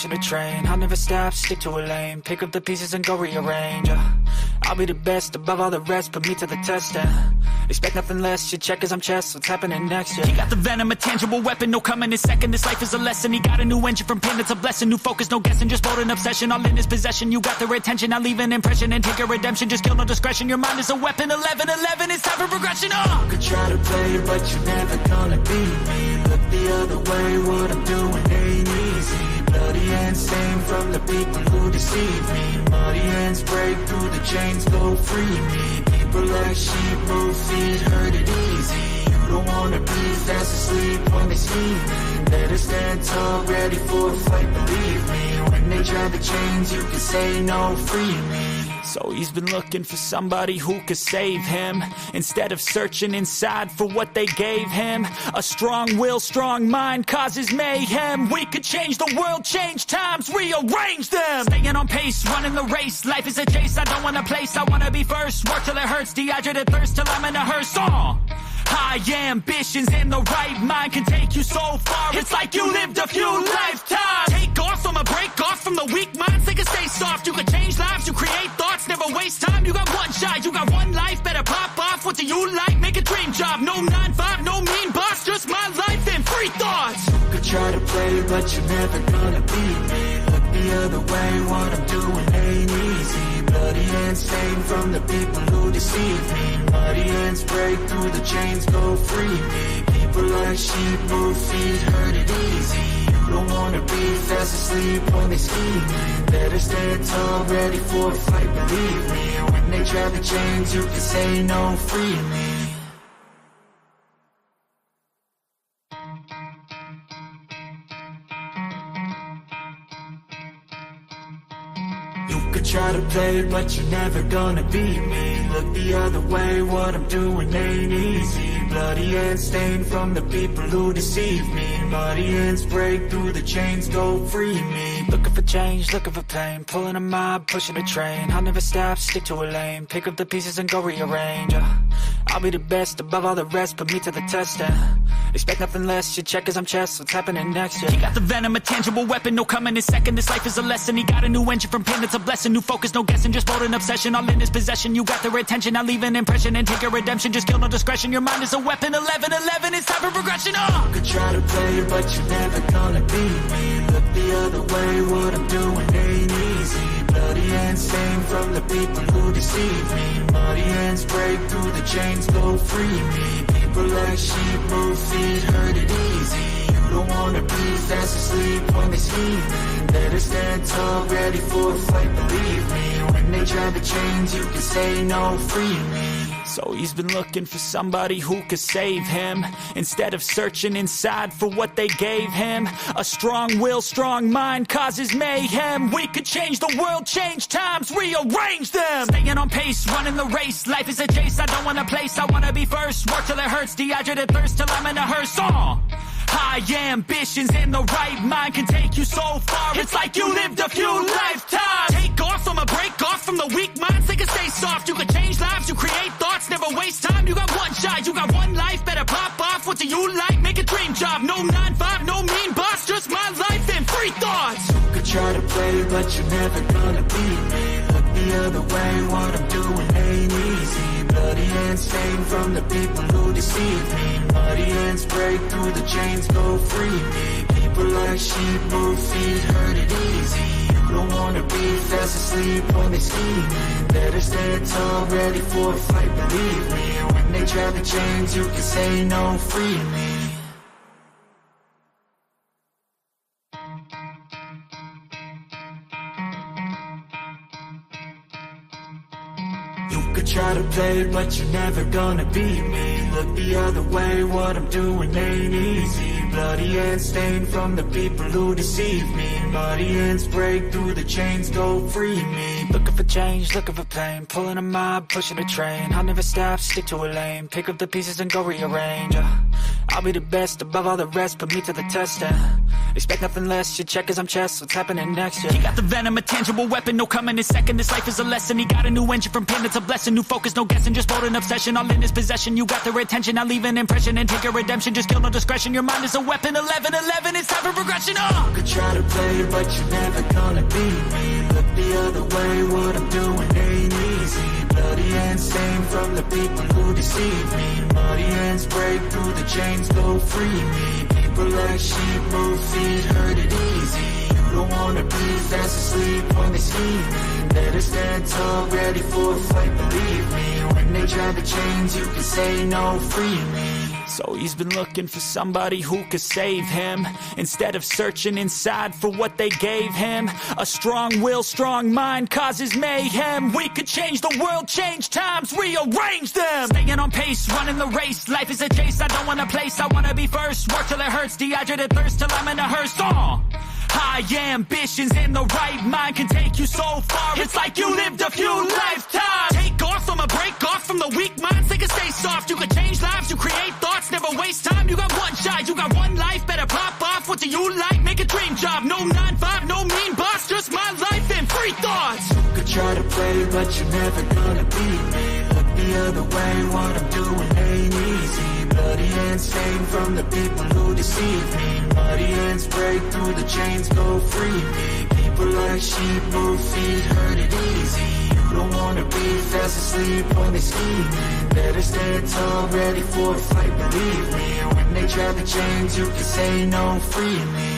pushing a train. I'll never stop, stick to a lane. Pick up the pieces and go rearrange. I'll be the best above all the rest, put me to the test. Expect nothing less, you check as I'm chess. What's happening next? Yeah. He got the venom, a tangible weapon, no coming in second. This life is a lesson. He got a new engine from pain, it's a blessing. New focus, no guessing, just bold an obsession. All in his possession, you got their attention. I'll leave an impression and take a redemption. Just kill no discretion, your mind is a weapon. 11-11, it's time for progression. You could try to play, but you're never gonna beat me. Look the other way, what I'm doing ain't easy. Bloody hands stained from the people who deceive me. Muddy hands break through the chains, go free me. People like sheep move feet, hurt it easy. You don't wanna be fast asleep when they scheming. Better stand tall, ready for a fight, believe me. When they try the chains, you can say no, free me. So he's been looking for somebody who could save him, instead of searching inside for what they gave him. A strong will, strong mind causes mayhem. We could change the world, change times, rearrange them. Staying on pace, running the race. Life is a chase, I don't want a place, I wanna be first. Work till it hurts, dehydrated thirst till I'm in a hearse. High ambitions and the right mind can take you so far. It's like you lived a few lifetimes. Take off, I'ma break off from the weak minds. They can stay soft, you can change lives, you create thoughts. Never waste time, you got one shot, you got one life. Better pop off, what do you like? Make a dream job, no 9-5, no mean boss. Just my life and free thoughts. You could try to play, but you're never gonna beat me. Look the other way, what I'm doing ain't easy. Bloody hands stained from the people who deceive me. Muddy hands break through the chains, go free me. People like sheep move feet, hurt it easy. You don't wanna be fast asleep when they scheming. Better stand tall, ready for a fight, believe me. When they try the chains, you can say no, free me. Try to play, but you're never gonna beat me. Look the other way, what I'm doing ain't easy. Bloody hands stained from the people who deceive me. Muddy hands break through the chains, go free me. Looking for change, looking for pain. Pulling a mob, pushing a train. I'll never stop, stick to a lane. Pick up the pieces and go rearrange. I'll be the best above all the rest, put me to the test. Expect nothing less, you check as I'm chess. What's happening next? Yeah. He got the venom, a tangible weapon, no coming in second. This life is a lesson. He got a new engine from pain, it's a blessing. New focus, no guessing, just bold an obsession. All in his possession, you got their attention. I'll leave an impression and take a redemption. Just kill no discretion, your mind is a weapon. 11-11, it's time for progression. You could try to play, but you're never gonna beat me. Look the other way, what I'm doing ain't easy. Bloody hands stained from the people who deceive me. Muddy hands break through the chains, go free me. People like sheep move feet, hurt it easy. You don't wanna be fast asleep when they scheming. Better stand tall, ready for a fight, believe me. When they try the chains, you can say no, free me. So he's been looking for somebody who could save him, instead of searching inside for what they gave him. A strong will, strong mind causes mayhem. We could change the world, change times, rearrange them. Staying on pace, running the race. Life is a chase, I don't want a place, I wanna be first. Work till it hurts, dehydrated thirst till I'm in a hearse. High ambitions and the right mind can take you so far. It's like you lived a few lifetimes. Take off, I'ma break off from the weak minds. They can stay soft, you can change lives, you create thoughts. Never waste time, you got one shot, you got one life. Better pop off, what do you like? Make a dream job, no 9-5, no mean boss. Just my life and free thoughts. You could try to play, but you're never gonna beat me. Look the other way, what I'm doing ain't easy. Bloody hands stained from the people who deceive me. Muddy hands break through the chains, go free me. People like sheep move feet, hurt it easy. You don't wanna be fast asleep when they scheming. Better stand tall, ready for a fight, believe me. When they try the chains, you can say no, free me. Try to play, but you're never gonna beat me. Look the other way, what I'm doing ain't easy. Bloody hands stained from the people who deceive me. Muddy hands break through the chains, go free me. Looking for change, looking for pain. Pulling a mob, pushing a train. I'll never stop, stick to a lane. Pick up the pieces and go rearrange. I'll be the best above all the rest, put me to the test, expect nothing less, your check is I'm chess, what's happening next, He got the venom, a tangible weapon, no coming in second, this life is a lesson, he got a new engine from pain, it's a blessing, new focus, no guessing, just bold and obsession, all in his possession, you got their attention, I'll leave an impression and take a redemption, just kill no discretion, your mind is a weapon, 11-11, it's time for progression, You could try to play, but you're never gonna beat me, look the other way, what I'm doing ain't easy, bloody hands stained from the people who deceive me, muddy hands break through the chains, go free me, people like sheep move feet, hurt it easy, you don't wanna be fast asleep when they scheme, better stand tall, ready for a fight, believe me, when they drag the chains you can say no, free me. So he's been looking for somebody who could save him, instead of searching inside for what they gave him. A strong will, strong mind causes mayhem. We could change the world, change times, rearrange them. Staying on pace, running the race, life is a chase, I don't want a place, I wanna be first. Work till it hurts, dehydrated thirst till I'm in a hearse. High ambitions and the right mind can take you so far. It's like you lived a few lifetimes. Take off, I'ma break off from the weak minds. They can stay soft, you can change lives, you create thoughts, never waste time. You got one shot, you got one life, better pop off. What do you like? Make a dream job. No 9-5, no mean boss, just my life and free thoughts. You could try to play, but you're never gonna beat me. Look the other way, what I'm doing ain't easy. Bloody hands stained from the people who deceive me. Muddy hands break through the chains, go free me. People like sheep move feet, hurt it easy. You don't wanna be fast asleep when they scheming. Better stand tall, ready for a fight, believe me. When they drag the chains, you can say no, free me.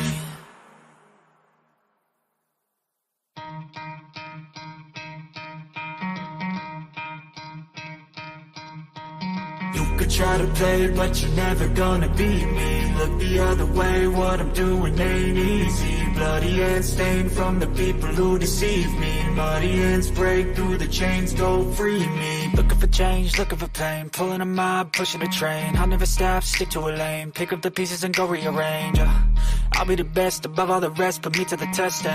You could try to play, but you're never gonna beat me. Look the other way, what I'm doing ain't easy. Bloody hands stained from the people who deceive me. Muddy hands break through the chains, go free me. Looking for change, looking for pain, pulling a mob, pushing a train. I'll never stop, stick to a lane, pick up the pieces and go rearrange. I'll be the best above all the rest, put me to the test,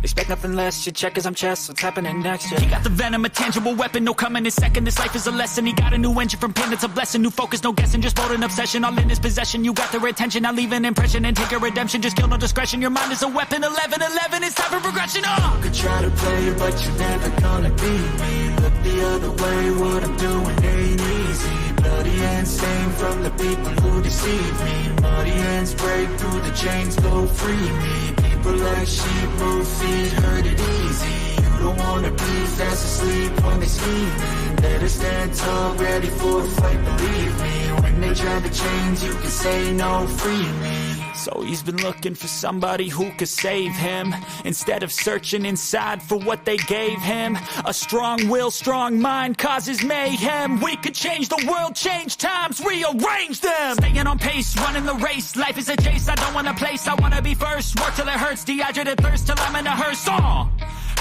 expect nothing less, your check is I'm chess, what's happening next, He got the venom, a tangible weapon, no coming in second, this life is a lesson. He got a new engine from pain, it's a blessing, new focus, no guessing, just bold and obsession, all in his possession, you got their attention, I'll leave an impression and take a redemption, just kill no discretion, your mind is a weapon, 11-11, it's time for progression, You could try to play, but you're never gonna beat me. Look the other way, what I'm doing ain't easy. Bloody hands stained from the people who deceive me. Muddy hands break through the chains, go free me. People like sheep move feet, hurt it easy. You don't wanna be fast asleep when they scheming. Better stand tall, ready for a fight, believe me. When they drag the chains, you can say no, free me. So he's been looking for somebody who could save him, instead of searching inside for what they gave him. A strong will, strong mind causes mayhem. We could change the world, change times, rearrange them. Staying on pace, running the race, life is a chase, I don't want a place, I wanna be first. Work till it hurts, dehydrated thirst till I'm in a hearse.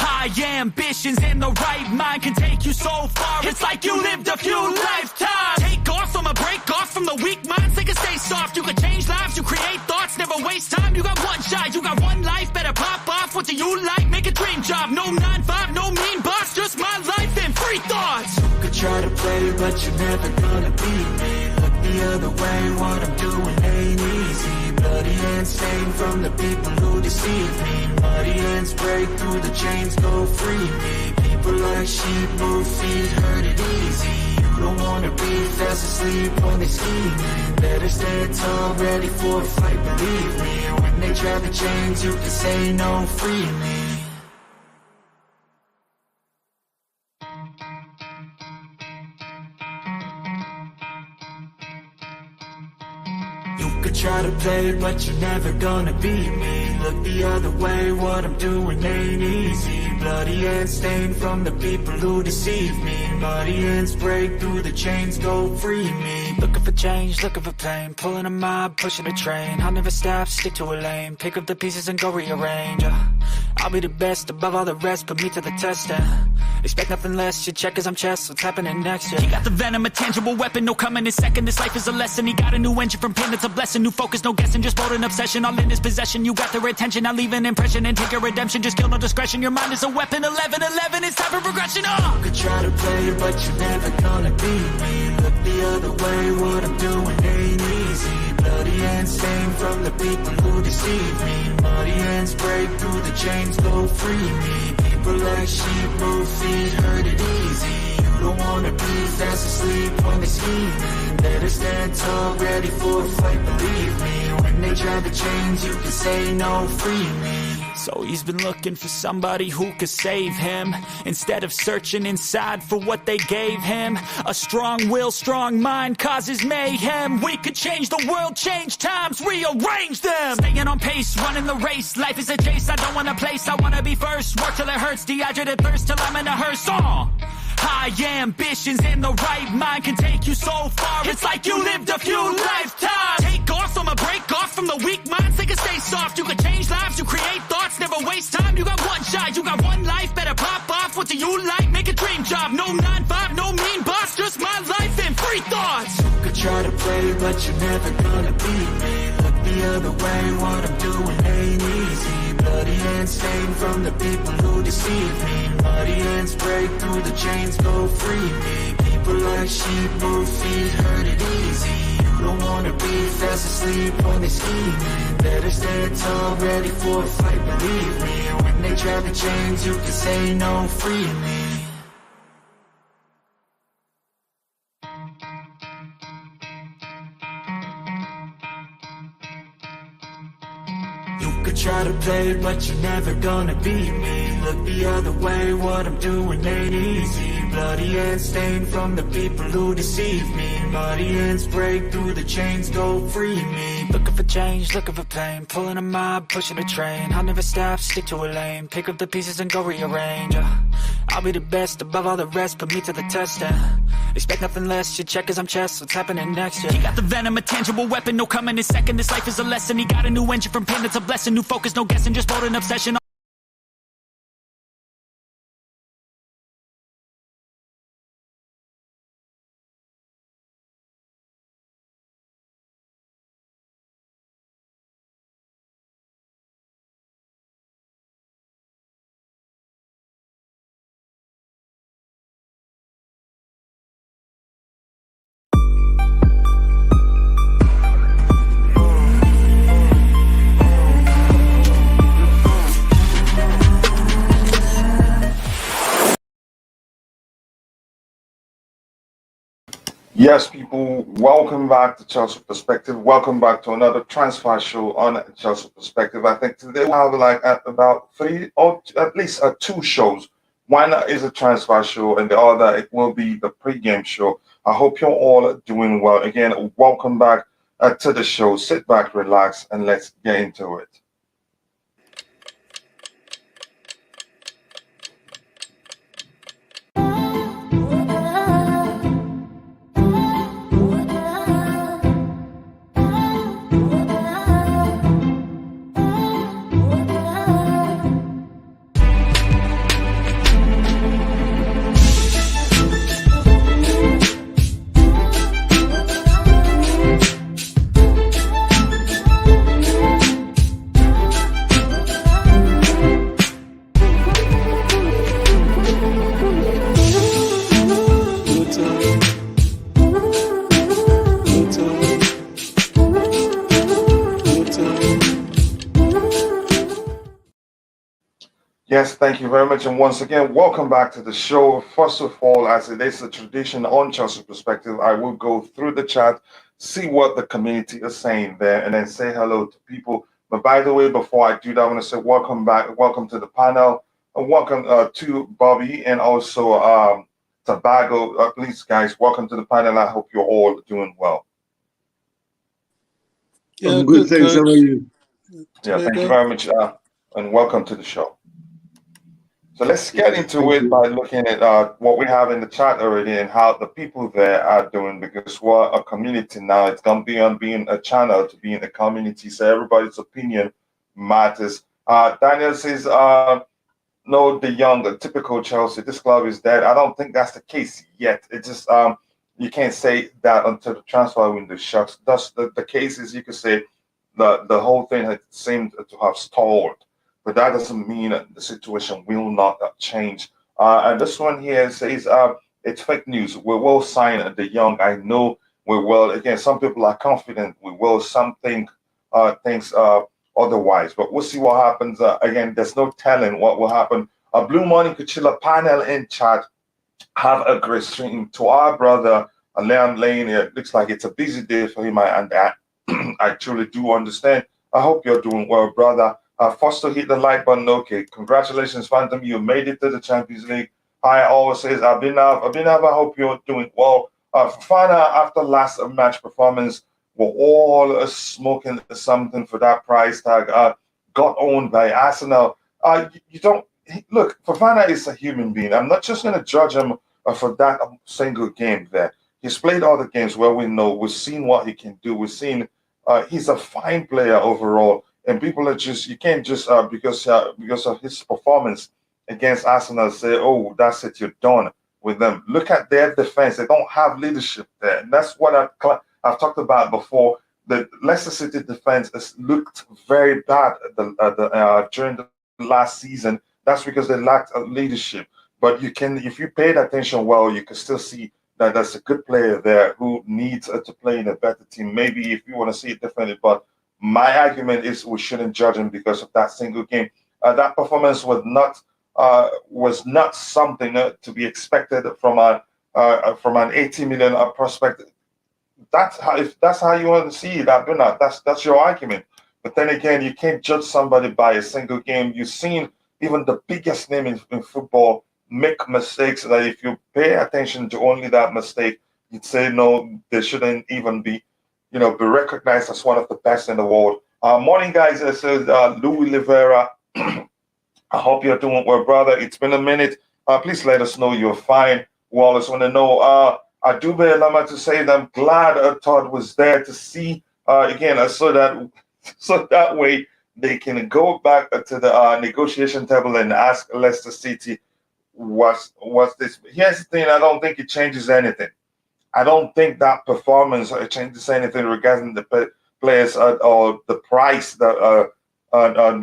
High ambitions and the right mind can take you so far. It's like you lived a few lifetimes. Take off, I'ma break off from the weak minds. They can stay soft, you can change lives, you create thoughts, never waste time. You got one shot, you got one life, better pop off. What do you like? Make a dream job. No 9-5, no mean boss, just my life and free thoughts. You could try to play, but you're never gonna beat me. Look the other way, what I'm doing ain't easy. Bloody hands stained from the people who deceive me. Muddy hands break through the chains, go free me. People like sheep move feet, hurt it easy. You don't wanna be fast asleep when they scheming. Better stand tall, ready for a fight, believe me. When they drag the chains, you can say no, free me. You could try to play, but you're never gonna beat me. Look the other way, what I'm doing ain't easy. Bloody hands stained from the people who deceive me. Muddy hands break through the chains, go free me. Looking for change, looking for pain, pulling a mob, pushing a train. I'll never stop, stick to a lane, pick up the pieces and go rearrange. I'll be the best above all the rest, put me to the test, expect nothing less, your check is I'm chess, what's happening next, He got the venom, a tangible weapon, no coming in second, this life is a lesson. He got a new engine from pain, it's a blessing, new focus, no guessing, just bold and obsession, all in his possession, you got their attention, I'll leave an impression and take a redemption, just kill no discretion, your mind is a weapon, 11-11, it's time for progression, You could try to play, but you're never gonna beat me. Look the other way, what I'm doing ain't easy. hands stained from the people who deceive me. Muddy hands break through the chains, go free me. People like sheep move feet, hurt it easy. You don't wanna be fast asleep when they're scheming. Better stand tall, ready for a fight, believe me. When they try to change, you can say no, free me. So he's been looking for somebody who could save him, instead of searching inside for what they gave him. A strong will, strong mind causes mayhem. We could change the world, change times, rearrange them. Staying on pace, running the race. Life is a chase, I don't want a place, I wanna be first. Work till it hurts, dehydrated thirst till I'm in a hearse. High ambitions and the right mind can take you so far. It's like you lived a few lifetimes. Take off from a break off from the weak minds. They can stay soft. You can change lives. You create thoughts. Never waste time. You got one shot. You got one life. Better pop off. What do you like? Make a dream job. No 9-5. No mean boss. Just my life and free thoughts. You could try to play, but you're never gonna beat me. Look the other way. What I'm doing ain't easy. Bloody hands stained from the people who deceive me. Muddy hands break through the chains, go free me. People like sheep move feet, hurt it easy. You don't wanna be fast asleep when they're scheming. Better stand tall, ready for a fight, believe me. When they try to change, you can say no, free me. Try to play, but you're never gonna beat me. Look the other way, what I'm doing ain't easy. Bloody hands stained from the people who deceive me. Muddy hands break through the chains, go free me. Looking for change, looking for pain. Pulling a mob, pushing a train. I'll never stop, stick to a lane. Pick up the pieces and go rearrange. I'll be the best above all the rest, put me to the test. Expect nothing less, you check as I'm chess, what's happening next? He got the venom, a tangible weapon, no coming in second. This life is a lesson, he got a new engine from pain, it's a blessing. New focus, no guessing, just bold and obsession. Yes, people, welcome back to Chelsea Perspective. Welcome back to another transfer show on Chelsea Perspective. I think today we'll have like about 3 or at least 2 shows. One is a transfer show and the other, it will be the pre-game show. I hope you're all doing well. Again, welcome back to the show. Sit back, relax, and let's get into it. Yes, thank you very much. And once again, welcome back to the show. First of all, as it is a tradition on Chelsea Perspective, I will go through the chat, see what the community is saying there, and then say hello to people. But by the way, before I do that, I want to say welcome back, welcome to the panel, and welcome to Bobby and also Tobago. Please, guys, welcome to the panel. I hope you're all doing well. Yeah, I'm good, thanks. How are you? Yeah, thank you very much, and welcome to the show. So let's get into it by looking at what we have in the chat already and how the people there are doing, because we're a community now. It's going to be on being a channel to being a community, so everybody's opinion matters. Daniel says, no, the young, the typical Chelsea, this club is dead. I don't think that's the case yet. It's just, you can't say that until the transfer window shuts. Thus, the case is, you could say the whole thing had seemed to have stalled. But that doesn't mean that the situation will not change. And this one here says, it's fake news. We will sign De Jong. I know we will. Again, some people are confident we will. Some think things otherwise. But we'll see what happens. Again, there's no telling what will happen. Blue Morning Kuchila panel in chat. Have a great stream. To our brother Liam Lane, it looks like it's a busy day for him, and I truly do understand. I hope you're doing well, brother. Foster hit the like button. Okay, congratulations, Phantom. You made it to the Champions League. I always says, Abhinav, I hope you're doing well. Fofana, after last match performance, we're all smoking something for that price tag. Got owned by Arsenal. You don't look. Fofana is a human being. I'm not just going to judge him for that single game there. He's played all the games where we know. We've seen what he can do. We've seen he's a fine player overall. And people are just, you can't just, because of his performance against Arsenal, say, oh, that's it, you're done with them. Look at their defense. They don't have leadership there. And that's what I've talked about before. The Leicester City defense has looked very bad during the last season. That's because they lacked leadership. But you can, if you paid attention well, you can still see that there's a good player there who needs to play in a better team. Maybe if you want to see it differently, but my argument is we shouldn't judge him because of that single game. That performance was not something to be expected from an 80 million prospect. If that's how you want to see it, that's your argument. But then again, you can't judge somebody by a single game. You've seen even the biggest name in football make mistakes that if you pay attention to only that mistake, you'd say no, they shouldn't even be recognized as one of the best in the world. Morning, guys. It says Louis Rivera. I hope you're doing well, brother. It's been a minute. Please let us know you're fine. Wallace want to know. I do bear Lama to say that I'm glad Todd was there to see again, so that way they can go back to the negotiation table and ask Leicester City what's this. Here's the thing. I don't think it changes anything. I don't think that performance changes anything regarding the players or the price that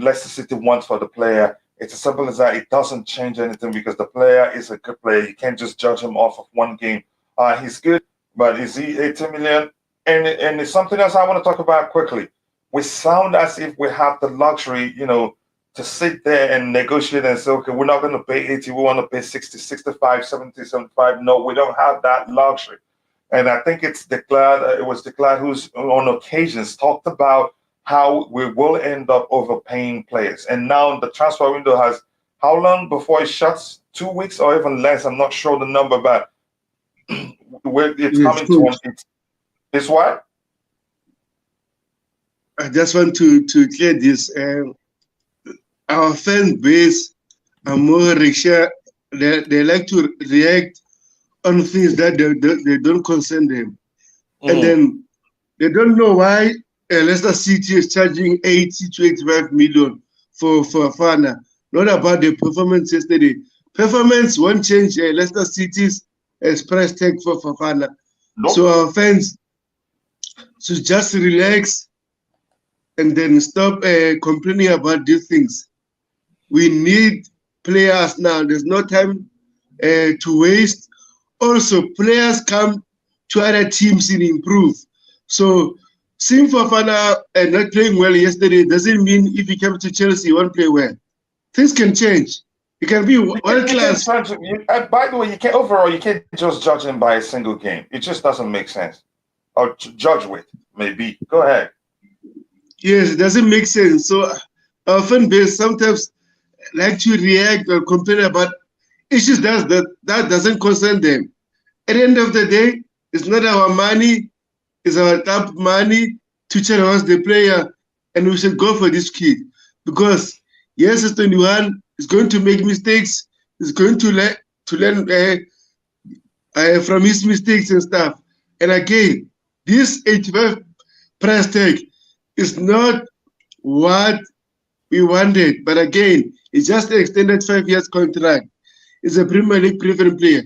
Leicester City wants for the player. It's as simple as that. It doesn't change anything because the player is a good player. You can't just judge him off of one game. He's good, but is he 80 million? And it's something else I want to talk about quickly. We sound as if we have the luxury, to sit there and negotiate and say, okay, we're not going to pay 80, we want to pay 60, 65, 70, 75. No, we don't have that luxury. And I think it was declared who's on occasions talked about how we will end up overpaying players. And now the transfer window has how long before it shuts? 2 weeks or even less. I'm not sure the number, but it's coming to one. It's what? I just want to clear this. Our fan base are more richer. They like to react on things that they don't concern them. And then they don't know why Leicester City is charging 80 to 85 million for Fofana. Not about the performance yesterday. Performance won't change Leicester City's price tag for Fofana. Nope. So our fans should just relax and then stop complaining about these things. We need players now. There's no time to waste. Also, players come to other teams and improve. So, seeing Fofana not playing well yesterday doesn't mean if he comes to Chelsea, he won't play well. Things can change. He can be world class. By the way, you can't just judge him by a single game. It just doesn't make sense. Or judge with, maybe. Go ahead. Yes, it doesn't make sense. So, our fan base sometimes like to react or complain about issues that doesn't concern them. At the end of the day, it's not our money, it's our top money. Tuchel wants the player, and we should go for this kid. Because, yes, it's 21, he's going to make mistakes, he's going to learn from his mistakes and stuff. And again, this 85 price tag is not what we wanted. But again, it's just an extended 5 years contract. It's a Premier League preferred player.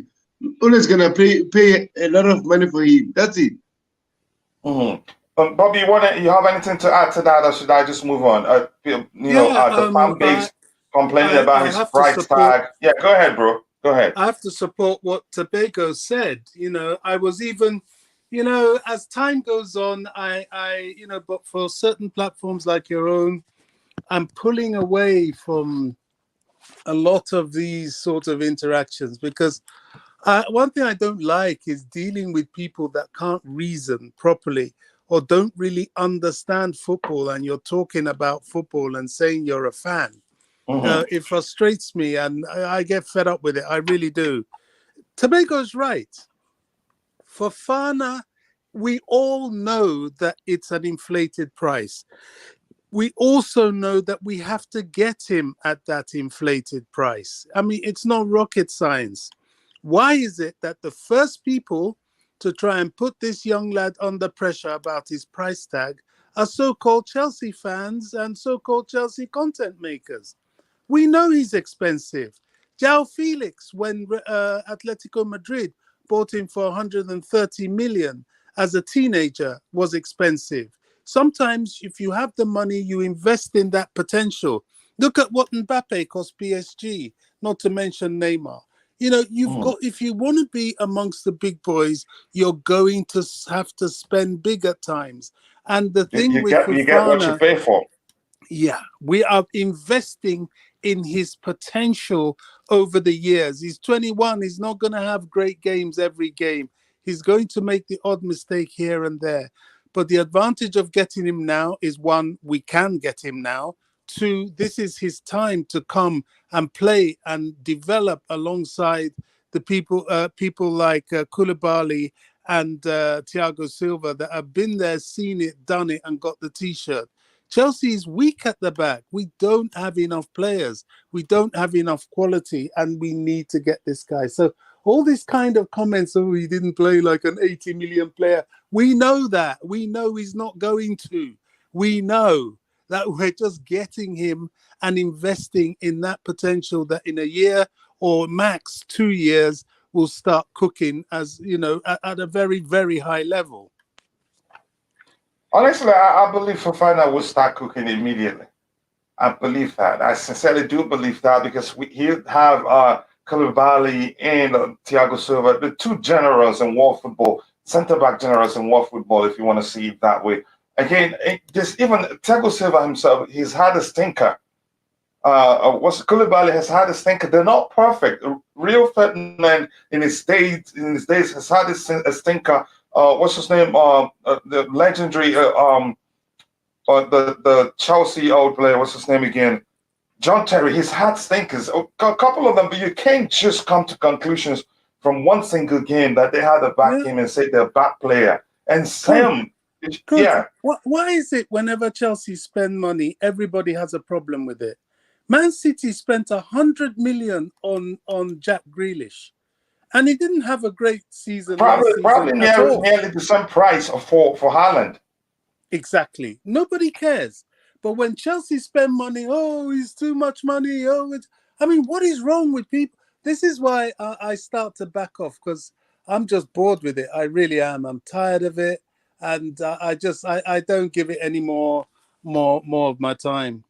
Always gonna pay a lot of money for him. That's it. Bobby, you have anything to add to that, or should I just move on? The fan base complaining about his price tag. Yeah, go ahead, bro. Go ahead. I have to support what Tobago said. I was even you know, as time goes on, you know, but for certain platforms like your own, I'm pulling away from a lot of these sort of interactions because one thing I don't like is dealing with people that can't reason properly or don't really understand football, and you're talking about football and saying you're a fan. It frustrates me, and I get fed up with it. I really do. Tobago's right. Fofana, we all know that it's an inflated price. We also know that we have to get him at that inflated price. I mean, it's not rocket science. Why is it that the first people to try and put this young lad under pressure about his price tag are so-called Chelsea fans and so-called Chelsea content makers? We know he's expensive. João Felix, when Atletico Madrid bought him for 130 million as a teenager, was expensive. Sometimes if you have the money, you invest in that potential. Look at what Mbappe cost PSG, not to mention Neymar. You know, you've got, if you want to be amongst the big boys, you're going to have to spend big at times. And the thing you with get what you Fofana, pay for. yeah, we are investing in his potential over the years. He's 21. He's not going to have great games every game. He's going to make the odd mistake here and there. But the advantage of getting him now is, one, we can get him now. Two, this is his time to come and play and develop alongside the people like Koulibaly and Thiago Silva that have been there, seen it, done it, and got the T-shirt. Chelsea is weak at the back. We don't have enough players. We don't have enough quality, and we need to get this guy. So all these kind of comments, oh, he didn't play like an 80 million player. We know that. We know he's not going to. We know that we're just getting him and investing in that potential that in a year or max 2 years will start cooking, as you know, at a very, very high level. Honestly, I believe Fofana will start cooking immediately. I believe that. I sincerely do believe that because he'll have Koulibaly and Thiago Silva, the two generals in world football, centre-back generals in world football, if you want to see it that way. Again, just even Thiago Silva himself, he's had a stinker. Koulibaly has had a stinker. They're not perfect. Rio Ferdinand in his days has had a stinker. What's his name? The legendary the Chelsea old player. What's his name again? John Terry. He's had stinkers. A couple of them, but you can't just come to conclusions from one single game that they had a bad game and say they're a bad player. And Sam, yeah. Why is it whenever Chelsea spend money, everybody has a problem with it? Man City spent 100 million on Jack Grealish. And he didn't have a great season. Probably nearly the same price for Haaland. Exactly. Nobody cares. But when Chelsea spend money, oh, it's too much money. Oh, I mean, what is wrong with people? This is why I start to back off, because I'm just bored with it. I really am. I'm tired of it. And I don't give it any more of my time.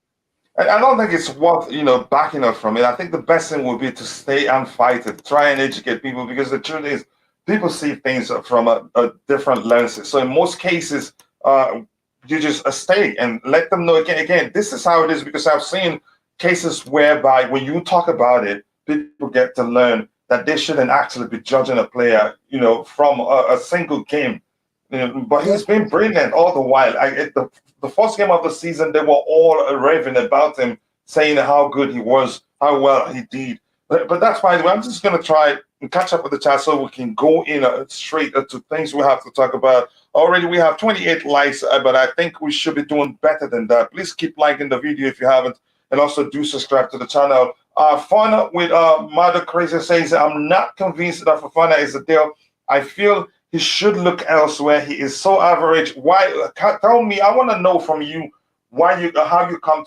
I don't think it's worth, backing up from it. I think the best thing would be to stay and fight it, try and educate people, because the truth is people see things from a different lens. So in most cases, you just stay and let them know again, this is how it is, because I've seen cases whereby when you talk about it, people get to learn that they shouldn't actually be judging a player, from a single game. But he's been brilliant all the while. The first game of the season, they were all raving about him, saying how good he was, how well he did. But that's why I'm just going to try and catch up with the chat so we can go in straight to things we have to talk about. Already we have 28 likes, but I think we should be doing better than that. Please keep liking the video if you haven't, and also do subscribe to the channel. Fofana with Mother Crazy says, I'm not convinced that Fofana is a deal. I feel he should look elsewhere. He is so average. Why? Tell me. I want to know from you how you've come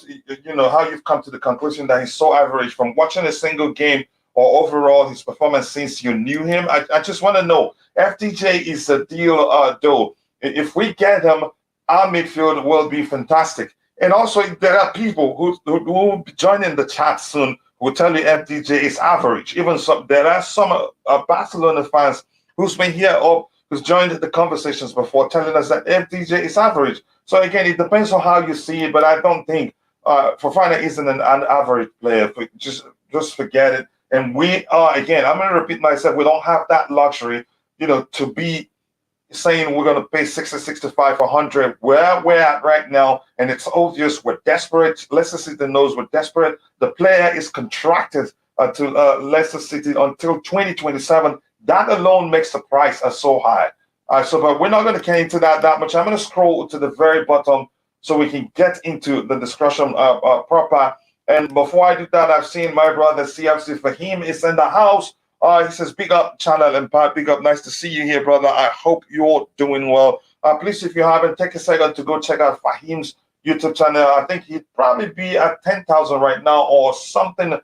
to the conclusion that he's so average from watching a single game or overall his performance since you knew him. I just want to know. FDJ is a deal, though. If we get him, our midfield will be fantastic. And also, there are people who will be joining the chat soon who will tell you FDJ is average. Even there are some Barcelona fans who's been here who's joined the conversations before, telling us that FDJ is average. So again, it depends on how you see it, but I don't think Fofana isn't an average player. Just forget it. And we are, again, I'm going to repeat myself, we don't have that luxury, to be saying we're going to pay 60, 65, 100. Where we're at right now, and it's obvious we're desperate. Leicester City knows we're desperate. The player is contracted to Leicester City until 2027. That alone makes the price so high. But we're not going to get into that much. I'm going to scroll to the very bottom so we can get into the discussion proper. And before I do that, I've seen my brother CFC Fahim is in the house. He says, big up channel Empire, big up. Nice to see you here, brother. I hope you're doing well. Please, if you haven't, take a second to go check out Fahim's YouTube channel. I think he'd probably be at 10,000 right now or something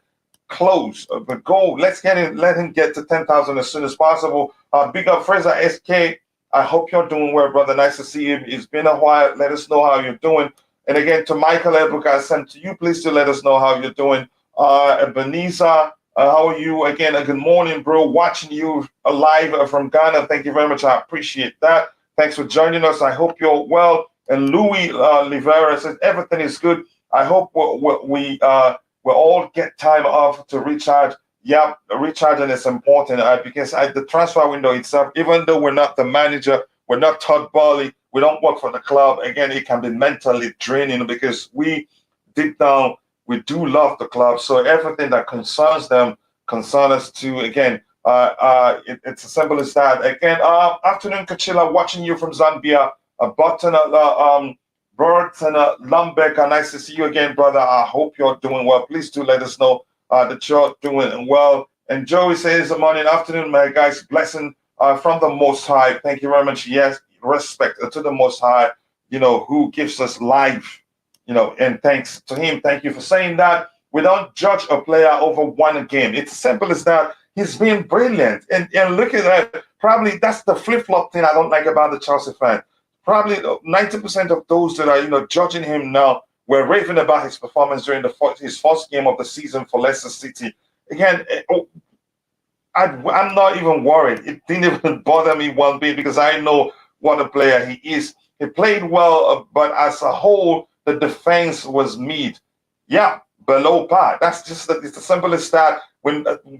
close. But go, let him get to 10,000 as soon as possible. Big up Fraser SK. I hope you're doing well, brother. Nice to see you. It's been a while. Let us know how you're doing. And again, to Michael Ebuka, I sent to you. Please do let us know how you're doing. Ebenezer, how are you? Again, good morning, bro. Watching you live from Ghana. Thank you very much. I appreciate that. Thanks for joining us. I hope you're well. And Louis Rivera says everything is good. I hope we all get time off to recharge. Yeah, recharging is important because the transfer window itself, even though we're not the manager, we're not Todd Boehly, we don't work for the club. Again, it can be mentally draining because we deep down, we do love the club. So everything that concerns them concerns us too. Again, it's as simple as that. Again, afternoon, Kachila, watching you from Zambia. Burton Lumbeka, nice to see you again, brother. I hope you're doing well. Please do let us know that you're doing well. And Joey says, good morning, afternoon, my guys. Blessing from the Most High. Thank you very much. Yes, respect to the Most High, who gives us life, and thanks to him. Thank you for saying that. We don't judge a player over one game. It's simple as that. He's been brilliant. And look at that. Probably that's the flip-flop thing I don't like about the Chelsea fan. Probably 90% of those that are, judging him now were raving about his performance during his first game of the season for Leicester City. Again, I'm not even worried. It didn't even bother me one bit because I know what a player he is. He played well, but as a whole, the defense was mid. Yeah, below par. That's just it's the simplest that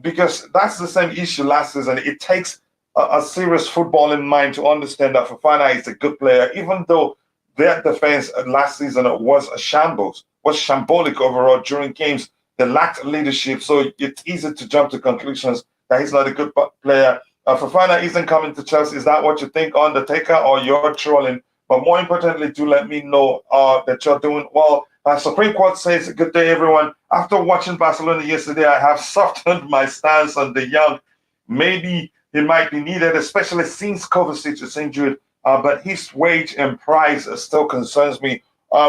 because that's the same issue last season. It takes a serious footballing mind to understand that Fofana is a good player, even though their defense last season was a shambles, was shambolic overall during games. They lacked leadership, so it's easy to jump to conclusions that he's not a good player. Fofana isn't coming to Chelsea. Is that what you think, Undertaker, or you're trolling? But more importantly, do let me know that you're doing well. Supreme Court says, good day, everyone. After watching Barcelona yesterday, I have softened my stance on the young. Maybe he might be needed, especially since Kovacic is injured. But his wage and price still concerns me.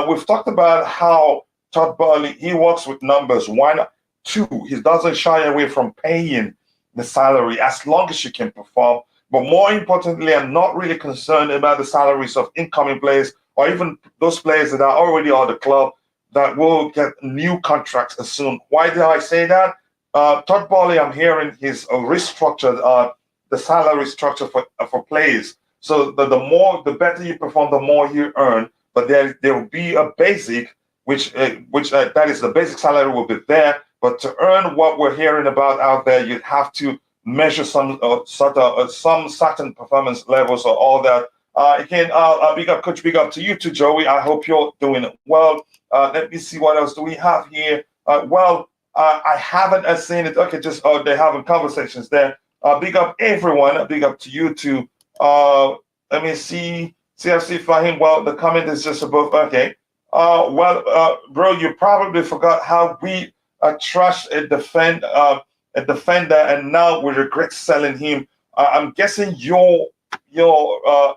We've talked about how Todd Boehly, he works with numbers. 1, 2, he doesn't shy away from paying the salary as long as you can perform. But more importantly, I'm not really concerned about the salaries of incoming players or even those players that are already on the club that will get new contracts soon. Why do I say that? Todd Boehly, I'm hearing he's restructured the salary structure for players. So the better you perform, the more you earn. But there will be a basic, which that is the basic salary will be there. But to earn what we're hearing about out there, you'd have to measure some certain performance levels or all that. Again, big up, coach. Big up to you too, Joey. I hope you're doing well. Let me see what else do we have here. I haven't seen it. Okay, just they're having conversations there. Big up everyone. Big up to you too. Let me see. CFC Fahim. Well, the comment is just above. Okay. Bro, you probably forgot how we trashed a defender, and now we regret selling him. I'm guessing your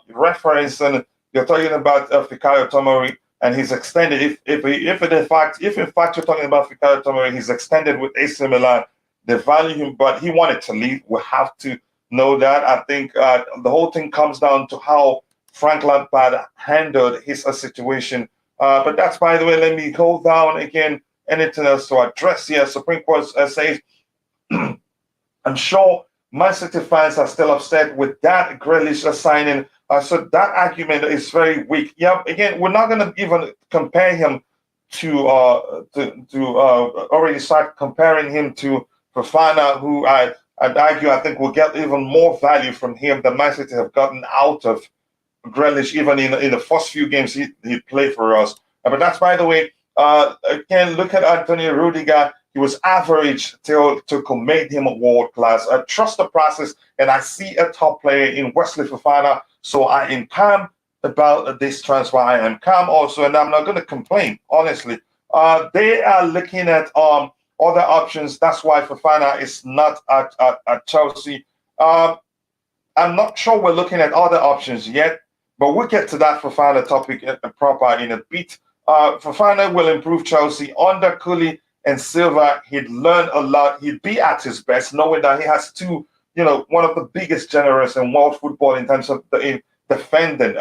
reference, and you're talking about Fikayo Tomori, and he's extended. If in fact you're talking about Fikayo Tomori, he's extended with AC Milan. They value him, but he wanted to leave. We have to know that. I think the whole thing comes down to how Frank Lampard handled his situation. But that's, by the way, let me go down again. Anything else to address here? Supreme Court says, I'm sure Man City fans are still upset with that Grealish signing. So that argument is very weak. Yeah, again, we're not going to even compare him to already start comparing him to Fofana, who I'd argue I think will get even more value from him than Man City have gotten out of Grealish, even in the first few games he played for us. But that's, by the way, again, look at Antonio Rudiger. He was average till Tuchel made him a world class. I trust the process, and I see a top player in Wesley Fofana. So I am calm about this transfer. I am calm also, and I'm not going to complain, honestly. They are looking at other options. That's why Fofana is not at Chelsea. I'm not sure we're looking at other options yet, but we'll get to that Fofana topic proper in a bit. Fofana will improve Chelsea under Cooley and Silva. He'd learn a lot. He'd be at his best, knowing that he has two, one of the biggest generals in world football in terms of defending.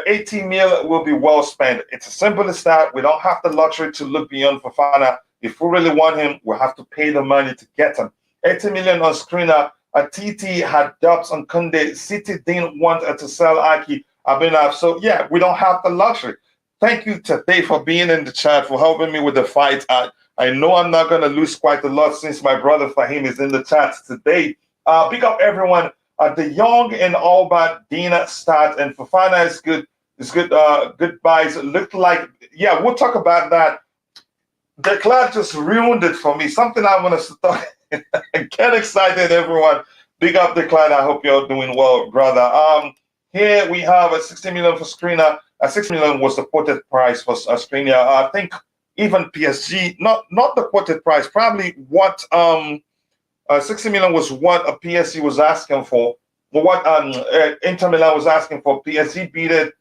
18 mil will be well spent. It's as simple as that. We don't have the luxury to look beyond Fofana. If we really want him, we'll have to pay the money to get him. 80 million on screener. TT had doubts on Kunde. City didn't want to sell Aki Abinav. So, yeah, we don't have the luxury. Thank you today for being in the chat, for helping me with the fight. I know I'm not going to lose quite a lot since my brother Fahim is in the chat today. Big up everyone. The Jong and Auba Dina start, and Fofana is good. It's good. Goodbyes. Looked like, yeah, we'll talk about that. The club just ruined it for me. Something I want to talk. Get excited, everyone. Big up the client. I hope you're doing well, brother. Here we have a 60 million for Skriniar. 6 million was the quoted price for Skriniar. I think even PSG, not the quoted price, probably what 60 million was what a PSG was asking for. But what Inter Milan was asking for. PSG beat it.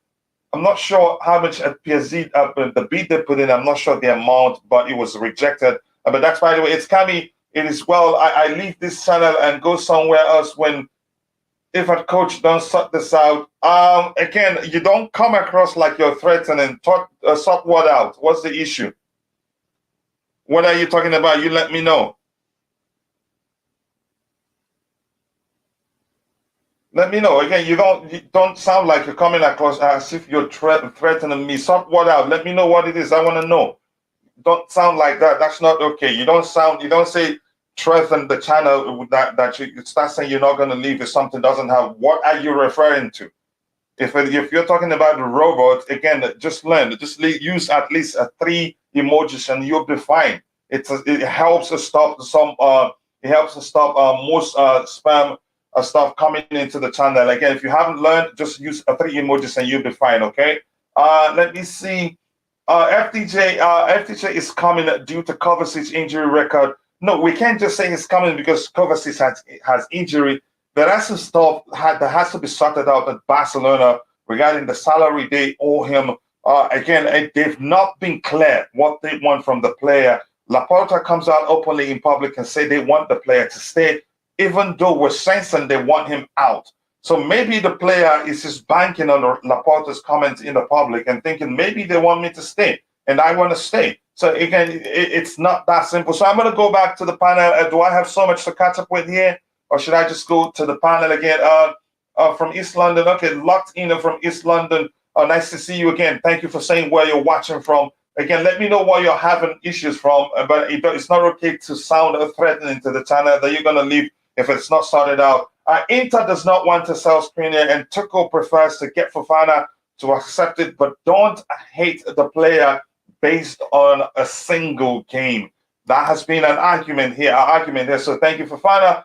I'm not sure how much at PSG the bid they put in. I'm not sure the amount, but it was rejected. But that's, by the way, it's coming. It is well. I leave this channel and go somewhere else when, if a coach don't sort this out. Again, you don't come across like you're threatening. Sort what out? What's the issue? What are you talking about? You let me know. Let me know. Again, you don't sound like you're coming across as if you're threatening me. Sort what out? Let me know what it is. I want to know. Don't sound like that. That's not okay. You don't say threaten the channel that you start saying you're not going to leave if something doesn't have. What are you referring to? If you're talking about the robot, again, just learn. Just use at least 3 emojis and you'll be fine. It helps to stop some. It helps to stop most spam stuff coming into the channel. Again, if you haven't learned, just use 3 emojis and you'll be fine. Okay. Let me see. FTJ is coming due to Kovacic's injury record. No, we can't just say he's coming because Kovacic has injury. There are some stuff that has to be sorted out at Barcelona regarding the salary they owe him. Again, they've not been clear what they want from the player. Laporta comes out openly in public and say they want the player to stay, even though we're sensing they want him out. So maybe the player is just banking on Laporta's comments in the public and thinking maybe they want me to stay and I want to stay. So again, it's not that simple. So I'm going to go back to the panel. Do I have so much to catch up with here, or should I just go to the panel again? From East London. Okay, locked in from East London. Nice to see you again. Thank you for saying where you're watching from. Again, let me know where you're having issues from. But it's not okay to sound threatening to the channel that you're going to leave if it's not sorted out. Inter does not want to sell Skriniar, and Tuchel prefers to get Fofana to accept it, but don't hate the player based on a single game. That has been an argument here. So thank you, Fofana.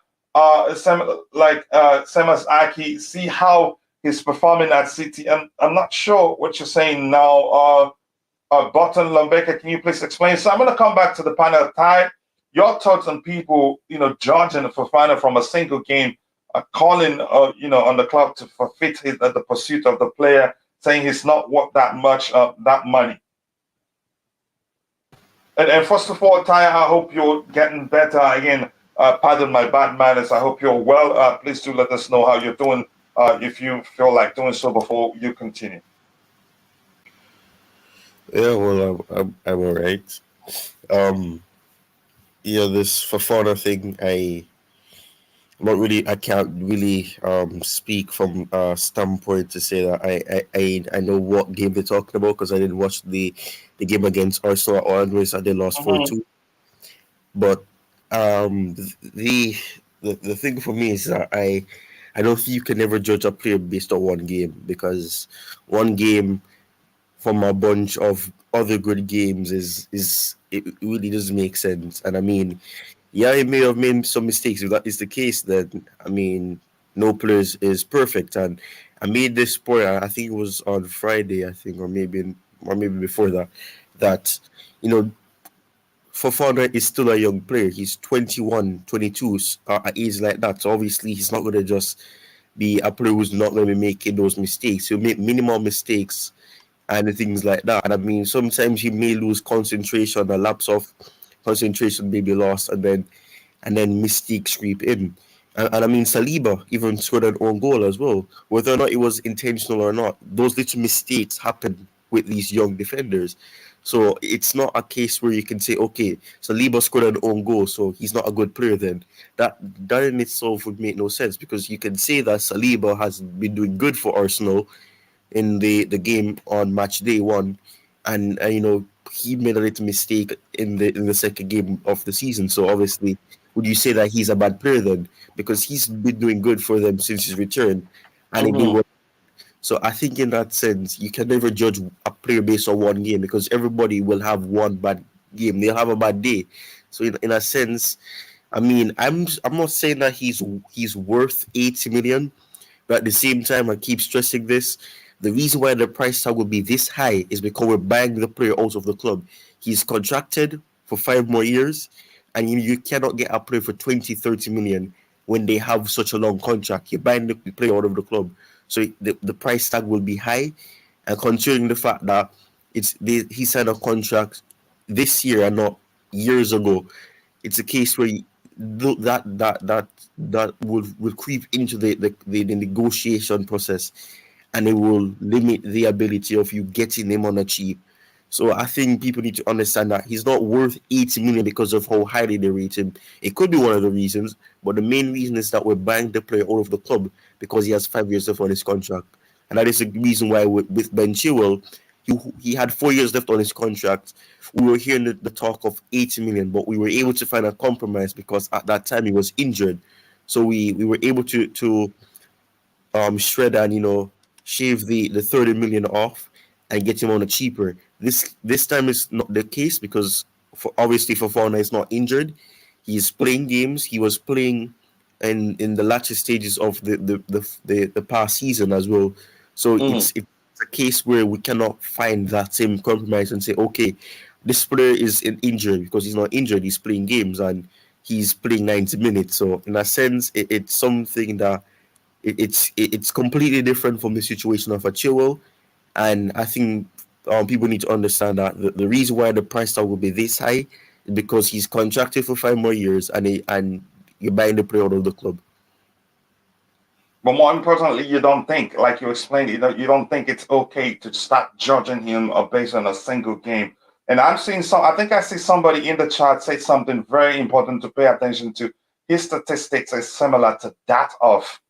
Semas Aki, see how he's performing at City. I'm not sure what you're saying now. Button Lambeka, can you please explain? So I'm going to come back to the panel. Ty, your thoughts on people, judging Fofana from a single game, calling, on the club to forfeit the pursuit of the player, saying he's not worth that much, that money. And first of all, Ty, I hope you're getting better. Again, pardon my bad manners. I hope you're well. Please do let us know how you're doing if you feel like doing so before you continue. Yeah, well, I'm all right. This Fofana thing, But really, I can't really speak from a standpoint to say that I know what game they're talking about because I didn't watch the game against Arsenal or Andres and they lost 4-2. But the thing for me is that I don't think you can never judge a player based on one game, because one game from a bunch of other good games is it really doesn't make sense. And I mean, yeah, he may have made some mistakes. If that is the case, then I mean, no player is perfect. And I made this point. I think it was on Friday, I think, or maybe before that. That you know, Fofana is still a young player. He's 21, 22 at age like that. So obviously, he's not going to just be a player who's not going to be making those mistakes. He'll make minimal mistakes and things like that. And I mean, sometimes he may lose concentration, a lapse of concentration may be lost, and then mistakes creep in. And I mean, Saliba even scored an own goal as well. Whether or not it was intentional or not, those little mistakes happen with these young defenders. So it's not a case where you can say, okay, Saliba scored an own goal, so he's not a good player then. That in itself would make no sense, because you can say that Saliba has been doing good for Arsenal in the game on match day one, and you know, he made a little mistake in the second game of the season. So obviously, would you say that he's a bad player then? Because he's been doing good for them since his return, and he did well. So I think in that sense, you can never judge a player based on one game, because everybody will have one bad game. They'll have a bad day. So in a sense, I mean, I'm not saying that he's worth 80 million, but at the same time, I keep stressing this. The reason why the price tag will be this high is because we're buying the player out of the club. He's contracted for 5 more years, and you cannot get a player for 20, 30 million when they have such a long contract. You're buying the player out of the club. So the price tag will be high, and considering the fact that he signed a contract this year and not years ago, it's a case where that will creep into the negotiation process, and it will limit the ability of you getting him on a cheap. So I think people need to understand that he's not worth 80 million because of how highly they rate him. It could be one of the reasons, but the main reason is that we're buying the player out of the club because he has 5 years left on his contract. And that is the reason why with Ben Chilwell, he had 4 years left on his contract. We were hearing the talk of 80 million, but we were able to find a compromise because at that time he was injured. So we were able to shred and, you know, shave the 30 million off and get him on a cheaper. This time is not the case because obviously Fofana is not injured. He's playing games. He was playing in the latter stages of the past season as well. So it's a case where we cannot find that same compromise and say, okay, this player is injured because he's not injured. He's playing games and he's playing 90 minutes. So in a sense, it's something that it's completely different from the situation of a Chilwell. And I think people need to understand that the reason why the price tag will be this high is because he's contracted for 5 more years and you're buying the player out of the club. But more importantly, you don't think, like you explained, you don't think it's okay to start judging him based on a single game. And I think I see somebody in the chat say something very important to pay attention to. His statistics are similar to that of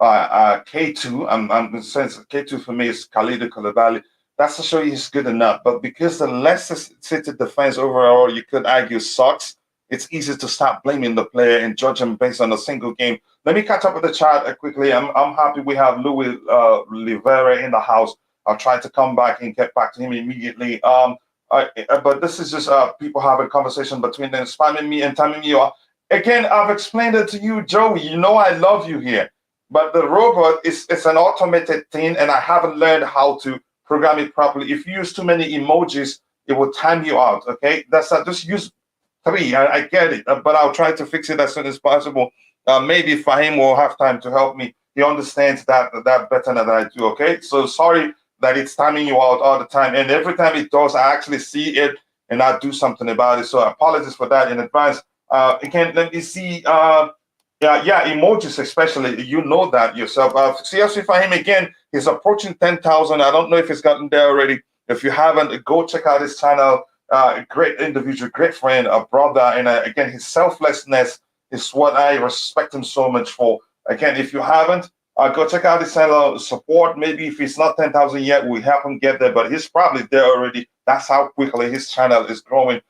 K2. I'm saying K2 for me is Kalidou Koulibaly. That's to show you he's good enough. But because the Leicester City defense overall, you could argue, sucks, it's easy to start blaming the player and judge him based on a single game. Let me catch up with the chat quickly. I'm happy we have Louis Rivera in the house. I'll try to come back and get back to him immediately. But this is just people having a conversation between them, spamming me and timing me off. Again, I've explained it to you, Joey. You know I love you here. But the robot it's an automated thing, and I haven't learned how to program it properly. If you use too many emojis, it will time you out. Okay, just use 3. I get it, but I'll try to fix it as soon as possible. Maybe Fahim will have time to help me. He understands that better than I do. Okay, so sorry that it's timing you out all the time, and every time it does, I actually see it and I do something about it. So apologies for that in advance. Again, let me see. Yeah, emojis especially. You know that yourself. CFC Fahim again. He's approaching 10,000. I don't know if he's gotten there already. If you haven't, go check out his channel. Great individual, great friend, a brother, and again, his selflessness It's what I respect him so much for. Again, if you haven't, go check out his channel, support. Maybe if it's not 10,000 yet, we help him get there, but he's probably there already. That's how quickly his channel is growing.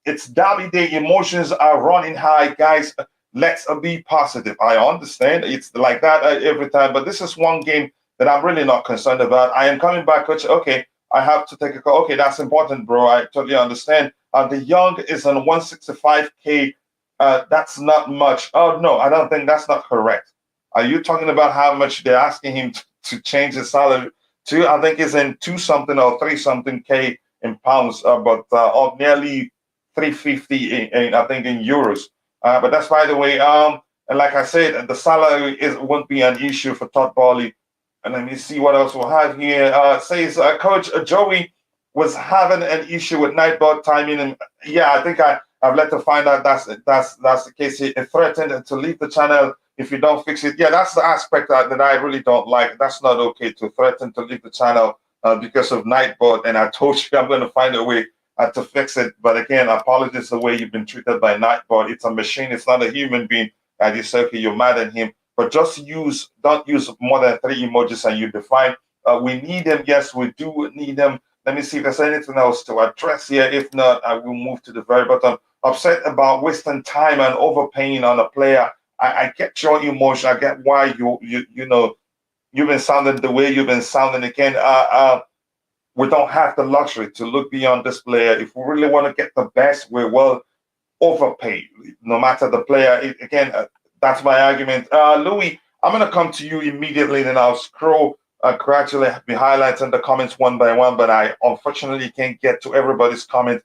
It's Derby Day. Emotions are running high, guys. Let's be positive. I understand it's like that every time, but this is one game that I'm really not concerned about. I am coming back, coach. Okay, I have to take a call. Okay, that's important, bro. I totally understand. The Young is on 165K. That's not much. Oh, no, I don't think that's not correct. Are you talking about how much they're asking him to change his salary to? I think it's in 2 something or 3 something K in pounds, but or nearly 350 I think in euros. But that's by the way. And like I said, the salary won't be an issue for Todd Boehly. And let me see what else we'll have here. It says Coach Joey was having an issue with Nightbot timing, and yeah, I think I've let to find out that's the case. He threatened to leave the channel if you don't fix it. Yeah, that's the aspect that I really don't like. That's not okay to threaten to leave the channel because of Nightbot. And I told you I'm going to find a way to fix it. But again, apologies the way you've been treated by Nightbot. It's a machine. It's not a human being. And you say, okay, you're mad at him. But just don't use more than 3 emojis and you define. We need them. Yes, we do need them. Let me see if there's anything else to address here. If not, I will move to the very bottom. Upset about wasting time and overpaying on a player. I get your emotion. I get why you know you've been sounding the way you've been sounding. Again, we don't have the luxury to look beyond this player. If we really want to get the best, we will overpay, no matter the player. That's my argument. Louis, I'm going to come to you immediately, then I'll scroll gradually, be highlighting the comments one by one, but I unfortunately can't get to everybody's comment.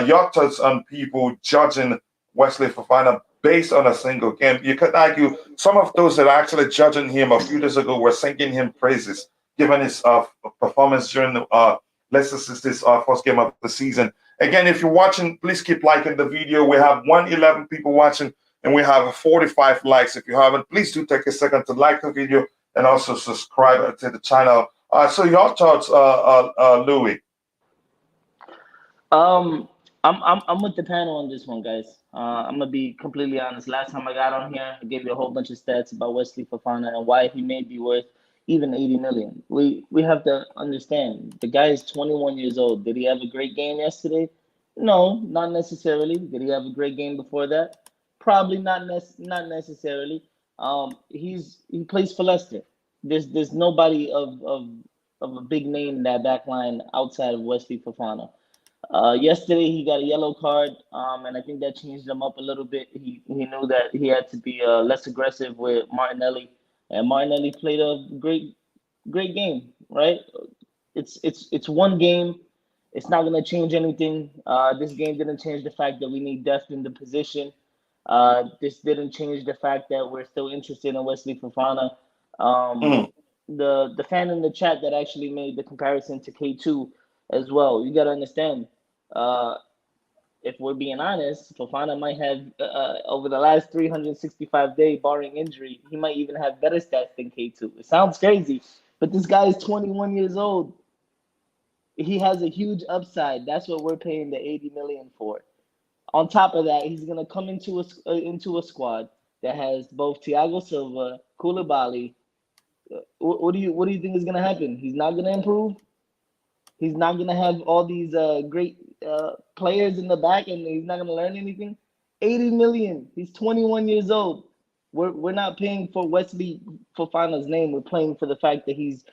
Your thoughts on people judging Wesley Fofana based on a single game? You could argue some of those that are actually judging him a few days ago were singing him praises, given his performance during Leicester City's first game of the season. Again, if you're watching, please keep liking the video. We have 111 people watching, and we have 45 likes. If you haven't, please do take a second to like the video and also subscribe to the channel. So your thoughts, Louis? I'm with the panel on this one, guys. I'm gonna be completely honest. Last time I got on here, I gave you a whole bunch of stats about Wesley Fofana and why he may be worth even 80 million. We have to understand the guy is 21 years old. Did he have a great game yesterday? No, not necessarily. Did he have a great game before that? Probably not necessarily. He plays for Leicester. There's nobody of a big name in that back line outside of Wesley Fofana. Yesterday he got a yellow card, and I think that changed him up a little bit. He knew that he had to be less aggressive with Martinelli, and Martinelli played a great game. Right? It's one game. It's not gonna change anything. This game didn't change the fact that we need depth in the position. This didn't change the fact that we're still interested in Wesley Fofana. The fan in the chat that actually made the comparison to K2 as well. You got to understand, if we're being honest, Fofana might have, over the last 365 days, barring injury, he might even have better stats than K2. It sounds crazy, but this guy is 21 years old. He has a huge upside. That's what we're paying the 80 million for. On top of that, he's going to come into a squad that has both Thiago Silva, Koulibaly. What do you think is going to happen? He's not going to improve. He's not going to have all these great players in the back, and he's not going to learn anything. 80 million. He's 21 years old. We're not paying for Wesley Fofana's name. We're paying for the fact that he's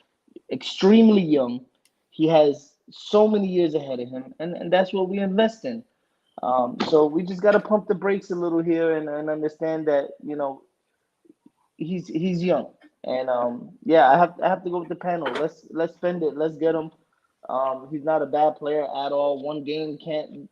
extremely young. He has so many years ahead of him, and that's what we invest in. So we just got to pump the brakes a little here and understand that, he's young. And I have to go with the panel. Let's spend it. Let's get him. He's not a bad player at all. One game can't,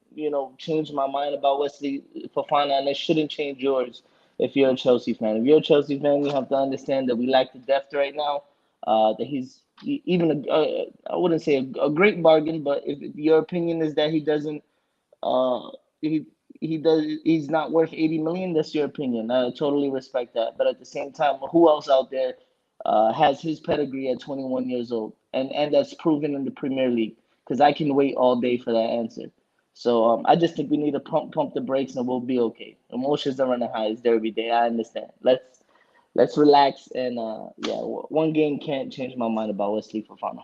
change my mind about Wesley Fofana, and it shouldn't change yours if you're a Chelsea fan. If you're a Chelsea fan, you have to understand that we lack the depth right now. That he's even I wouldn't say a great bargain, but if your opinion is that he doesn't, he's not worth 80 million, that's your opinion. I totally respect that. But at the same time, who else out there has his pedigree at 21 years old and that's proven in the Premier League? Because I can wait all day for that answer. So I just think we need to pump the brakes and we'll be okay. Emotions are running high. It's Derby Day. I understand. Let's relax and one game can't change my mind about Wesley Fofana.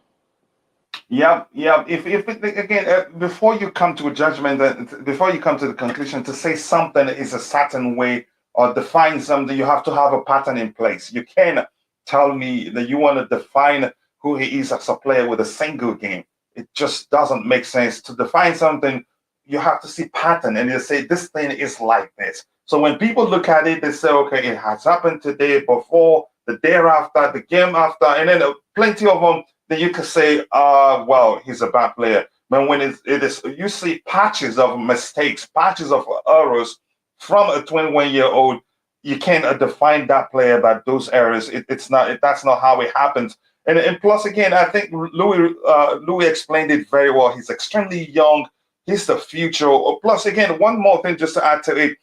Yeah. If again, before you come to a judgment, before you come to the conclusion, to say something is a certain way or define something, you have to have a pattern in place. You can't tell me that you want to define who he is as a player with a single game. It just doesn't make sense. To define something, you have to see pattern, and you say this thing is like this. So when people look at it, they say, okay, it has happened today, before, the day after, the game after, and then plenty of them. Then you can say, well, he's a bad player. But when it is, you see patches of mistakes, patches of errors from a 21-year-old, you can't define that player by those errors. That's not how it happens. And plus, again, I think Louis explained it very well. He's extremely young. He's the future. Plus, again, one more thing just to add to it.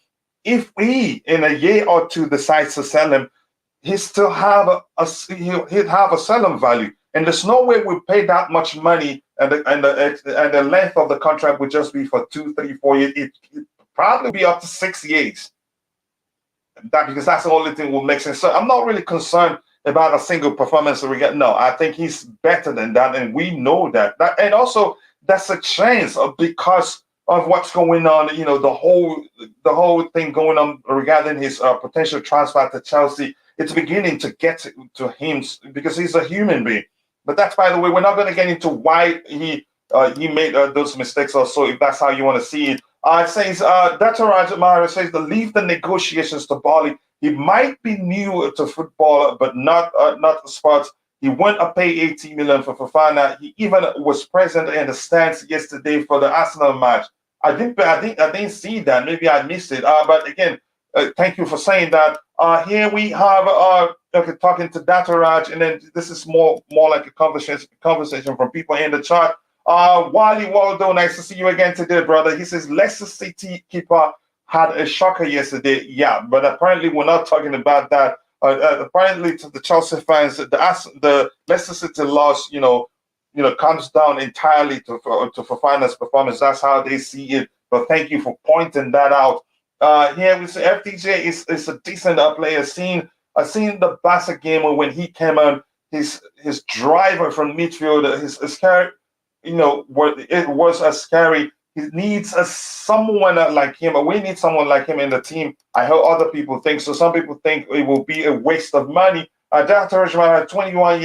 If we, in a year or two, decides to sell him, he still have he'd have a selling value. And there's no way we pay that much money, and the length of the contract would just be for 2, 3, 4 years. It probably be up to 6 years. Because that's the only thing will make sense. So I'm not really concerned about a single performance that we get. No, I think he's better than that, and we know that. And also that's a chance because of what's going on. You know, the whole thing going on regarding his potential transfer to Chelsea. It's beginning to get to him because he's a human being. But that's, by the way, we're not going to get into why he made those mistakes or so, if that's how you want to see it. It says, Dr. Rajamara says to leave the negotiations to Boehly. He might be new to football, but not the sports. He went to pay 80 million for Fofana. He even was present in the stands yesterday for the Arsenal match. I didn't see that. Maybe I missed it. But again, thank you for saying that. Here we have talking to Dataraj, and then this is more like a conversation from people in the chat. Wally Waldo, nice to see you again today, brother. He says Leicester City keeper had a shocker yesterday. Yeah, but apparently we're not talking about that. Apparently, to the Chelsea fans, the Leicester City loss, comes down entirely to Fofana's performance. That's how they see it. But thank you for pointing that out. Here we see FDJ is a decent player. I've seen the Barca game when he came on. His driver from midfield, his scary, it was a scary. He needs someone like him. We need someone like him in the team. I heard other people think so. Some people think it will be a waste of money. Dr. Rajman, 21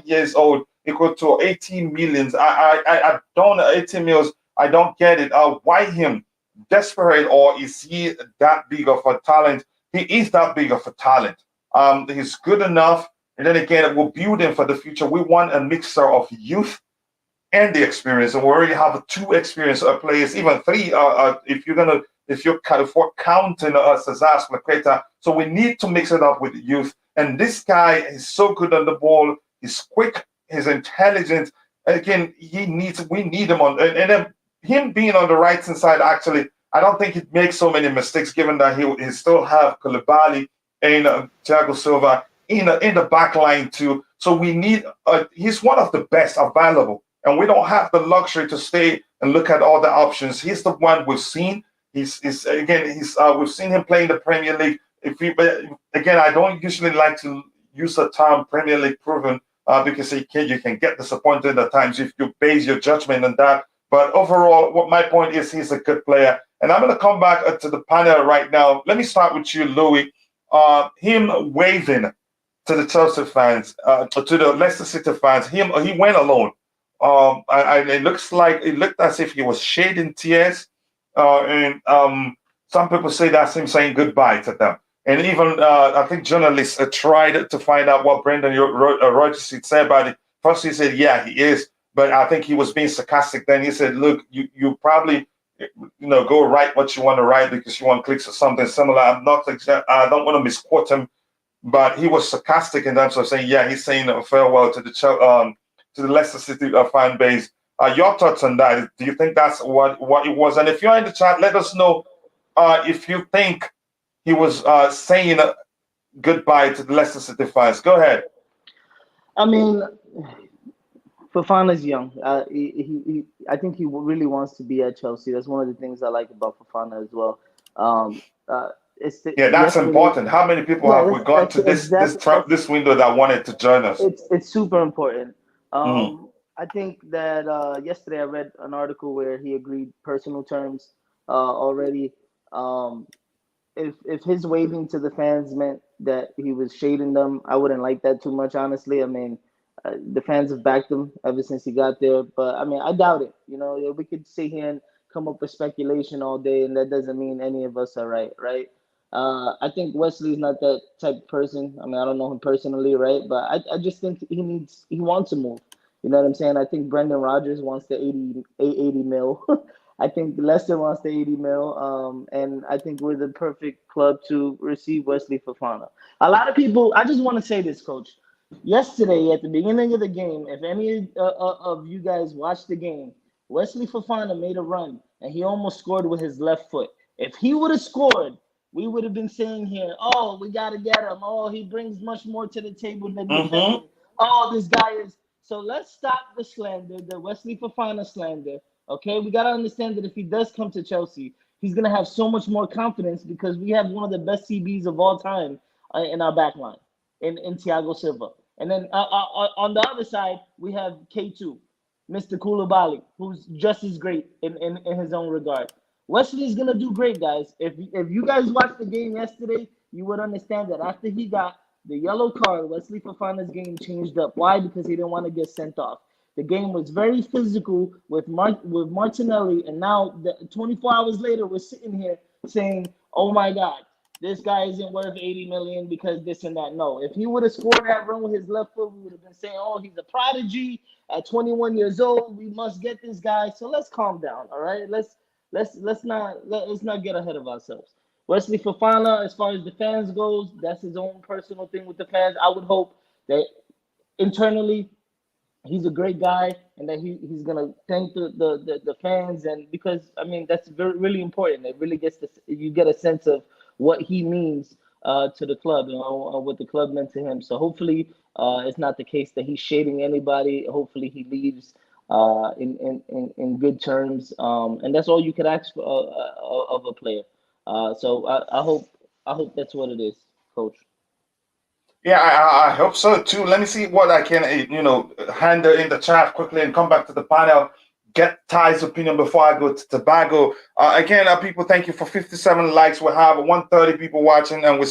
years old, equal to 18 millions. I don't 18 millions. I don't get it. Why him? Desperate, or is he that big of a talent? He is that big of a talent. He's good enough, and then again, we'll build him for the future. We want a mixture of youth and the experience, and we already have 2 experienced players, even 3. If you're counting Cesar Splaketa. So we need to mix it up with youth. And this guy is so good on the ball. He's quick. He's intelligent. Again, we need him on, and then him being on the right hand side, actually, I don't think he'd make so many mistakes, given that he still have Koulibaly and Thiago Silva in the back line too. So we need. He's one of the best available, and we don't have the luxury to stay and look at all the options. He's the one we've seen. We've seen him play in the Premier League. Again, I don't usually like to use the term Premier League proven because you can get disappointed at times if you base your judgment on that. But overall, what my point is, he's a good player. And I'm going to come back to the panel right now. Let me start with you, Louis. Him waving to the Chelsea fans, to the Leicester City fans. He went alone. It looked as if he was shedding tears. And some people say that's him saying goodbye to them. And even I think journalists tried to find out what Brendan Rodgers had said about it. First, he said, yeah, he is. But I think he was being sarcastic. Then he said, look, you probably, go write what you want to write because you want clicks or something similar. I don't want to misquote him, but he was sarcastic in terms of saying, yeah, he's saying farewell to the Leicester City fan base. Your thoughts on that? Do you think that's what it was? And if you're in the chat, let us know if you think he was saying goodbye to the Leicester City fans. Go ahead. I mean, Fofana's young. I think he really wants to be at Chelsea. That's one of the things I like about Fofana as well. Um, Yeah, that's yesterday, important. How many people have we got to this window that wanted to join us? It's super important. Mm-hmm. I think that yesterday I read an article where he agreed personal terms already. If his waving to the fans meant that he was shading them, I wouldn't like that too much, honestly. I mean, the fans have backed him ever since he got there, but I mean, I doubt it. You know, we could sit here and come up with speculation all day, and that doesn't mean any of us are right, right? I think Wesley's not that type of person. I mean, I don't know him personally, right? But I just think he wants to move. You know what I'm saying? I think Brendan Rodgers wants the 80 mil. I think Leicester wants the 80 mil. And I think we're the perfect club to receive Wesley Fofana. A lot of people, I just want to say this, Coach. Yesterday, at the beginning of the game, if any of you guys watched the game, Wesley Fofana made a run, and he almost scored with his left foot. If he would have scored, we would have been saying here, oh, we got to get him. Oh, he brings much more to the table than defending. Oh, this guy is. So let's stop the slander, the Wesley Fofana slander. Okay, we got to understand that if he does come to Chelsea, he's going to have so much more confidence because we have one of the best CBs of all time in our back line, in Thiago Silva. And then on the other side, we have K2, Mr. Koulibaly, who's just as great in his own regard. Wesley's going to do great, guys. If you guys watched the game yesterday, you would understand that after he got the yellow card, Wesley Fofana's game changed up. Why? Because he didn't want to get sent off. The game was very physical with Martinelli, and now 24 hours later, we're sitting here saying, oh my God, this guy isn't worth 80 million because this and that. No, if he would have scored that run with his left foot, we would have been saying, oh, he's a prodigy at 21 years old. We must get this guy. So let's calm down, all right? Let's not get ahead of ourselves. Wesley Fofana, as far as the fans goes, that's his own personal thing with the fans. I would hope that internally he's a great guy and that he's gonna thank the fans, and because I mean that's really important. It really you get a sense of what he means to the club, you know, what the club meant to him. So hopefully it's not the case that he's shading anybody. Hopefully he leaves in good terms, and that's all you could ask for of a player. So I hope that's what it is, Coach. Yeah, I hope so too. Let me see what I can, handle in the chat quickly and come back to the panel. Get Ty's opinion before I go to Tobago. Again, people, thank you for 57 likes. We have 130 people watching, and we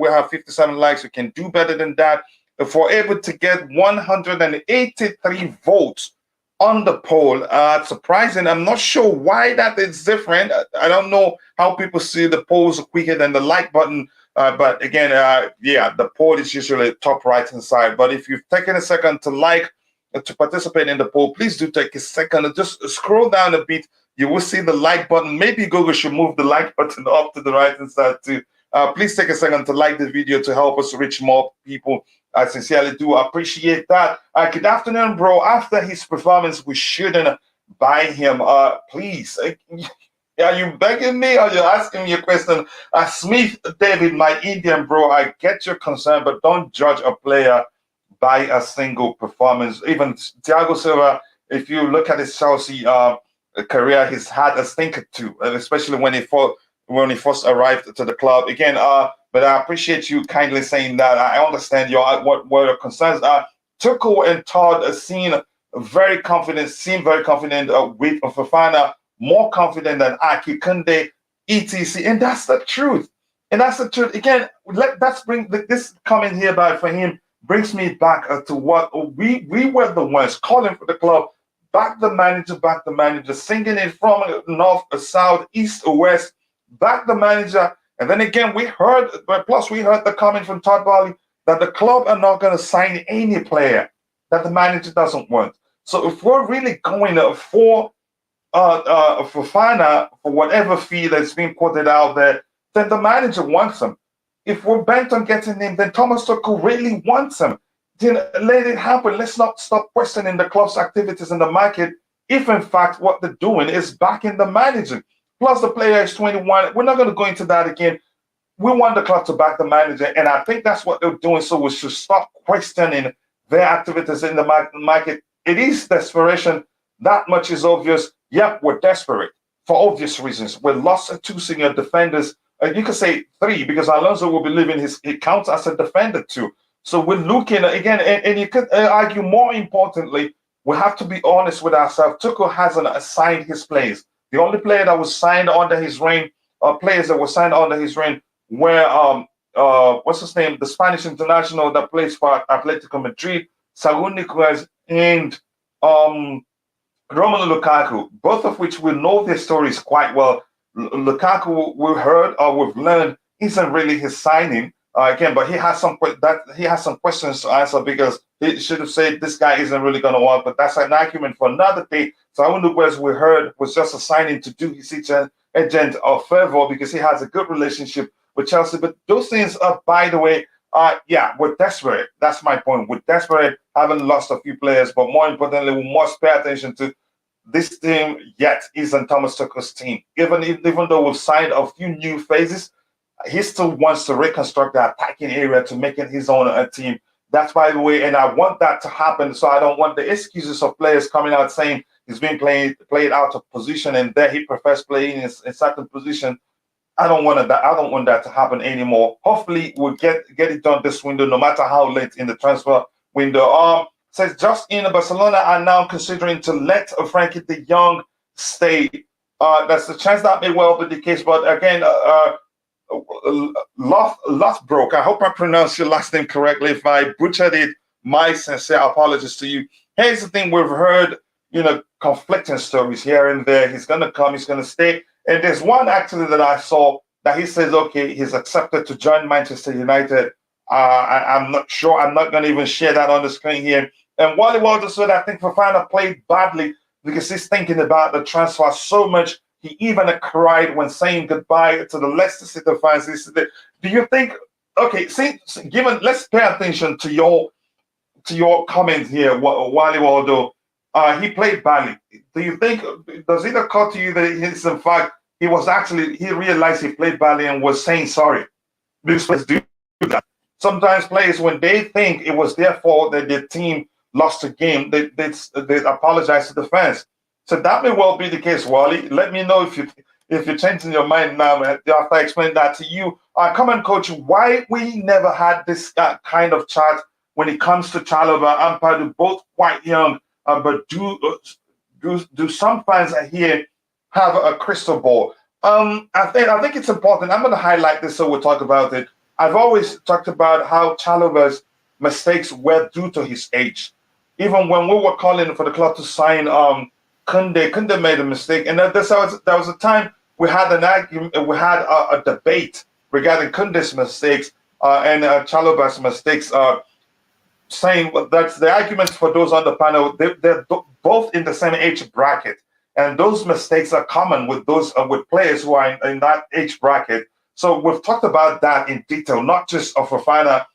have 57 likes. We can do better than that. If we're able to get 183 votes on the poll, surprising. I'm not sure why that is different. I don't know how people see the polls quicker than the like button. But again, the poll is usually top right hand side. But if you've taken a second to participate in the poll, please do take a second and just scroll down a bit. You will see the like button. Maybe Google should move the like button up to the right hand side too. Please take a second to like the video to help us reach more people. I sincerely do appreciate that. Good afternoon, bro. After his performance, we shouldn't buy him. Please. Are you begging me or you're asking me a question? Smith David, my Indian bro, I get your concern, but don't judge a player by a single performance. Even Thiago Silva, if you look at his Chelsea career, he's had a stinker too, especially when he first arrived to the club. Again, but I appreciate you kindly saying that. I understand what your concerns are. Tuchel and Todd seem very confident with Fofana, more confident than Aki, Kunde, etc. And that's the truth. Again, let's bring this comment here for him brings me back to what we were the ones calling for the club. Back the manager, singing it from north, south, east, or west. Back the manager. And then again, we heard the comment from Todd Boehly that the club are not going to sign any player that the manager doesn't want. So if we're really going for Fofana for whatever fee that's being quoted out there, then the manager wants him. If we're bent on getting him, then Thomas Tuchel really wants him. Then let it happen. Let's not stop questioning the club's activities in the market if, in fact, what they're doing is backing the manager. Plus, the player is 21. We're not going to go into that again. We want the club to back the manager, and I think that's what they're doing. So we should stop questioning their activities in the market. it is desperation. That much is obvious. Yep, we're desperate for obvious reasons. We lost two senior defenders. You can say three because Alonso will be leaving. It counts as a defender too. So we're looking again, and you could argue more importantly, we have to be honest with ourselves. Tuchel hasn't assigned his players. The only player that was signed under his reign, players that were signed under his reign, were what's his name, the Spanish international that plays for Atletico Madrid, Saúl Ñíguez, and Romelu Lukaku, both of which we know their stories quite well. Lukaku, we've heard or we've learned, isn't really his signing again, but he has some questions to answer because he should have said this guy isn't really going to work. But that's an argument for another day. Saúl Ñíguez, we heard, was just a signing to do his agent of favor because he has a good relationship with Chelsea. But those things are, by the way, yeah, we're desperate. That's my point. We're desperate, haven't lost a few players, but more importantly, we must pay attention to this team yet isn't Thomas Tuchel's team. Even though we've signed a few new phases, he still wants to reconstruct the attacking area to make it his own team. That's, by the way, and I want that to happen. So I don't want the excuses of players coming out saying he's been played out of position and that he prefers playing in a certain position. I don't want that to happen anymore. Hopefully, we'll get it done this window, no matter how late in the transfer window. Says just in Barcelona are now considering to let Frenkie de Jong stay. That's the chance that may well be the case. But again, Lothbrook, I hope I pronounced your last name correctly. If I butchered it, my sincere apologies to you. Here's the thing: we've heard, conflicting stories here and there. He's gonna come, he's gonna stay. And there's one actually that I saw that he says, okay, he's accepted to join Manchester United. I'm not sure. I'm not going to even share that on the screen here. And Wally Walter said, I think Fofana played badly because he's thinking about the transfer so much. He even cried when saying goodbye to the Leicester City fans. Do you think, okay, let's pay attention to your comment here, Wally Waldo. He played badly. Do you think, does it occur to you that he's, in fact, he realized he played badly and was saying sorry? Because players do that. Sometimes players, when they think it was their fault that their team lost a game, they apologize to the fans. So that may well be the case, Wally. Let me know if you're changing your mind now after I explain that to you. Come on, coach, why we never had this kind of chat when it comes to Chalobah and Ampadu, both quite young, but do some fans here have a crystal ball? I think it's important. I'm going to highlight this so we'll talk about it. I've always talked about how Chalobah's mistakes were due to his age. Even when we were calling for the club to sign Kunde made a mistake. And there was a time we had an argument, we had a debate regarding Kunde's mistakes and Chalobah's mistakes, saying that the arguments for those on the panel, they're both in the same age bracket. And those mistakes are common with those with players who are in that age bracket. So we've talked about that in detail, not just of Fofana,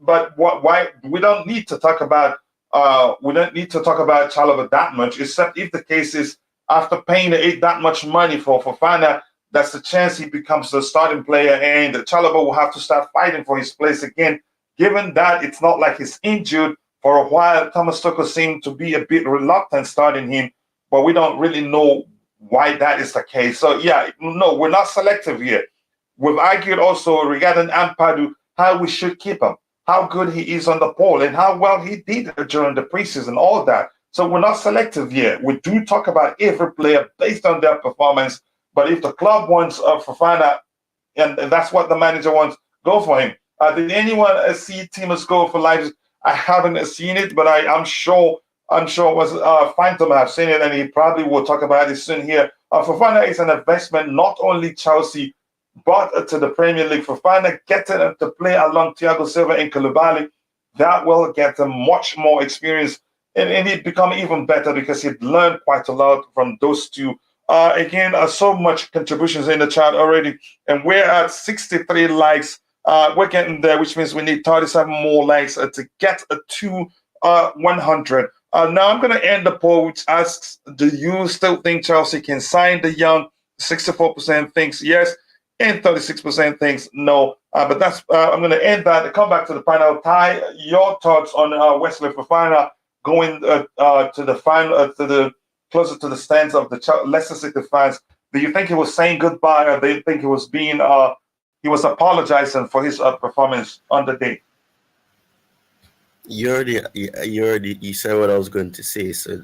but why we don't need to talk about Chalobah that much, except if the case is after paying that much money for Fofana, that's the chance he becomes the starting player, and Chalobah will have to start fighting for his place again. Given that it's not like he's injured for a while, Thomas Tuchel seemed to be a bit reluctant starting him, but we don't really know why that is the case. So yeah, no, we're not selective here. We've argued also regarding Ampadu, how we should keep him, how good he is on the ball, and how well he did during the preseason, all that. So we're not selective here. We do talk about every player based on their performance, but if the club wants Fofana, and that's what the manager wants, go for him. Did anyone see Timus go for Leipzig? I haven't seen it, but I'm sure was Phantom have seen it, and he probably will talk about it soon here. Fofana is an investment, not only Chelsea, but to the Premier League. Fofana getting him to play along Thiago Silva and Koulibaly, that will get him much more experience, and he'd become even better because he'd learned quite a lot from those two. Again, so much contributions in the chat already, and we're at 63 likes. We're getting there, which means we need 37 more likes to get to 100. Now I'm going to end the poll, which asks, do you still think Chelsea can sign the young? 64% thinks yes, and 36% thinks no. But that's I'm going to end that. Come back to the panel. Ty, your thoughts on Wesley Fofana going to the final, to the closer to the stands of the Leicester City fans, do you think he was saying goodbye, or do you think he was being he was apologizing for his performance on the day? You said what I was going to say, so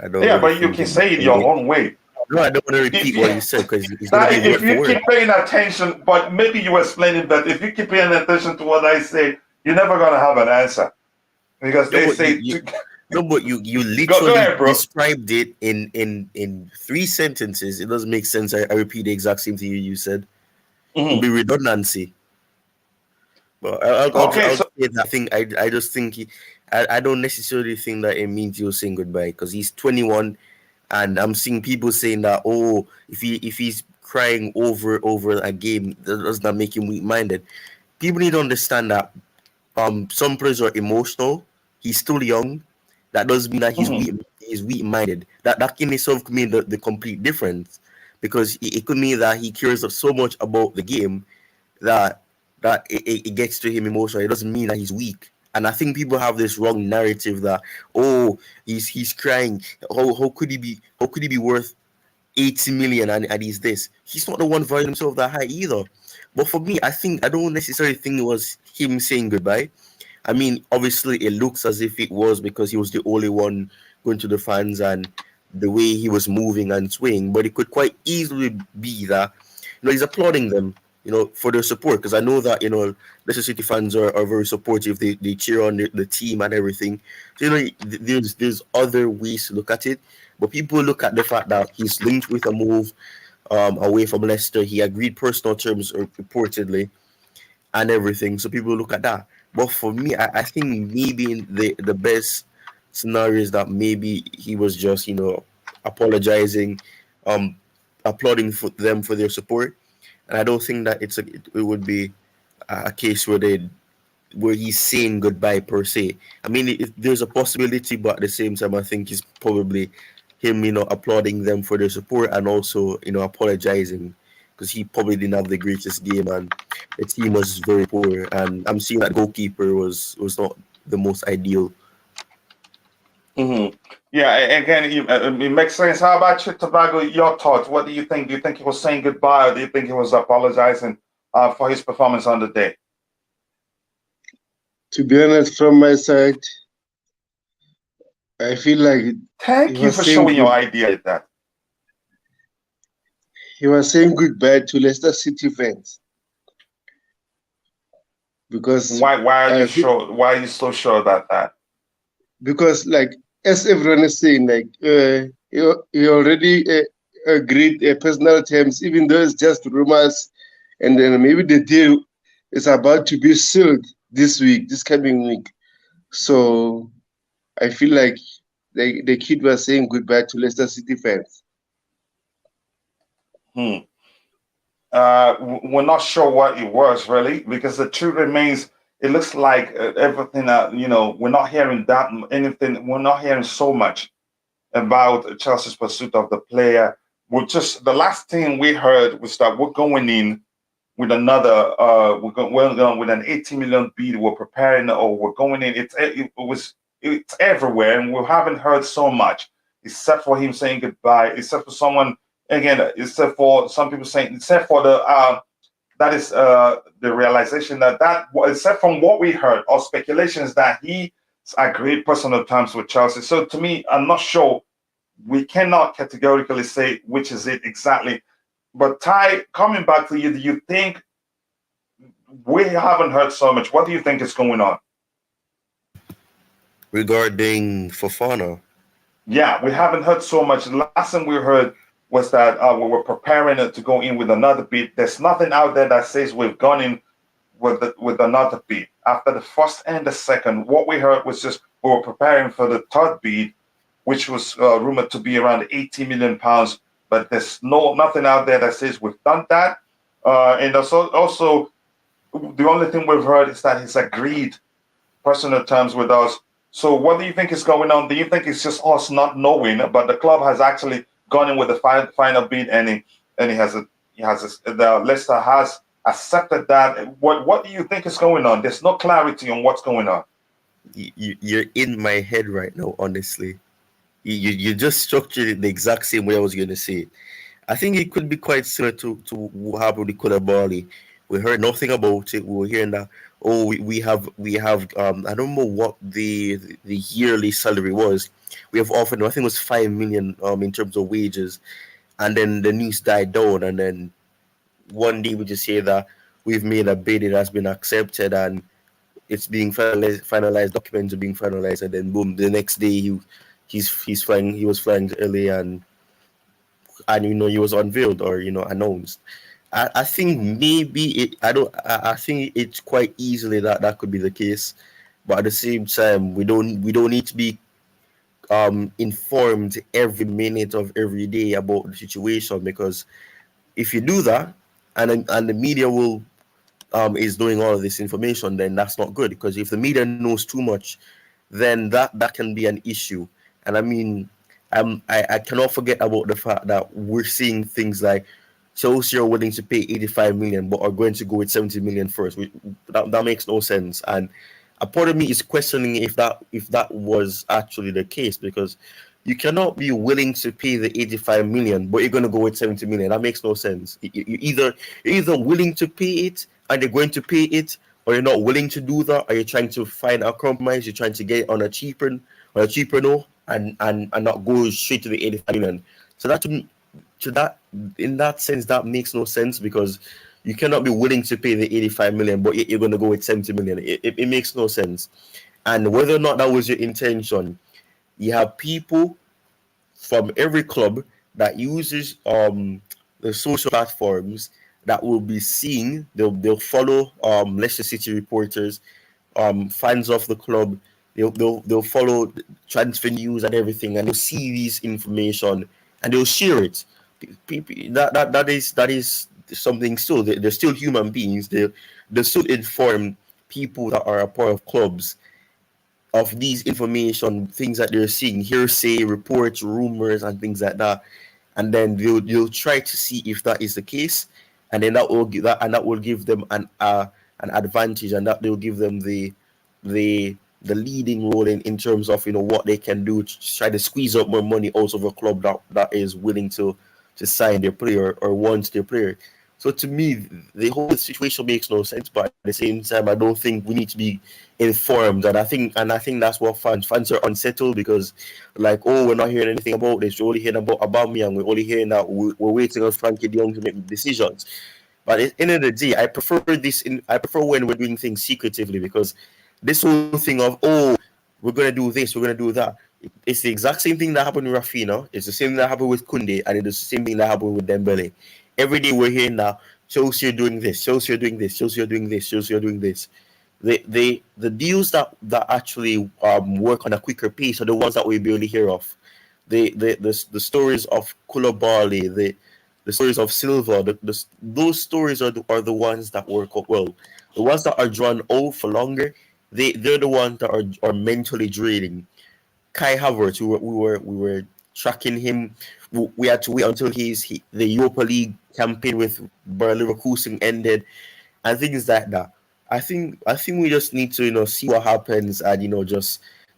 I don't. Yeah, really but you think can say it your own way. No, I don't want to repeat what you said because it's going to be if you keep paying attention, but maybe you were explaining that if you keep paying attention to what I say, you're never going to have an answer because they say. No, but you literally described it in 3 sentences. It doesn't make sense. I repeat the exact same thing you said. It would be redundancy. But I'll say that I just think I don't necessarily think that it means he'll saying goodbye because he's 21, and I'm seeing people saying that if he's crying over a game, that does not make him weak-minded. People need to understand that some players are emotional. He's still young. That doesn't mean that he's weak-minded. That in itself could mean the complete difference, because it could mean that he cares so much about the game that it gets to him emotionally. It doesn't mean that he's weak. And I think people have this wrong narrative that he's crying. How could he be worth 80 million and he's this? He's not the one valuing himself that high either. But for me, I don't necessarily think it was him saying goodbye. I mean, obviously it looks as if it was because he was the only one going to the fans and the way he was moving and swaying. But it could quite easily be that he's applauding them, for their support, because I know that Leicester City fans are very supportive. They cheer on the team and everything. So there's other ways to look at it, but people look at the fact that he's linked with a move away from Leicester. He agreed personal terms reportedly and everything. So people look at that. But for me, I think maybe the best scenario is that maybe he was just apologizing, applauding for them for their support. And I don't think that it would be a case where he's saying goodbye per se. I mean, there's a possibility, but at the same time, I think it's probably him, applauding them for their support and also, apologizing, because he probably didn't have the greatest game and the team was very poor. And I'm seeing that goalkeeper was not the most ideal. Mm-hmm. Yeah, again, it makes sense. How about you, Tobago? Your thoughts? What do you think? Do you think he was saying goodbye, or do you think he was apologizing for his performance on the day? To be honest, from my side, I feel like thank you for showing your idea at that. He was saying goodbye to Leicester City fans. Because why are you sure? Why are you so sure about that? Because, as everyone is saying, he already agreed personal terms, even though it's just rumors, and then maybe the deal is about to be sealed this coming week. So I feel like the kid was saying goodbye to Leicester City fans. We're not sure what it was really, because the truth remains, it looks like everything we're not hearing anything. We're not hearing so much about Chelsea's pursuit of the player. The last thing we heard was that we're going in with another we're going with an 80 million bid. We're preparing, or we're going in. It's everywhere, and we haven't heard so much, except for him saying goodbye, except for someone, again, except for some people saying, except for that is the realization that except from what we heard or speculations that he agreed personal terms with Chelsea. So to me, I'm not sure. We cannot categorically say which is it exactly. But Ty, coming back to you, do you think we haven't heard so much? What do you think is going on regarding Fofana? Yeah, we haven't heard so much. The last thing we heard was that we were preparing to go in with another bid. There's nothing out there that says we've gone in with another bid. After the first and the second, what we heard was just we were preparing for the third bid, which was rumored to be around 80 million pounds. But there's nothing out there that says we've done that. And also, the only thing we've heard is that he's agreed personal terms with us. So what do you think is going on? Do you think it's just us not knowing, but the club has actually gone in with the final bid, and the Leicester has accepted that? What do you think is going on? There's no clarity on what's going on. you're in my head right now. Honestly, you just structured it the exact same way I was going to say it. I think it could be quite similar to what happened with Koulibaly. We heard nothing about it. We were hearing that, oh, we have I don't know what the yearly salary was. We have offered, I think it was 5 million in terms of wages, and then the news died down, and then one day we just hear that we've made a bid, it has been accepted, and it's being finalized, documents are being finalized, and then boom, the next day he was flying to LA, and he was unveiled or announced. I think maybe I think it's quite easily that could be the case, but at the same time we don't need to be informed every minute of every day about the situation, because if you do that, and the media will is doing all of this information, then that's not good, because if the media knows too much, then that can be an issue. And I mean, I cannot forget about the fact that we're seeing things like Chelsea are willing to pay 85 million but are going to go with 70 million first. That makes no sense. And a part of me is questioning if that was actually the case, because you cannot be willing to pay the 85 million but you're going to go with 70 million. That makes no sense. You're either willing to pay it and you're going to pay it, or you're not willing to do that, or you're trying to find a compromise, you're trying to get it on a cheaper note, and not go straight to the 85 million. So that in that sense, that makes no sense, because you cannot be willing to pay the 85 million but you're going to go with 70 million. It makes no sense. And whether or not that was your intention, you have people from every club that uses the social platforms that will be seeing, they'll follow Leicester City reporters, fans of the club. They'll follow transfer news and everything, and they'll see this information and they'll share it. People, that is something. Still, they're still human beings. They still inform people that are a part of clubs of these information, things that they're seeing, hearsay, reports, rumors, and things like that. And then they'll try to see if that is the case, and then that will give them an advantage, and that will give them the leading role in terms of what they can do to try to squeeze up more money out of a club that is willing to sign their player or wants their player. So to me, the whole situation makes no sense. But at the same time, I don't think we need to be informed, and I think that's what fans are unsettled, because we're not hearing anything about this. We're only hearing about Aubameyang. We're only hearing that we're waiting on Frenkie de Jong to make decisions. But at the end of the day, I prefer when we're doing things secretively, because this whole thing of, oh, we're gonna do this, we're gonna do that. It's the exact same thing that happened with Rafinha. It's the same thing that happened with Koundé, and it's the same thing that happened with Dembele. Every day we're hearing now, Chelsea are doing this, Chelsea are doing this, Chelsea are doing this, Chelsea are doing this. The deals that actually work on a quicker pace are the ones that we barely hear of. The stories of Koulibaly, the stories of Silva, those stories are the ones that work out well. The ones that are drawn out for longer, they're the ones that are mentally draining. Kai Havertz, we were tracking him. We had to wait until the Europa League campaign with Bayer Leverkusen ended, and things like that. I think we just need to see what happens, and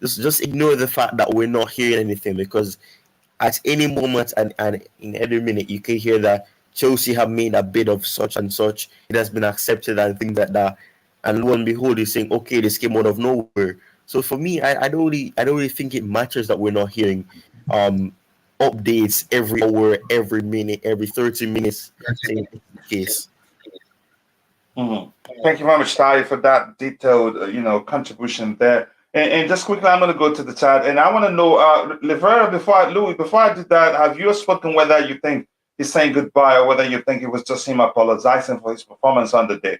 just ignore the fact that we're not hearing anything, because at any moment and in every minute you can hear that Chelsea have made a bid of such and such, it has been accepted, and things like that. And lo and behold, you're saying, okay, this came out of nowhere. So for me, I don't really think it matters that we're not hearing updates every hour, every minute, every 30 minutes saying it's the case. Mm-hmm. Thank you very much, Ty, for that detailed, contribution there. And just quickly, I'm going to go to the chat, and I want to know, Livera, before I did that, have you spoken whether you think he's saying goodbye, or whether you think it was just him apologizing for his performance on the day?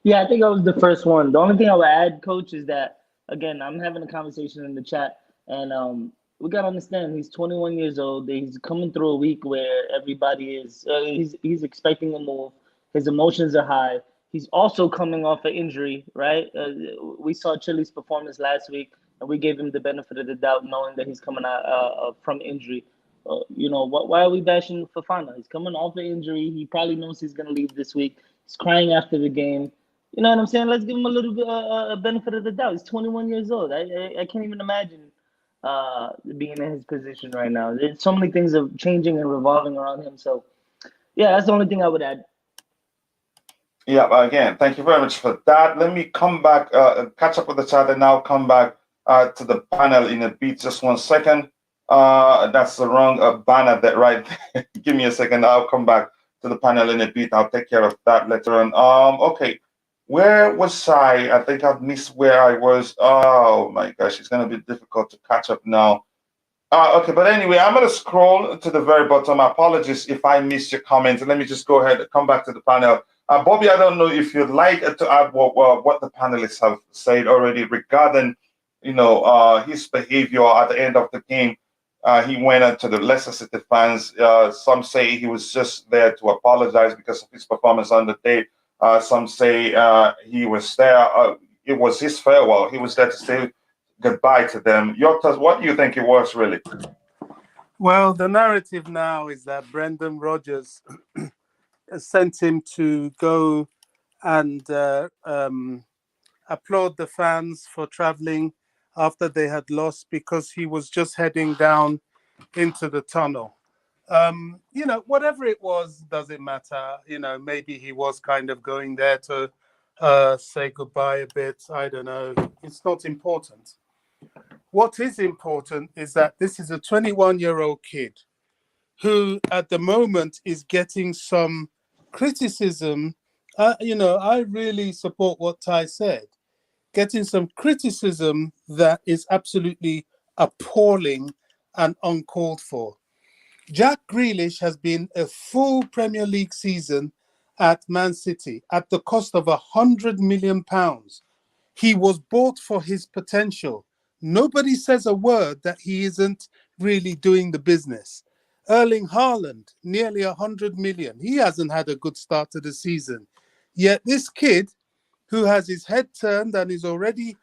Yeah, I think I was the first one. The only thing I would add, Coach, is that, again, I'm having a conversation in the chat, and we got to understand he's 21 years old. He's coming through a week where everybody is he's expecting a move. His emotions are high. He's also coming off an injury, right? We saw Chile's performance last week, and we gave him the benefit of the doubt, knowing that he's coming out from injury. Why are we bashing Fofana? He's coming off an injury. He probably knows he's going to leave this week. He's crying after the game. You know what I'm saying? Let's give him a little bit a benefit of the doubt. He's 21 years old. I can't even imagine being in his position right now. There's so many things are changing and revolving around him. So, yeah, that's the only thing I would add. Yeah, again, thank you very much for that. Let me come back, catch up with the chat, and now come back to the panel in a bit. Just 1 second. That's the wrong banner that right there. Give me a second. I'll come back to the panel in a bit. I'll take care of that later on. Okay. Where was I? I think I've missed where I was. Oh my gosh, it's going to be difficult to catch up now. Okay, but anyway, I'm going to scroll to the very bottom. Apologies if I missed your comments. Let me just go ahead and come back to the panel. Bobby, I don't know if you'd like to add what the panelists have said already regarding, his behavior at the end of the game. He went to the Leicester City fans. Some say he was just there to apologize because of his performance on the day. Some say he was there. It was his farewell. He was there to say goodbye to them. Your thoughts, what do you think it was really? Well, the narrative now is that Brendan Rodgers sent him to go and applaud the fans for traveling after they had lost because he was just heading down into the tunnel. Whatever it was, doesn't matter. Maybe he was kind of going there to say goodbye a bit. I don't know. It's not important. What is important is that this is a 21-year-old kid who at the moment is getting some criticism. I really support what Ty said. Getting some criticism that is absolutely appalling and uncalled for. Jack Grealish has been a full Premier League season at Man City at the cost of £100 million. He was bought for his potential. Nobody says a word that he isn't really doing the business. Erling Haaland, nearly 100 million. He hasn't had a good start to the season. Yet this kid, who has his head turned and is already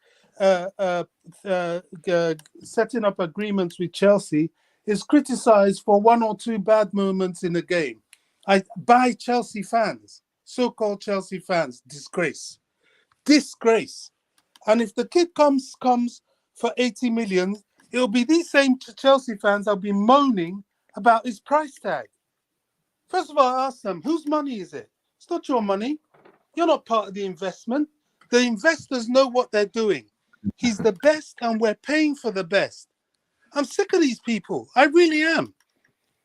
setting up agreements with Chelsea, is criticised for one or two bad moments in a game. By Chelsea fans, so-called Chelsea fans. Disgrace. And if the kid comes for 80 million, it'll be these same Chelsea fans that'll be moaning about his price tag. First of all, I ask them, whose money is it? It's not your money. You're not part of the investment. The investors know what they're doing. He's the best and we're paying for the best. I'm sick of these people. I really am.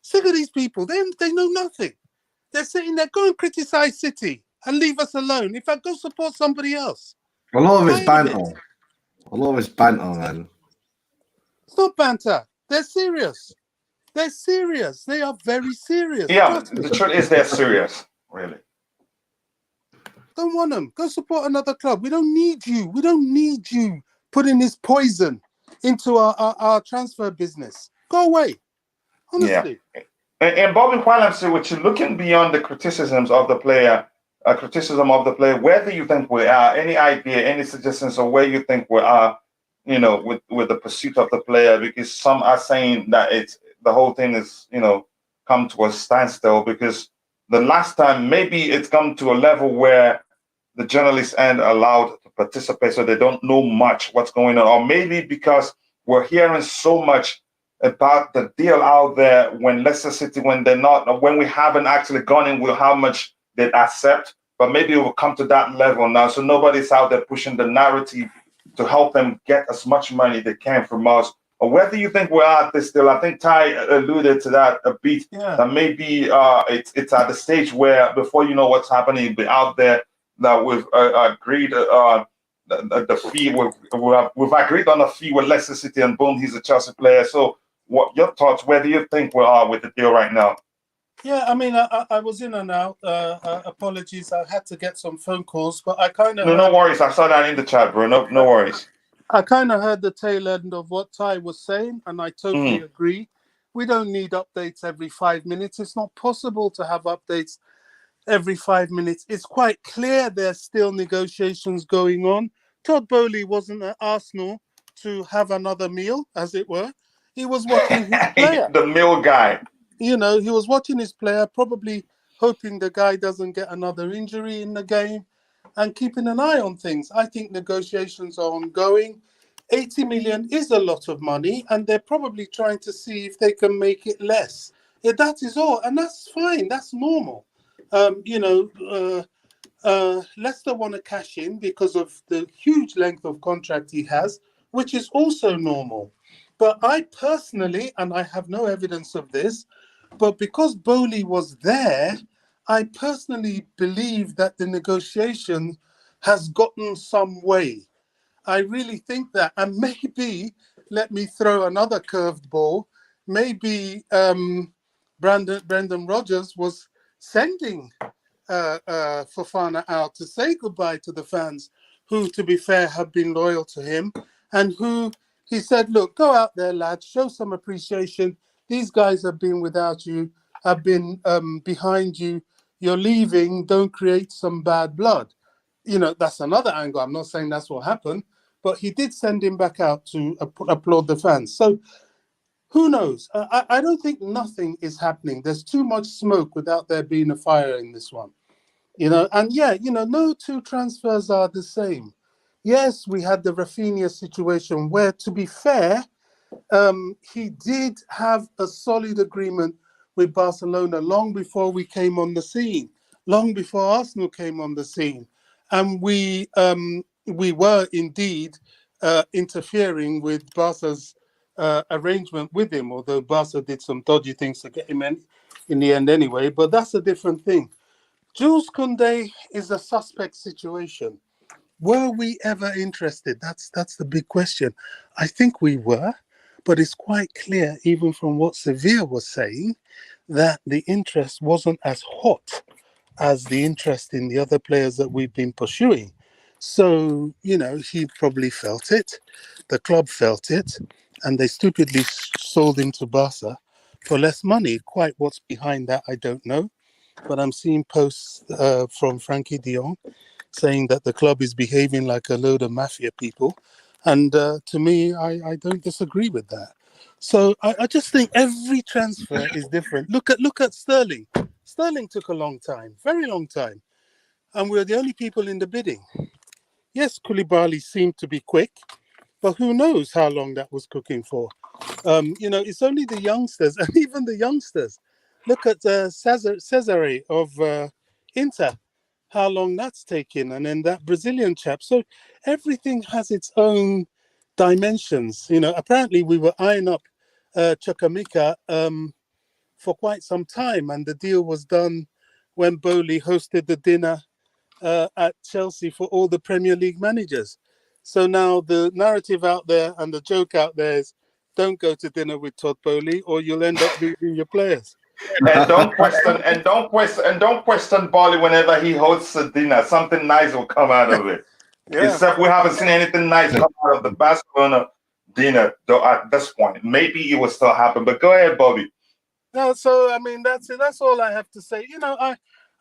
Sick of these people. They know nothing. They're sitting there, go and criticize City and leave us alone. In fact, go support somebody else. A lot of it's banter. A lot of it's banter, man. It's not banter. They're serious. They're serious. They are very serious. Yeah, the truth is they're serious, really. Don't want them. Go support another club. We don't need you. We don't need you putting this poison into our transfer business. Go away. Honestly. Yeah. And Bobby, while I'm still with you, looking beyond the criticism of the player, where do you think we are? Any idea, any suggestions of where you think we are, with the pursuit of the player? Because some are saying that the whole thing is, come to a standstill because the last time maybe it's come to a level where the journalists aren't allowed to participate, so they don't know much what's going on. Or maybe because we're hearing so much about the deal out there when Leicester City, when we haven't actually gone in with how much they'd accept, but maybe it will come to that level now. So nobody's out there pushing the narrative to help them get as much money they can from us. Or where do you think we're at this deal? I think Ty alluded to that a bit. Yeah. That maybe it's at the stage where before you know what's happening, it'll be out there that we've agreed the fee. We've agreed on a fee with Leicester City, and boom, he's a Chelsea player. So, what your thoughts? Where do you think we are with the deal right now? Yeah, I mean, I was in and out. Apologies, I had to get some phone calls, but I kind of no worries. I saw that in the chat, bro. No worries. I kind of heard the tail end of what Ty was saying, and I totally agree. We don't need updates every 5 minutes. It's not possible to have updates every 5 minutes. It's quite clear there's still negotiations going on. Todd Boehly wasn't at Arsenal to have another meal, as it were. He was watching his player. The meal guy. He was watching his player, probably hoping the guy doesn't get another injury in the game. and keeping an eye on things. I think negotiations are ongoing. 80 million is a lot of money, and they're probably trying to see if they can make it less. Yeah, that is all, and that's fine. That's normal. Leicester want to cash in because of the huge length of contract he has, which is also normal. But I personally, and I have no evidence of this, but because Boehly was there, I personally believe that the negotiation has gotten some way. I really think that. And maybe, let me throw another curved ball, maybe Brendan Rodgers was sending Fofana out to say goodbye to the fans who, to be fair, have been loyal to him, and who he said, look, go out there, lads, show some appreciation. These guys have been without you, have been behind you. You're leaving, don't create some bad blood. You know, that's another angle. I'm not saying that's what happened, but he did send him back out to applaud the fans. So who knows? I don't think nothing is happening. There's too much smoke without there being a fire in this one. You know, and yeah, you know, no two transfers are the same. Yes, we had the Rafinha situation where, to be fair, he did have a solid agreement with Barcelona long before we came on the scene, long before Arsenal came on the scene. And we were indeed interfering with Barca's arrangement with him, although Barca did some dodgy things to get him in the end anyway, but that's a different thing. Jules Koundé is a suspect situation. Were we ever interested? That's the big question. I think we were, but it's quite clear, even from what Sevilla was saying, that the interest wasn't as hot as the interest in the other players that we've been pursuing. So, you know, he probably felt it, the club felt it, and they stupidly sold him to Barca for less money. Quite what's behind that, I don't know. But I'm seeing posts from Frenkie de Jong saying that the club is behaving like a load of mafia people. And to me, I don't disagree with that. So I just think every transfer is different. Look at Sterling. Sterling took a long time, very long time. And we're the only people in the bidding. Yes, Koulibaly seemed to be quick, but who knows how long that was cooking for. You know, it's only the youngsters, and even the youngsters. Look at Cesare of Inter, how long that's taken, and then that Brazilian chap. So everything has its own dimensions. You know, apparently we were eyeing up Chukwuemeka for quite some time, and the deal was done when Boehly hosted the dinner at Chelsea for all the Premier League managers. So now the narrative out there and the joke out there is, don't go to dinner with Todd Boehly, or you'll end up losing your players. And don't question Boehly whenever he hosts a dinner. Something nice will come out of it. Yeah. Except we haven't seen anything nice come out of the Barcelona dinner though at this point. Maybe it will still happen. But go ahead, Bobby. No, so I mean that's it. That's all I have to say. You know,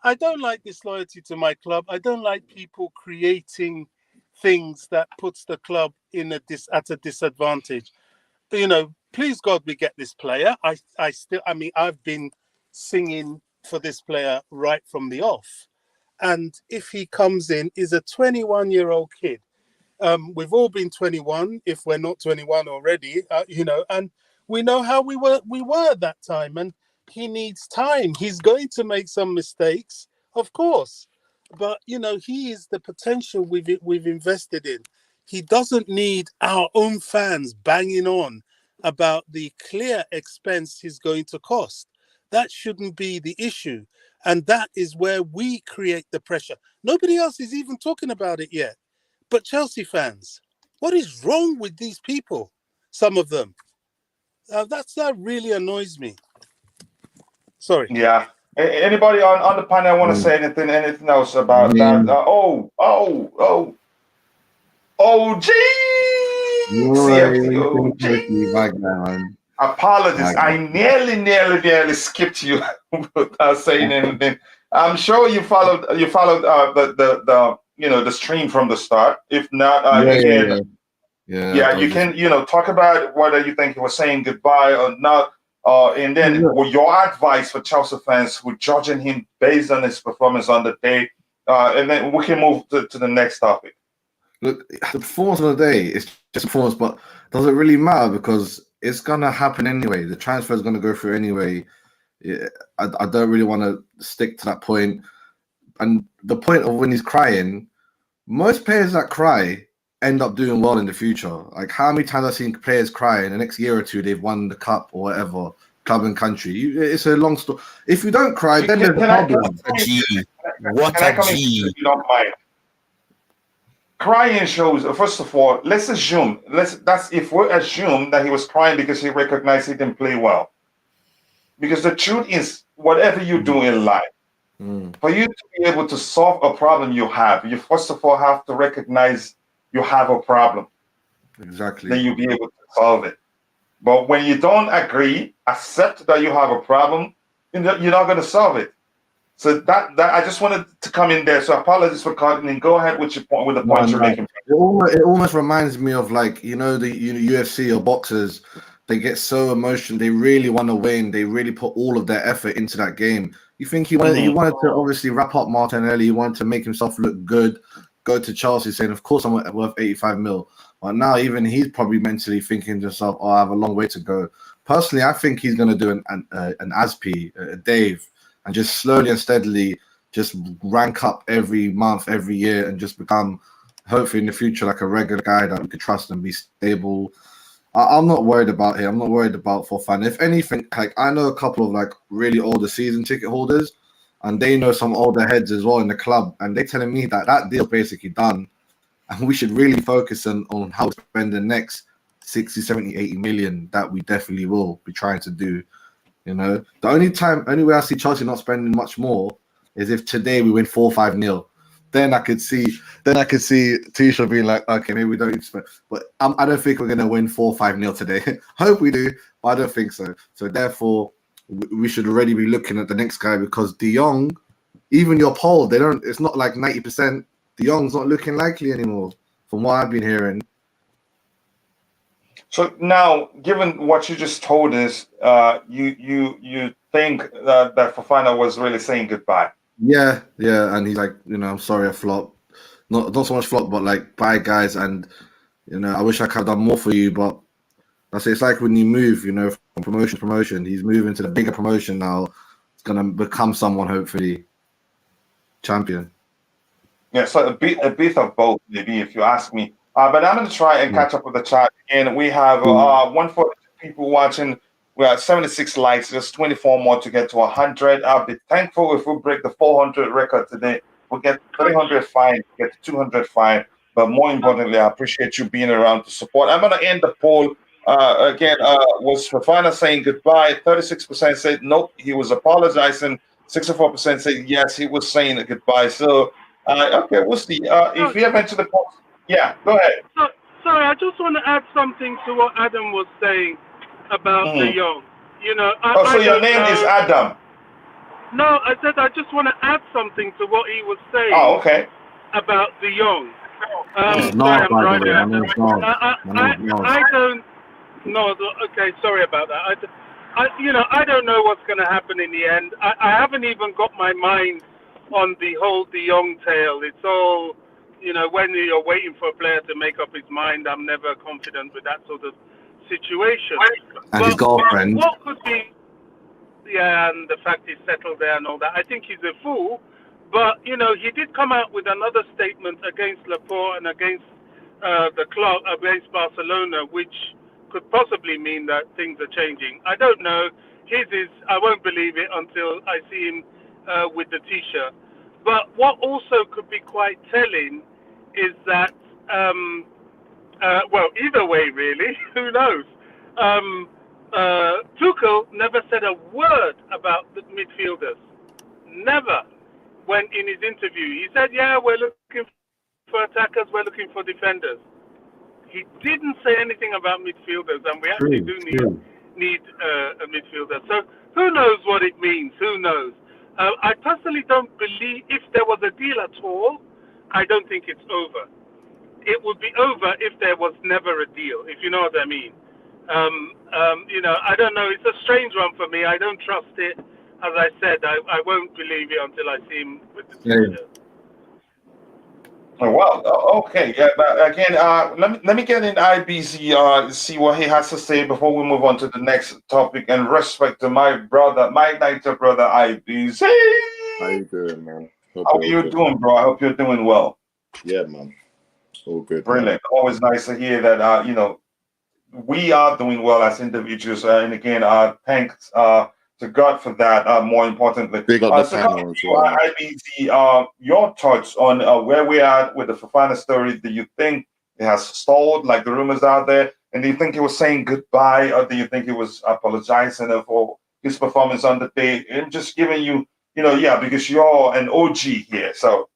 I don't like disloyalty to my club. I don't like people creating things that puts the club at a disadvantage. You know, please God, we get this player. I've been singing for this player right from the off. And if he comes in, is a 21-year-old kid. We've all been 21, if we're not 21 already, you know, and we know how we were at that time. And he needs time. He's going to make some mistakes, of course. But, you know, he is the potential we've invested in. He doesn't need our own fans banging on about the clear expense he's going to cost. That shouldn't be the issue. And that is where we create the pressure. Nobody else is even talking about it yet. But Chelsea fans, what is wrong with these people? Some of them. That really annoys me. Sorry. Yeah. Anybody on the panel want to say anything else about that? Apologies. I nearly skipped you without saying anything. I'm sure you followed the stream from the start. If not, you can talk about whether you think he was saying goodbye or not. And then your advice for Chelsea fans who are judging him based on his performance on the day, and then we can move to the next topic. Look, the performance of the day is just performance, but does it really matter because it's gonna happen anyway? The transfer is gonna go through anyway. Yeah, I don't really want to stick to that point. And the point of when he's crying, most players that cry end up doing well in the future. Like how many times I've seen players cry in the next year or two they've won the cup or whatever, club and country. It's a long story. If you don't cry, then there's a problem. What a G. If you don't mind. Crying shows. First of all, let's assume. If we assume that he was crying because he recognized he didn't play well. Because the truth is, whatever you do in life, for you to be able to solve a problem you have, you first of all have to recognize you have a problem. Exactly. Then you'll be able to solve it. But when you don't agree, accept that you have a problem, you're not going to solve it. So that I just wanted to come in there. So apologies for cutting in. Go ahead with your point, with the point you're making. It almost reminds me of like the UFC or boxers. They get so emotional. They really want to win. They really put all of their effort into that game. You think he wanted to obviously wrap up Martinelli. He wanted to make himself look good. Go to Chelsea saying, of course I'm worth 85 mil. But now even he's probably mentally thinking to himself, oh, I have a long way to go. Personally, I think he's going to do an Aspi, a Dave, and just slowly and steadily just rank up every month, every year, and just become, hopefully in the future, like a regular guy that we could trust and be stable. I'm not worried about him. I'm not worried about Fofana. If anything, like I know a couple of like really older season ticket holders, and they know some older heads as well in the club, and they're telling me that deal's basically done, and we should really focus on how to spend the next 60, 70, 80 million that we definitely will be trying to do. The only way I see Chelsea not spending much more is if today we win 4-5-0. Then I could see Tuchel being like, okay, maybe we don't need to spend. But I don't think we're going to win 4-5-0 today. Hope we do, but I don't think so. So therefore, we should already be looking at the next guy because De Jong, even your poll, it's not like 90%. De Jong's not looking likely anymore from what I've been hearing. So now, given what you just told us, you think that Fofana was really saying goodbye? Yeah, and he's like, I'm sorry I flopped. Not so much flop, but like, bye guys, and I wish I could have done more for you, but that's it. It's like when you move, from promotion to promotion. He's moving to the bigger promotion now. It's gonna become someone, hopefully, champion. Yeah, so a bit of both, maybe, if you ask me. But I'm going to try and catch up with the chat. And we have 140 people watching. We have 76 likes. There's 24 more to get to 100. I'll be thankful if we break the 400 record today. We'll get 300 fine, get 200 fine. But more importantly, I appreciate you being around to support. I'm going to end the poll. Again, was Fofana saying goodbye? 36% said nope, he was apologizing. 64% said yes, he was saying goodbye. So, okay, we'll see. If you have entered the poll, yeah, go ahead. Sorry, I just want to add something to what Adam was saying about De Jong. So your name is Adam? No, I said I just want to add something to what he was saying. Oh, okay. About De Jong. It's not, by the way. I don't. No, okay, sorry about that. I don't know what's going to happen in the end. I haven't even got my mind on the whole De Jong tale. It's all, when you're waiting for a player to make up his mind, I'm never confident with that sort of situation. And his girlfriend. What could be, and the fact he's settled there and all that. I think he's a fool, but, he did come out with another statement against Laporte and against the club, against Barcelona, which could possibly mean that things are changing. I don't know. His is, I won't believe it until I see him with the T-shirt. But what also could be quite telling is that, well, either way, really, who knows? Tuchel never said a word about the midfielders. Never. When in his interview, he said, yeah, we're looking for attackers, we're looking for defenders. He didn't say anything about midfielders, and we actually need a midfielder. So who knows what it means? Who knows? I personally don't believe, if there was a deal at all, I don't think it's over. It would be over if there was never a deal, if you know what I mean. I don't know. It's a strange one for me. I don't trust it. As I said, I won't believe it until I see him with the T-shirt. Well, okay. Yeah, but again, let me get in IBZ, see what he has to say before we move on to the next topic. And respect to my brother, my Niger brother, IBZ. How you doing, man? Hope How you're are all you good. doing, bro? I hope you're doing well. Yeah, man. All good, man. Brilliant. Always nice to hear that. We are doing well as individuals, and again, thanks to God for that. More importantly, Big up the so coming panel to as you, well. IBZ, your thoughts on where we are with the Fofana story? Do you think it has stalled, like the rumors out there, and do you think he was saying goodbye, or do you think he was apologizing for his performance on the day? And just giving you, yeah, because you're an OG here, so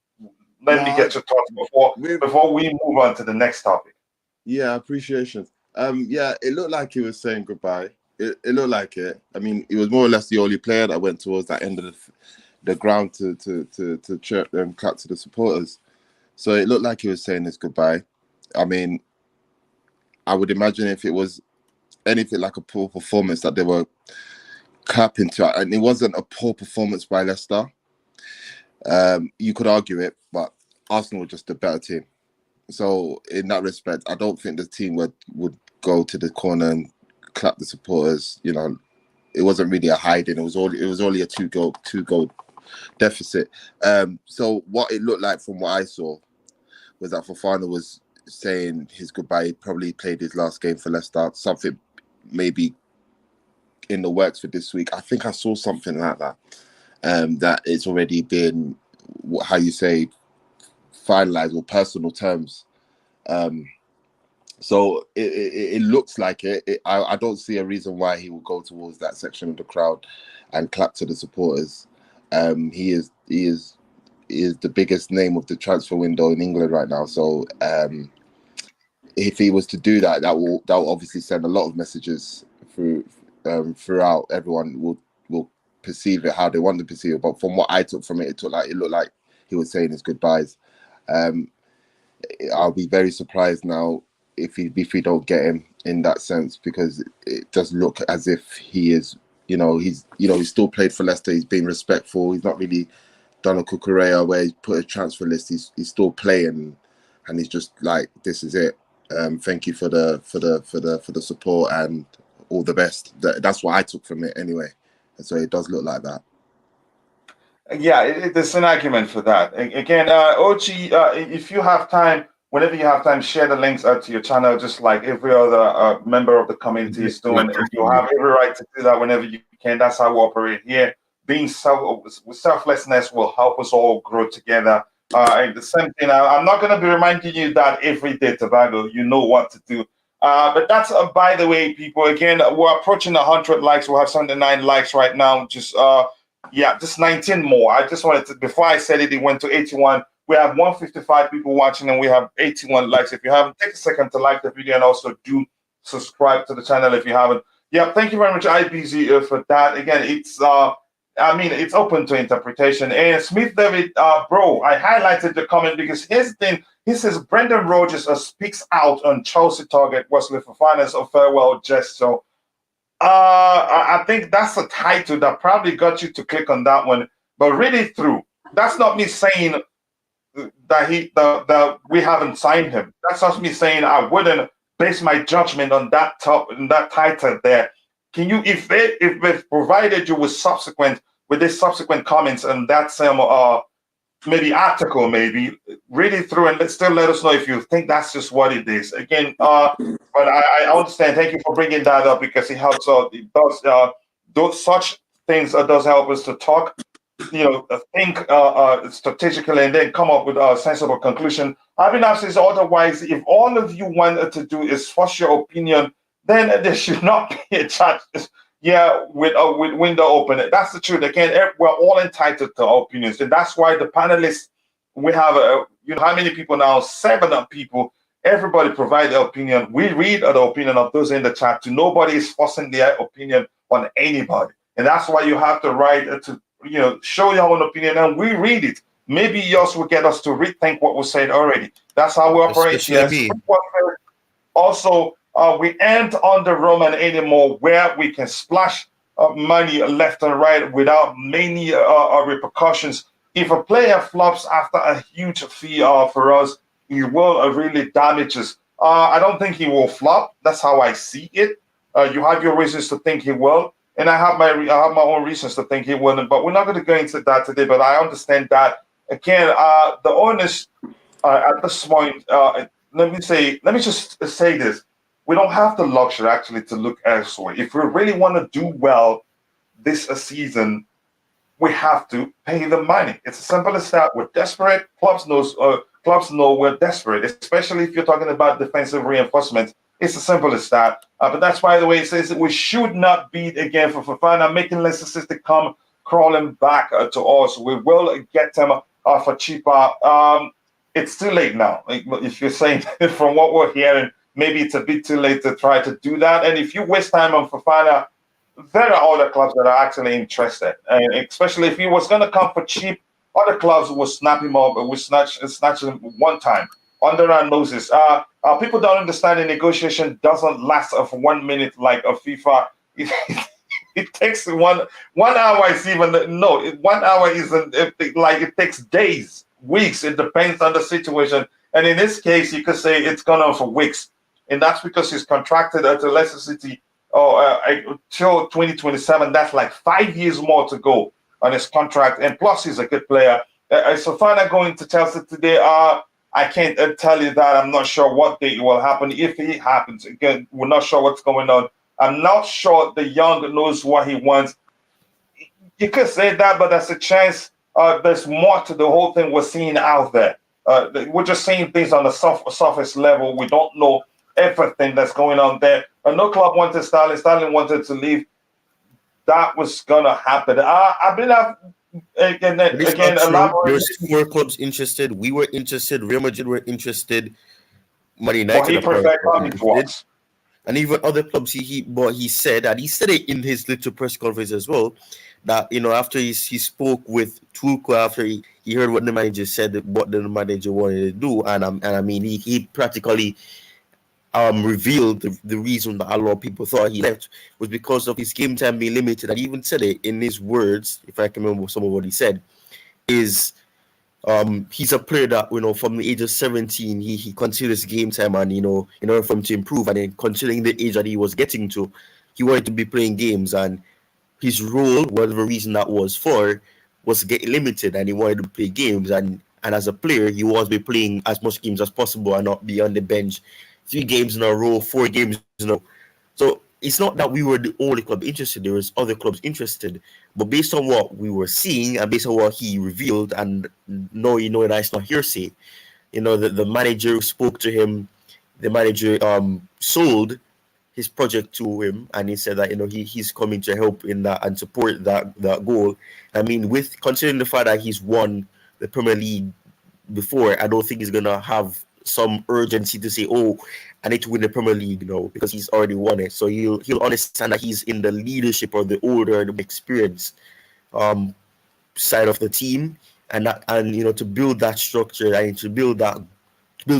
let me Nah, get your thoughts with before we move on to the next topic. yeah, appreciation. Yeah, it looked like he was saying goodbye. It looked like it. I mean, he was more or less the only player that went towards that end of the ground to chirp and clap to the supporters. So it looked like he was saying his goodbye. I mean, I would imagine if it was anything like a poor performance that they were clapping to, and it wasn't a poor performance by Leicester. You could argue it, but Arsenal were just a better team. So in that respect, I don't think the team would go to the corner and clap the supporters. You know, it wasn't really a hiding. It was only a two goal deficit. So what it looked like from what I saw was that Fofana was saying his goodbye. He probably played his last game for Leicester. Something maybe in the works for this week. I think I saw something like that. That it's already been, how you say, finalized or personal terms. So it looks like it. I don't see a reason why he will go towards that section of the crowd and clap to the supporters. He is the biggest name of the transfer window in England right now. So if he was to do that, that will obviously send a lot of messages throughout. Everyone will perceive it how they want to perceive it. But from what I took from it, it looked like he was saying his goodbyes. I'll be very surprised now if we don't get him in that sense, because it does look as if he is, he's still played for Leicester. He's been respectful. He's not really done a Cucurella where he's put a transfer list. He's still playing, and he's just like, this is it. Thank you for the support and all the best. That's what I took from it anyway. And so it does look like that. Yeah, there's an argument for that. Again, OG, if you have time, whenever you have time, share the links out to your channel, just like every other member of the community is doing. You have every right to do that whenever you can. That's how we operate here. Being selflessness will help us all grow together. The same thing, I'm not going to be reminding you that every day, Tobago, you know what to do. But that's, by the way, people, again, we're approaching 100 likes. We'll have 79 likes right now. Just 19 more. I just wanted to, before I said it, it went to 81. We have 155 people watching and we have 81 likes. If you haven't, take a second to like the video and also do subscribe to the channel if you haven't. Yeah, thank you very much, IBZ, for that. Again, it's open to interpretation. And Smith David, bro, I highlighted the comment because here's the thing. He says Brendan Rodgers speaks out on Chelsea target Wesley Fofana's farewell gesture. I think that's a title that probably got you to click on that one. But read it through. That's not me saying that we haven't signed him. That's not me saying I wouldn't base my judgment on that title there. Can you, if they provided you with this subsequent comments and that same maybe article, maybe read it through and still let us know if you think that's just what it is. Again, but I understand. Thank you for bringing that up because it helps out. It does those such things does help us to talk, think strategically and then come up with a sensible conclusion. I've been asked this otherwise. If all of you wanted to do is force your opinion, then there should not be a chat. Yeah, with window open. That's the truth. Again, we're all entitled to our opinions, and that's why the panelists. We have how many people now? 7 people. Everybody provide their opinion. We read the opinion of those in the chat. Nobody is forcing their opinion on anybody, and that's why you have to write to show your own opinion, and we read it. Maybe yours will get us to rethink what was said already. That's how we operate here. Also. We aren't on the Roman anymore where we can splash money left and right without many repercussions. if a player flops after a huge fee for us, he will really damage us. I don't think he will flop. That's how I see it. You have your reasons to think he will, and I have my own reasons to think he wouldn't. But we're not going to go into that today. But I understand that again. The owners at this point. Let me just say this: we don't have the luxury actually to look elsewhere. If we really want to do well this season, we have to pay the money. It's as simple as that. We're desperate. Clubs know we're desperate, especially if you're talking about defensive reinforcement. It's as simple as that. But that's why the way it says that we should not beat again for Fofana, making Leicester City come crawling back to us. We will get them for cheaper. It's too late now. If you're saying from what we're hearing, maybe it's a bit too late to try to do that. And if you waste time on Fofana, there are other clubs that are actually interested, and especially if he was going to come for cheap, other clubs will snap him up and will snatch him one time under our noses. People don't understand the negotiation doesn't last for 1 minute like a FIFA. It takes 1 hour. Is even no. 1 hour isn't like it takes days, weeks. It depends on the situation. And in this case, you could say it's gone on for weeks, and that's because he's contracted at Leicester City till 2027. That's like 5 years more to go on his contract, and plus he's a good player. Is Fofana going to Chelsea today? I can't tell you that. I'm not sure what date it will happen. If it happens, again, we're not sure what's going on. I'm not sure the young knows what he wants. You could say that, but there's a chance there's more to the whole thing we're seeing out there. We're just seeing things on the surface level. We don't know everything that's going on there. No club wanted Sterling. Sterling wanted to leave. That was gonna happen. I believe again. There's 4 clubs interested. We were interested. Real Madrid were interested. Man United. But he preferred coming to us. And even other clubs. He said, and he said it in his little press conference as well, that after he spoke with Tuchel, after he heard what the manager said, what the manager wanted to do, and I mean he practically revealed the reason that a lot of people thought he left was because of his game time being limited. And he even said it in his words, if I can remember some of what he said, is he's a player that from the age of 17 he considers game time, and in order for him to improve, and then considering the age that he was getting to, he wanted to be playing games, and his role, whatever reason that was for, was getting limited, and he wanted to play games, and as a player he was be playing as much games as possible and not be on the bench 3 games in a row, 4 games in a row. So it's not that we were the only club interested. There was other clubs interested. But based on what we were seeing and based on what he revealed, and that's not hearsay, the manager spoke to him, the manager sold his project to him, and he said that he's coming to help in that and support that goal. I mean, with considering the fact that he's won the Premier League before, I don't think he's gonna have some urgency to say, I need to win the Premier League, because he's already won it. So he'll understand that he's in the leadership or the older, the experienced side of the team, and to build that structure and to build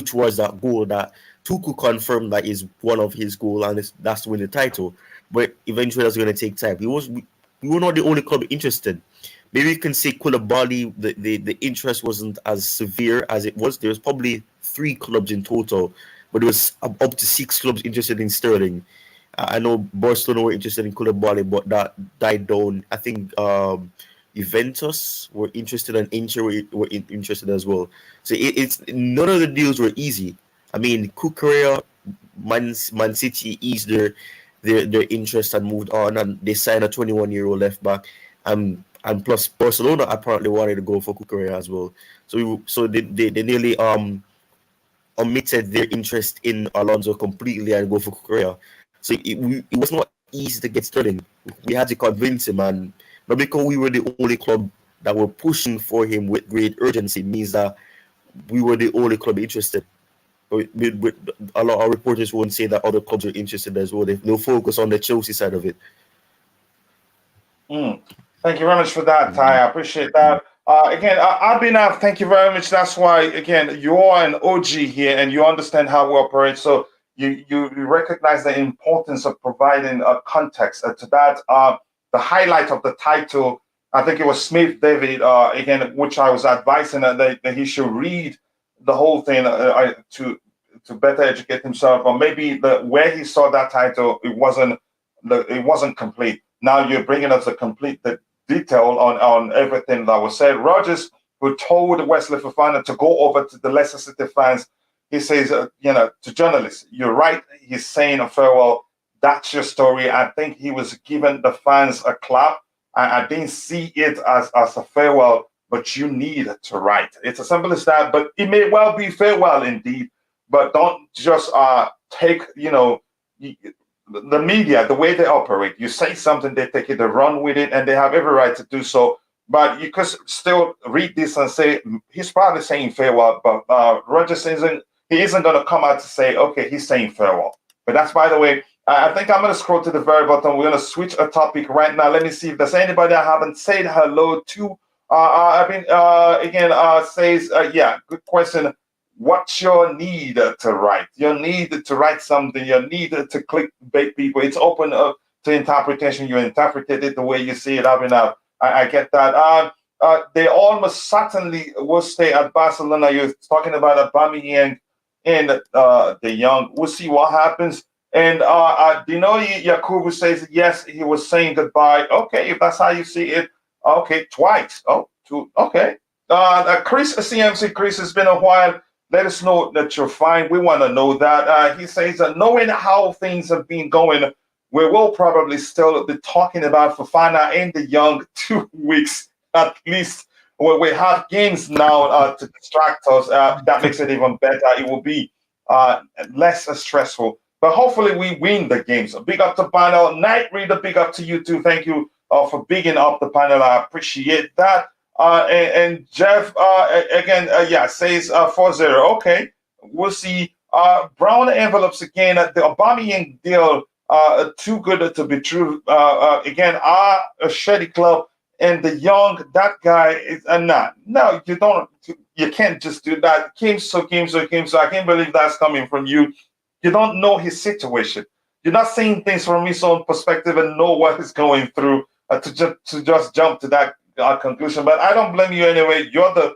towards that goal that Tuchel confirmed that is one of his goals, and that's to win the title. But eventually that's going to take time. We were not the only club interested. Maybe you can say Koulibaly, the interest wasn't as severe as it was. There was probably 3 clubs in total, but there was up to 6 clubs interested in Sterling. I know Barcelona were interested in Koulibaly, but that died down. I think Juventus were interested, and Inter were interested as well. So it's none of the deals were easy. I mean, Kukurea, Man City eased their interest and moved on, and they signed a 21-year-old left back. And plus Barcelona apparently wanted to go for Kukurea as well. So they nearly omitted their interest in Alonso completely and go for Kukurea. So it was not easy to get Sterling. We had to convince him, and not because we were the only club that were pushing for him with great urgency means that we were the only club interested. A lot of reporters won't say that other clubs are interested as well. They'll focus on the Chelsea side of it. Thank you very much for that, Ty. I appreciate that. Again, Abhinav, thank you very much. That's why, again, you are an OG here and you understand how we operate. So you recognize the importance of providing a context to that. The highlight of the title I think it was Smith David again, which I was advising that he should read the whole thing to better educate himself, or maybe where he saw that title, it wasn't complete. Now you're bringing us the detail on everything that was said. Rogers, who told Wesley Fofana to go over to the Leicester City fans, he says, to journalists, you're right. He's saying a farewell. That's your story. I think he was giving the fans a clap. I didn't see it as a farewell, but you need to write. It's as simple as that, but it may well be farewell indeed, but don't just take, the media, the way they operate. You say something, they take it, they run with it, and they have every right to do so. But you could still read this and say, he's probably saying farewell, but Rogers isn't going to come out to say, okay, he's saying farewell. But that's, by the way, I think I'm going to scroll to the very bottom. We're going to switch a topic right now. Let me see if there's anybody I haven't said hello to. Says, good question. What's your need to write? Your need to write something. Your need to clickbait people. It's open up to interpretation. You interpreted it the way you see it. I get that. They almost certainly will stay at Barcelona. You're talking about Aubameyang and the Young. We'll see what happens. And Dinoyi Yakubu says, yes, he was saying goodbye. Okay, if that's how you see it. Okay, twice. Okay. Chris, CMC, Chris, it's been a while. Let us know that you're fine. We want to know that. He says that knowing how things have been going, we will probably still be talking about Fofana and the Young 2 weeks at least. Where we have games now to distract us. That makes it even better. It will be less stressful. But hopefully we win the games. So big up to panel. Night Reader, big up to you too. Thank you for bigging up the panel. I appreciate that. And Jeff, says 4-0. Okay, we'll see. Brown envelopes again. The Aubameyang deal, too good to be true. A Shady Club and the Young, that guy is not. No, you don't. You can't just do that. Kimso. I can't believe that's coming from you. You don't know his situation. You're not seeing things from his own perspective and know what he's going through to just jump to that conclusion. But I don't blame you anyway. You're the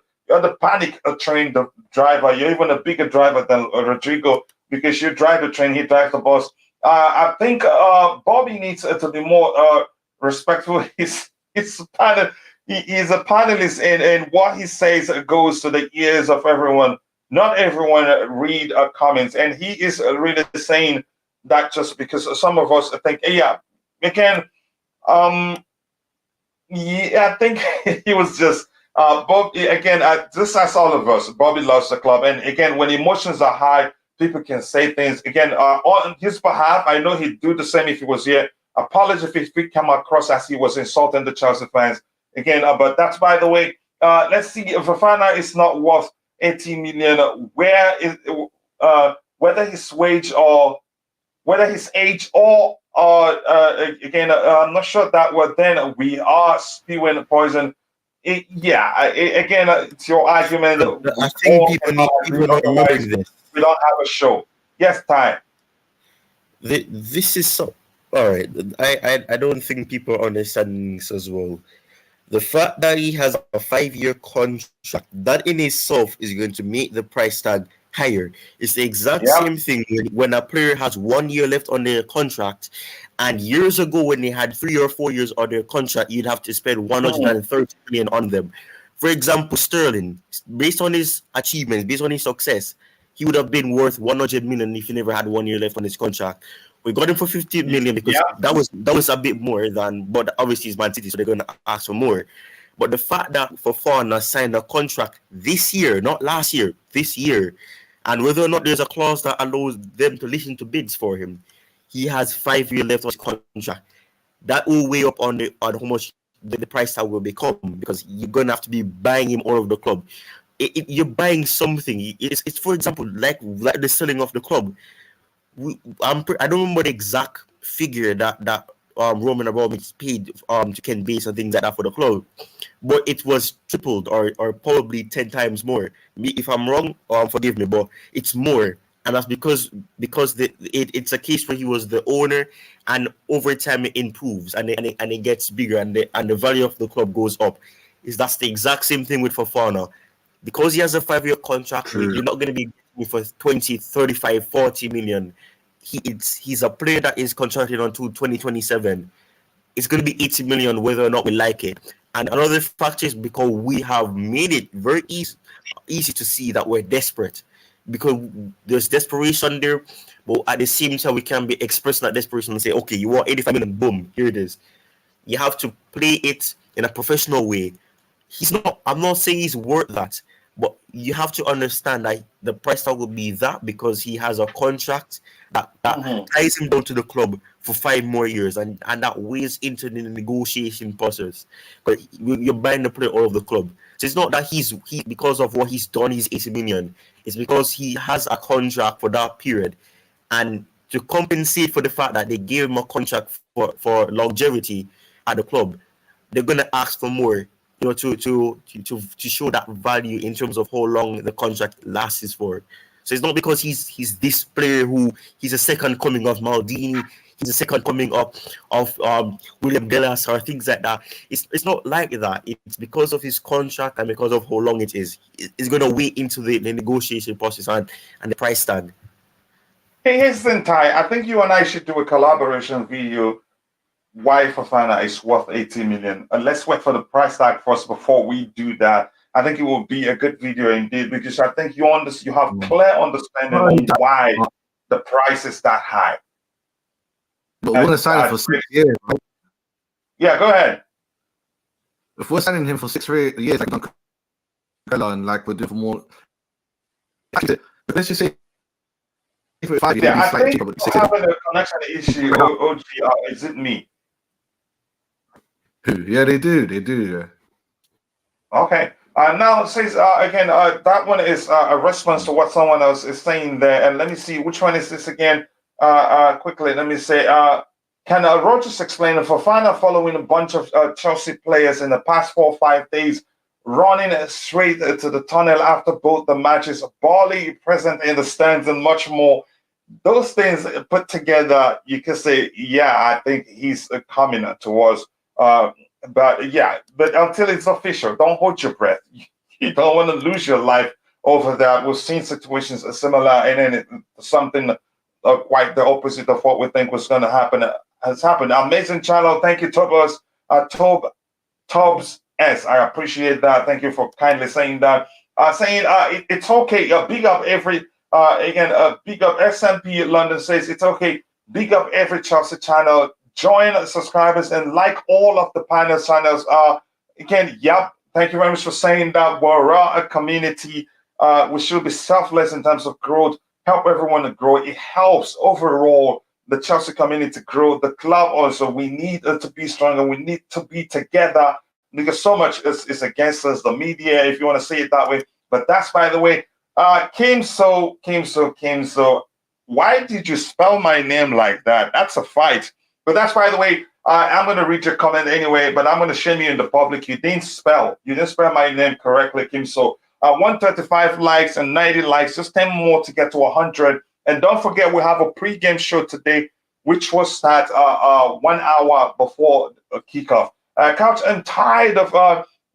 panic train driver. You're even a bigger driver than Rodrigo because you drive the train, he drives the bus. I think Bobby needs to be more respectful. He's a panelist, and what he says goes to the ears of everyone. Not everyone read comments, and he is really saying that just because some of us think, I think he was just Bobby again. Just as all of us, Bobby loves the club, and again, when emotions are high, people can say things. Again, on his behalf, I know he'd do the same if he was here. Apologies if he came across as he was insulting the Chelsea fans. Again, but that's by the way. Let's see if Fofana is not worth 80 million. Whether his wage or whether his age or I'm not sure that word. Then we are spewing poison. It's your argument. I think people need to remember this. We don't have a show. Yes, Ty. This is so all right. I don't think people understand this as well. The fact that he has a 5-year contract, that in itself is going to make the price tag higher. It's the exact same thing when a player has 1 year left on their contract, and years ago when they had 3 or 4 years on their contract, you'd have to spend 130 million on them. For example, Sterling, based on his achievements, based on his success, he would have been worth 100 million if he never had 1 year left on his contract. We got him for 15 million because that was a bit more than, but obviously it's Man City, so they're going to ask for more. But the fact that Fofana signed a contract this year, not last year, this year, and whether or not there's a clause that allows them to listen to bids for him, he has 5 years left on his contract. That will weigh up on how much the price tag will become, because you're going to have to be buying him all over the club. You're buying something. It's for example, like the selling of the club. I don't remember the exact figure that Roman Abramovich paid to Ken Bass and things like that for the club, but it was tripled or probably 10 times more. If I'm wrong, forgive me, but it's more. And that's because it's a case where he was the owner, and over time it improves and it gets bigger, and the value of the club goes up. That's the exact same thing with Fofana. Because he has a 5-year contract, you're not going to be for 20, 35, 40 million. He's a player that is contracted until 2027. It's going to be 80 million whether or not we like it. And another factor is because we have made it very easy to see that we're desperate, because there's desperation there, but at the same time we can be expressing that desperation and say, okay, you want 85 million, boom, here it is. You have to play it in a professional way. I'm not saying he's worth that, but you have to understand that the price tag will be that because he has a contract that ties him down to the club for 5 more years, and that weighs into the negotiation process. But you're buying the player out of the club. So it's not that he because of what he's done, he's 80 million. It's because he has a contract for that period. And to compensate for the fact that they gave him a contract for longevity at the club, they're going to ask for more, to show that value in terms of how long the contract lasts for. So it's not because he's this player who he's a second coming of Maldini, he's a second coming of William Gallas or things like that. It's not like that. It's because of his contract and because of how long it is. It's going to weigh into the negotiation process and the price tag. Hey, here's the thing, Ty. I think you and I should do a collaboration video why Fofana is worth 80 million. And let's wait for the price tag first before we do that. I think it will be a good video indeed, because I think you have clear understanding on why the price is that high. But we're going to sign him for 6 years, right? Yeah, go ahead. If we're signing him for 6 years, like and like we're doing for more, let's just say for 5 years. Yeah, I think we're having a connection issue. OG, is it me? Yeah, they do. Yeah. Okay. Now it says again, that one is a response to what someone else is saying there. And let me see, which one is this again? Quickly, let me say, can Rogers explain Fofana following a bunch of Chelsea players in the past 4 or 5 days, running straight to the tunnel after both the matches, Boehly present in the stands and much more. Those things put together, you can say, yeah, I think he's coming towards. But until it's official, don't hold your breath. You don't want to lose your life over that. We've seen situations similar, and then something quite the opposite of what we think was going to happen has happened. Amazing channel. Thank you, Tobbs. Tobbs S. I appreciate that. Thank you for kindly saying that. It's okay. Big up every big up SMP London says it's okay. Big up every Chelsea channel. Join subscribers and like all of the Panelist channels. Thank you very much for saying that. We're a community. We should be selfless in terms of growth. Help everyone to grow. It helps overall the Chelsea community grow. The club also, we need to be stronger. We need to be together because so much is against us. The media, if you want to say it that way. But that's, by the way, Kimso. Why did you spell my name like that? That's a fight. But that's, by the way, I'm going to read your comment anyway, but I'm going to shame you in the public. You didn't spell my name correctly, Kim. So 135 likes and 90 likes, just 10 more to get to 100. And don't forget, we have a pre-game show today, which will start 1 hour before kickoff. Couch, I'm tired of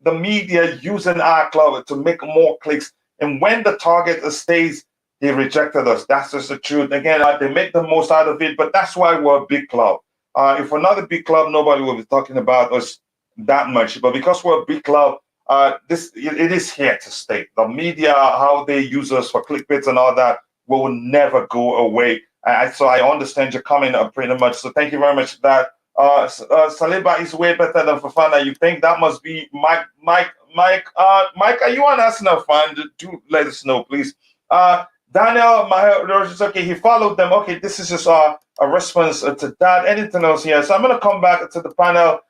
the media using our club to make more clicks. And when the target stays, they rejected us. That's just the truth. Again, they make the most out of it, but that's why we're a big club. If we're not a big club, nobody will be talking about us that much. But because we're a big club, it is here to stay. The media, how they use us for clickbaits and all that, will never go away. So I understand your comment pretty much. So thank you very much for that. Saliba is way better than Fofana. You think that must be Mike? Mike, are you an Arsenal fan? Do let us know, please. Daniel, okay, he followed them. Okay, this is just a response to that. Anything else here? So I'm going to come back to the panel.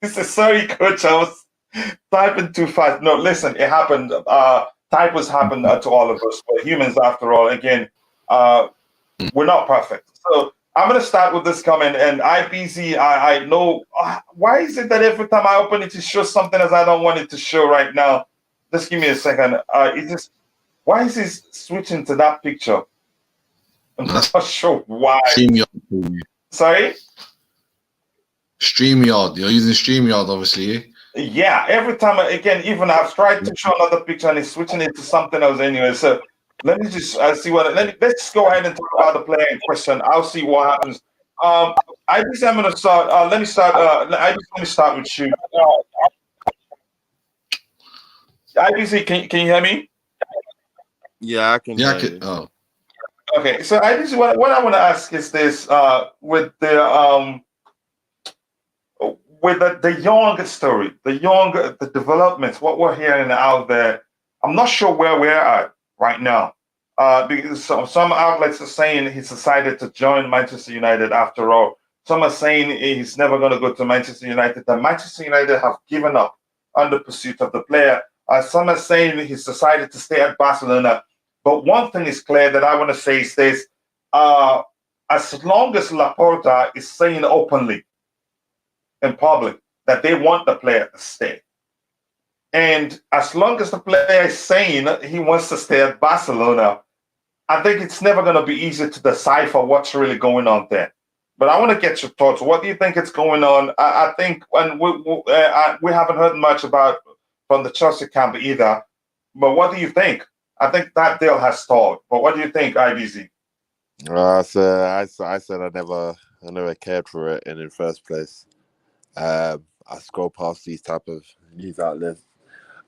This is sorry, coach. I was typing too fast. No, listen, it happened. Typos happen to all of us. We're humans after all. Again, we're not perfect. So I'm going to start with this comment. And IBZ, I know. Why is it that every time I open it, it shows something as I don't want it to show right now? Just give me a second. Why is he switching to that picture? I'm not sure why. StreamYard. Sorry? StreamYard. You're using StreamYard, obviously. Yeah, every time, again, even I've tried to show another picture and it's switching it to something else anyway. So let me just see what, let's just go ahead and talk about the player in question. I'll see what happens. IBC, I'm going to start. Let me start with you. IBC, can you hear me? Yeah, I can. Yeah, hear you. oh. Okay, so IBC, what I want to ask is this: with the Jong story, the developments, what we're hearing out there, I'm not sure where we're at right now. Because some outlets are saying he's decided to join Manchester United after all. Some are saying he's never going to go to Manchester United. That Manchester United have given up on the pursuit of the player. Some are saying he's decided to stay at Barcelona. But one thing is clear that I want to say is this: as long as Laporta is saying openly in public that they want the player to stay, and as long as the player is saying he wants to stay at Barcelona, I think it's never going to be easy to decipher what's really going on there. But I want to get your thoughts. What do you think is going on? I think, and we haven't heard much about from the Chelsea camp either. But what do you think? I think that deal has stalled. But what do you think, IBZ? I said I never cared for it in the first place. I scroll past these type of news outlets.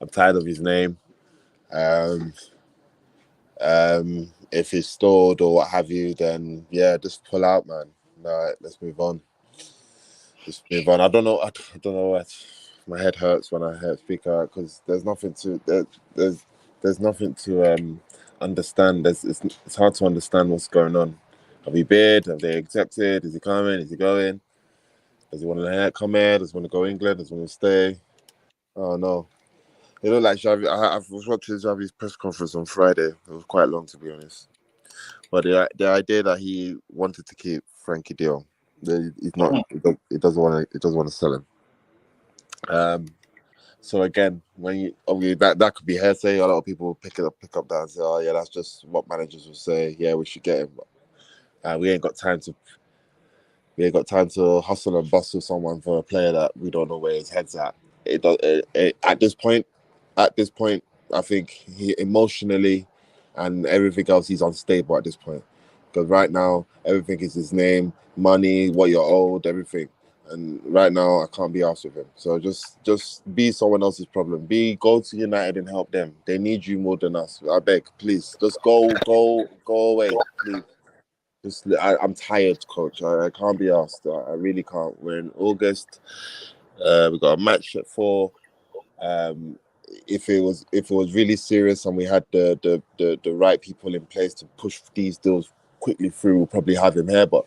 I'm tired of his name. If it's stalled or what have you, then yeah, just pull out, man. No, let's move on. Just move on. I don't know what my head hurts when I speak out because there's nothing to understand. It's hard to understand what's going on. Have we bid? Have they accepted? Is he coming? Is he going? Does he want to come here? Does he want to go England? Does he want to stay? Oh no. It looked like Xavi. I was watching Xavi's press conference on Friday. It was quite long, to be honest. But the idea that he wanted to keep Frenkie de Jong, he's not. He doesn't want to sell him. So again, that could be hearsay. A lot of people pick up that and say, "Oh yeah, that's just what managers will say. Yeah, we should get him." But we ain't got time to hustle and bustle someone for a player that we don't know where his head's at. At this point, I think he emotionally and everything else, he's unstable at this point. Because right now, everything is his name, money, what you're owed, everything. And right now, I can't be asked with him. So just be someone else's problem. Go to United and help them. They need you more than us. I beg, please. Just go away, please. I'm tired, coach. I can't be asked. I really can't. We're in August. We got a match at 4. If it was really serious and we had the right people in place to push these deals quickly through, we'll probably have him here. But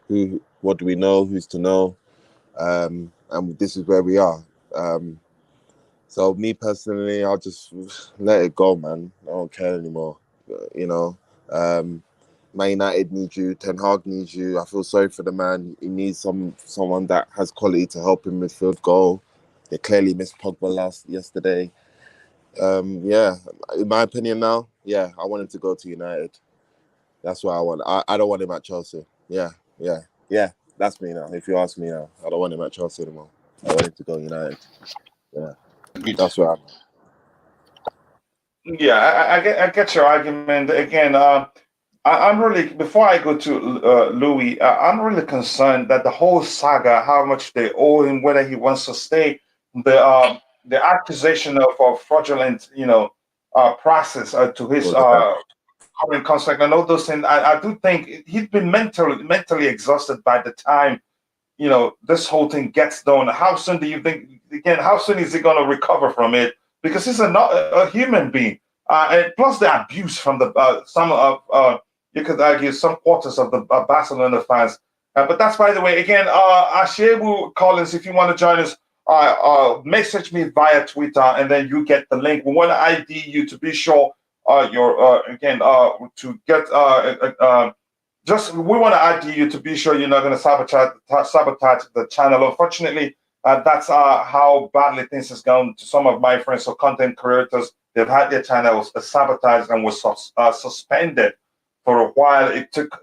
who? What do we know? Who's to know? And this is where we are. So me personally, I'll just let it go, man. I don't care anymore. Man United needs you. Ten Hag needs you. I feel sorry for the man. He needs someone that has quality to help him midfield goal. They clearly missed Pogba yesterday. Yeah, in my opinion now, yeah, I want him to go to United. That's what I want. I don't want him at Chelsea. Yeah. That's me now. If you ask me now, I don't want him at Chelsea anymore. I want him to go United. Yeah, that's what Yeah, I get your argument. Again, I'm really, before I go to Louis, I'm really concerned that the whole saga, how much they owe him, whether he wants to stay, the accusation of fraudulent, process to his current contract and all those things. I do think he's been mentally exhausted by the time, this whole thing gets done. How soon do you think? Again, how soon is he going to recover from it? Because he's a human being, and plus the abuse from the you could argue some quarters of the Barcelona fans. But that's, by the way, again, Ashebu Collins, if you want to join us, message me via Twitter, and then you get the link. We want to ID you to be sure to get we want to ID you to be sure you're not going to sabotage the channel. Unfortunately, that's how badly things has gone to some of my friends or content creators. they've had their channels sabotaged and was suspended for a while. It took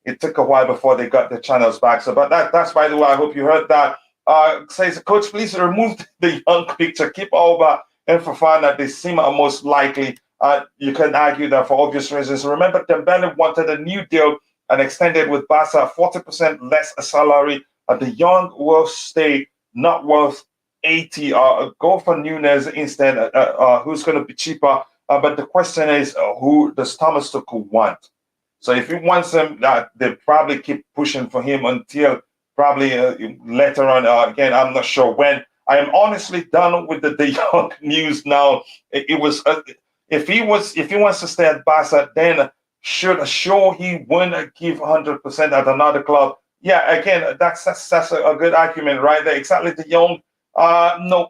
it took a while before they got their channels back. So, but that's by the way. I hope you heard that. Says coach, please remove the young picture. Keep Auba and Fofana. They seem most likely. You can argue that for obvious reasons. Remember, Dembele wanted a new deal and extended with Barca 40% less a salary. The young will stay, not worth 80. Go for Nunes instead. Who's going to be cheaper? But the question is, who does Thomas Tuchel want? So if he wants him, they probably keep pushing for him until probably later on. Again, I'm not sure when. I am honestly done with the young news now. It was if he wants to stay at Barca, then sure he wouldn't give 100% at another club. Yeah, again, that's a good argument right there. Exactly, the young. No,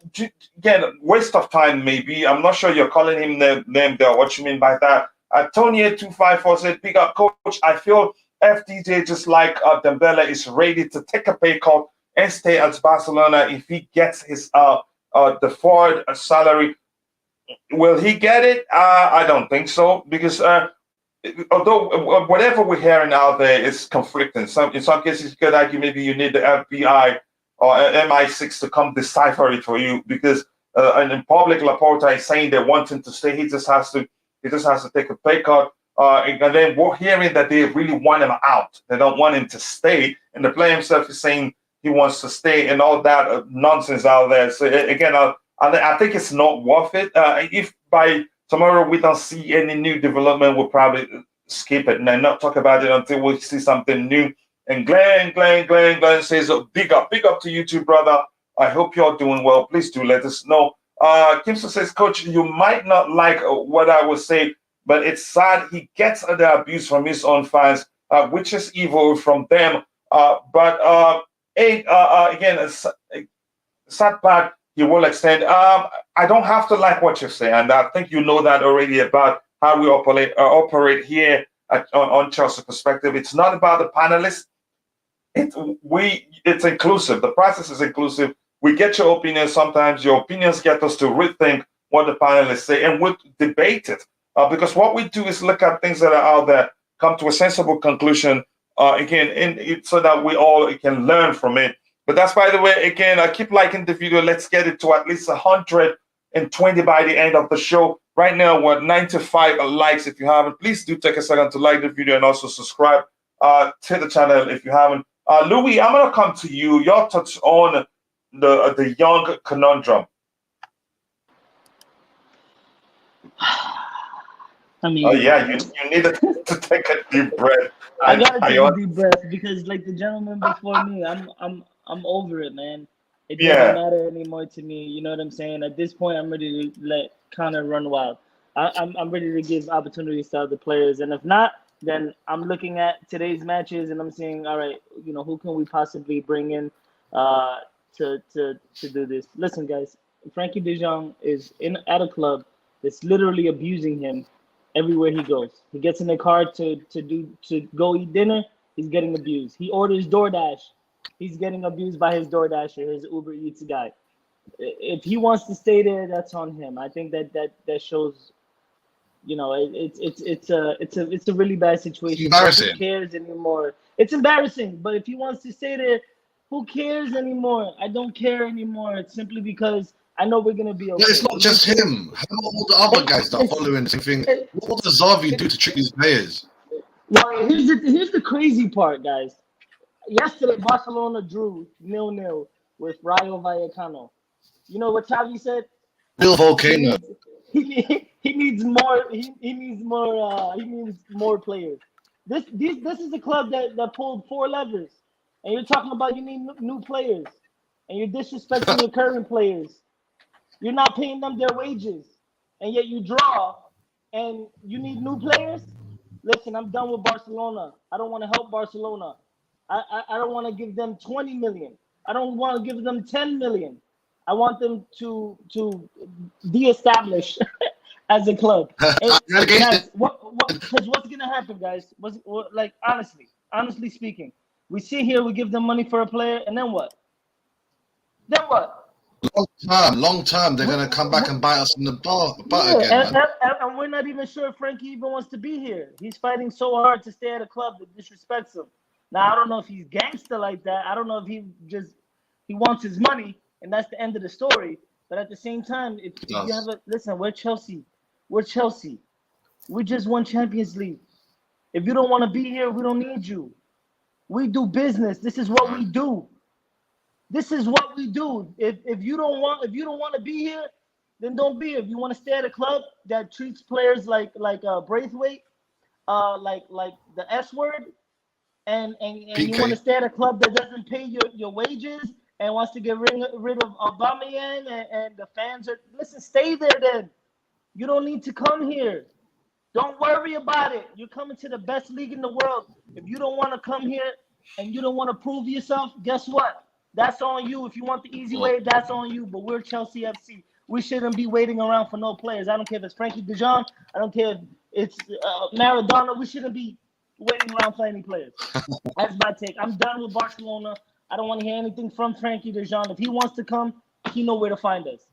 again, waste of time maybe. I'm not sure you're calling him the name there. What you mean by that? Tony254 said, "Big up, coach. I feel FDJ, just like Dembele, is ready to take a pay cut and stay at Barcelona if he gets his the forward salary. Will he get it? I don't think so, because although whatever we're hearing out there is conflicting. In some cases, you could argue maybe you need the FBI or MI6 to come decipher it for you, because and in public, Laporta is saying they want him to stay. He just has to take a pay cut. And then we're hearing that they really want him out. They don't want him to stay. And the player himself is saying he wants to stay, and all that nonsense out there. So again, I think it's not worth it. If by tomorrow we don't see any new development, we'll probably skip it and not talk about it until we see something new. And Glenn says, big up to you too, brother. I hope you're doing well. Please do let us know. Kimson says, coach, you might not like what I will say, but it's sad he gets the abuse from his own fans, which is evil from them. Again, sad part he will extend. I don't have to like what you say, and I think you know that already about how we operate here on Chelsea Perspective. It's not about the panelists. It's inclusive. The process is inclusive. We get your opinion. Sometimes your opinions get us to rethink what the panelists say, and we'll debate it. Because what we do is look at things that are out there, come to a sensible conclusion, so that we all can learn from it. But that's, by the way, again, I keep liking the video. Let's get it to at least 120 by the end of the show. Right now, we're at 95 likes. If you haven't, please do take a second to like the video and also subscribe to the channel if you haven't. Louis, I'm going to come to you. Your thoughts on the young conundrum. I mean, you need to take a deep breath. I gotta take a deep breath because, like the gentleman before me, I'm over it, man. It doesn't matter anymore to me. You know what I'm saying? At this point, I'm ready to let Connor run wild. I'm ready to give opportunities to other players, and if not, then I'm looking at today's matches and I'm saying, all right, who can we possibly bring in to do this? Listen, guys, Frenkie de Jong is at a club that's literally abusing him everywhere he goes. He gets in the car to go eat dinner, he's getting abused. He orders DoorDash, he's getting abused by his DoorDasher, his Uber Eats guy. If he wants to stay there, that's on him. I think that shows, it's a really bad situation. It's embarrassing. Who cares anymore? It's embarrassing, but if he wants to stay there, who cares anymore? I don't care anymore. It's simply because I know we're gonna be okay. But it's not just him. How about all the other guys that are following the same thing? What does Xavi do to trick these players? Well, here's the crazy part, guys. Yesterday, Barcelona drew 0-0 with Rayo Vallecano. You know what Xavi said? Real volcano. He needs more. He needs more players. This is a club that pulled 4 levers, and you're talking about you need new players, and you're disrespecting your current players. You're not paying them their wages, and yet you draw, and you need new players. Listen, I'm done with Barcelona. I don't want to help Barcelona. I don't want to give them 20 million. I don't want to give them 10 million. I want them to de-establish as a club. Guys, what's gonna happen, guys? Like honestly speaking, we sit here, we give them money for a player, and then what? Long term, they're gonna come back and bite us in the butt again, man. And we're not even sure if Frenkie even wants to be here. He's fighting so hard to stay at a club that disrespects him. Now I don't know if he's gangster like that. I don't know if he wants his money and that's the end of the story. But at the same time, if you have listen, we're Chelsea. We're Chelsea. We just won Champions League. If you don't want to be here, we don't need you. We do business. This is what we do. This is what we do. If you don't want to be here, then don't be here. If you want to stay at a club that treats players like Braithwaite, like the S word, and you want to stay at a club that doesn't pay your wages and wants to get rid of Aubameyang and the fans are stay there then. You don't need to come here. Don't worry about it. You're coming to the best league in the world. If you don't want to come here and you don't want to prove yourself, guess what? That's on you. If you want the easy way, that's on you. But we're Chelsea FC. We shouldn't be waiting around for no players. I don't care if it's Frenkie de Jong. I don't care if it's Maradona. We shouldn't be waiting around for any players. That's my take. I'm done with Barcelona. I don't want to hear anything from Frenkie de Jong. If he wants to come, he know where to find us.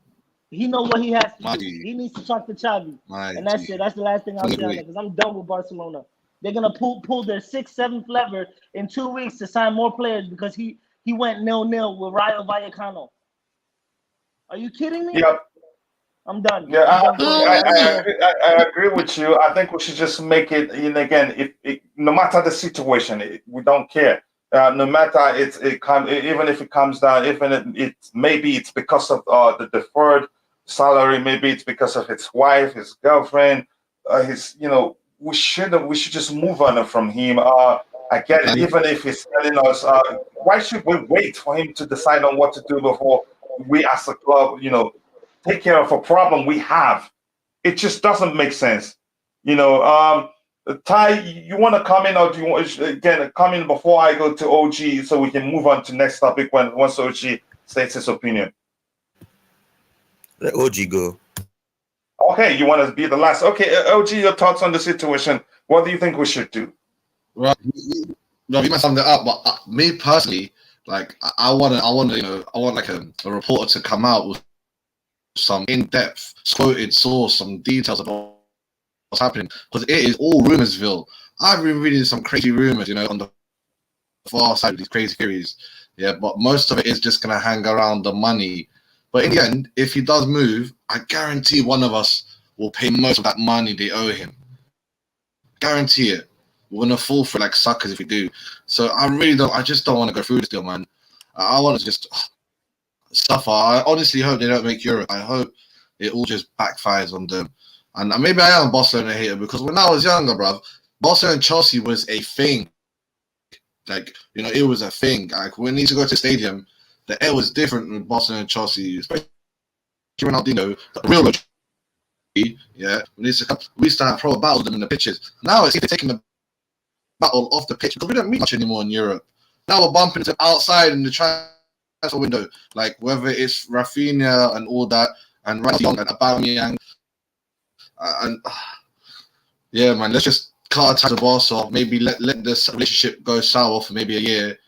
He know what he has to do. He needs to talk to Xavi. And that's it. That's the last thing I'll say on that because I'm done with Barcelona. They're going to pull their 6th, 7th lever in 2 weeks to sign more players because he went 0-0 with Rayo Vallecano. Are you kidding me? Yep. I'm done. Yeah, I agree with you. I think we should just make it. Again, no matter the situation, we don't care. No matter even if it comes down, even maybe it's because of the deferred salary, maybe it's because of his wife, his girlfriend, we should just move on from him. I get it. Even if he's telling us, why should we wait for him to decide on what to do before we as a club, take care of a problem we have? It just doesn't make sense. Ty, you want to come in, or do you want again come in before I go to OG so we can move on to next topic once OG states his opinion? Let OG go. Okay, you want to be the last. Okay, OG, your thoughts on the situation. What do you think we should do? Right, you might sum that up, but me personally, like I want like a reporter to come out with some in-depth quoted source, some details about what's happening, because it is all rumorsville. I've been reading some crazy rumors, on the far side of these crazy theories. Yeah, but most of it is just gonna hang around the money. But in the end, if he does move, I guarantee one of us will pay most of that money they owe him. Guarantee it. We're gonna fall for like suckers if we do. So I just don't want to go through this deal, man. I want to just suffer. I honestly hope they don't make Europe. I hope it all just backfires on them. And maybe I am a Barcelona hater because when I was younger, bruv, Barcelona and Chelsea was a thing. Like, it was a thing. Like, when we need to go to the stadium, the air was different with Barcelona and Chelsea, especially Ronaldinho, the real OG. Yeah, we used to have pro battles with them in the pitches. Now it's either taking the battle off the pitch because we don't meet much anymore in Europe. Now we're bumping into outside in the transfer window, like whether it's Rafinha and all that, and Jong and Aubameyang. Yeah, man, let's just cut ties with Barca. Maybe let this relationship go sour for maybe a year.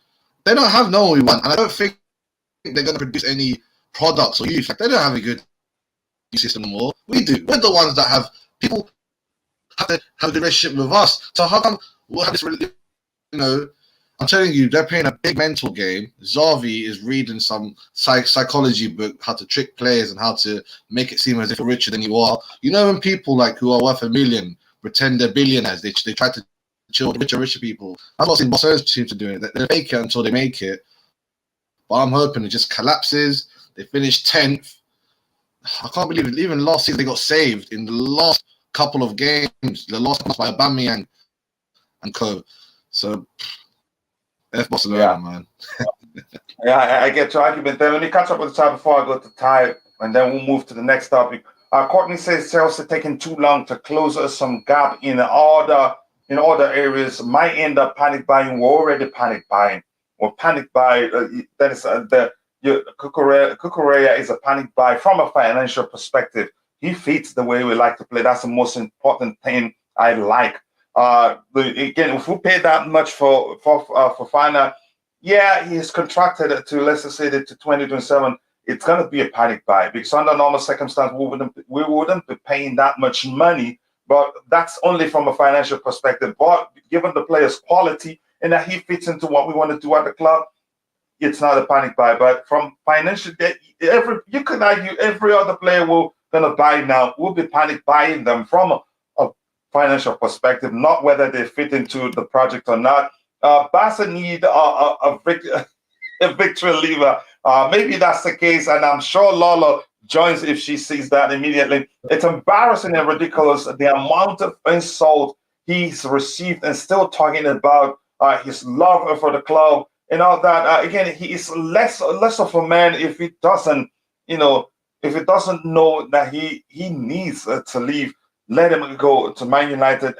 They don't have no one we want, and I don't think they're going to produce any products or youth. Like, they don't have a good system anymore. We do. We're the ones that have people have to have a good relationship with us. So how come we'll have this? I'm telling you, they're playing a big mental game. Xavi is reading some psychology book, how to trick players and how to make it seem as if you're richer than you are. When people like who are worth $1 million pretend they're billionaires, they try to chill with richer people. I'm not saying Barcelona's team to do it. They fake it until they make it. But I'm hoping it just collapses. They finish 10th. I can't believe it. Even last season, they got saved in the last couple of games. The last by Aubameyang and co. So, F Barcelona, man. Yeah, I get your argument there. Let me catch up with the Ty before I go to Ty, and then we'll move to the next topic. Courtney says Chelsea taking too long to close some gap in other areas. Might end up panic buying. We're already panic buying. Or panic buy. That is Cucurella is a panic buy from a financial perspective. He fits the way we like to play. That's the most important thing I like. Again, if we pay that much for Fofana, yeah, he is contracted to, let's say, to 2027. it's going to be a panic buy because under normal circumstances we wouldn't be paying that much money. But that's only from a financial perspective. But given the player's quality and that he fits into what we want to do at the club, it's not a panic buy. But from financial, you could argue every other player we're going to buy now will be panic buying them from a financial perspective, not whether they fit into the project or not. Barca need a victory lever. Maybe that's the case, and I'm sure Lola joins if she sees that immediately. It's embarrassing and ridiculous the amount of insult he's received and still talking about his love for the club and all that. Again, he is less of a man if he doesn't, if he doesn't know that he needs to leave. Let him go to Man United.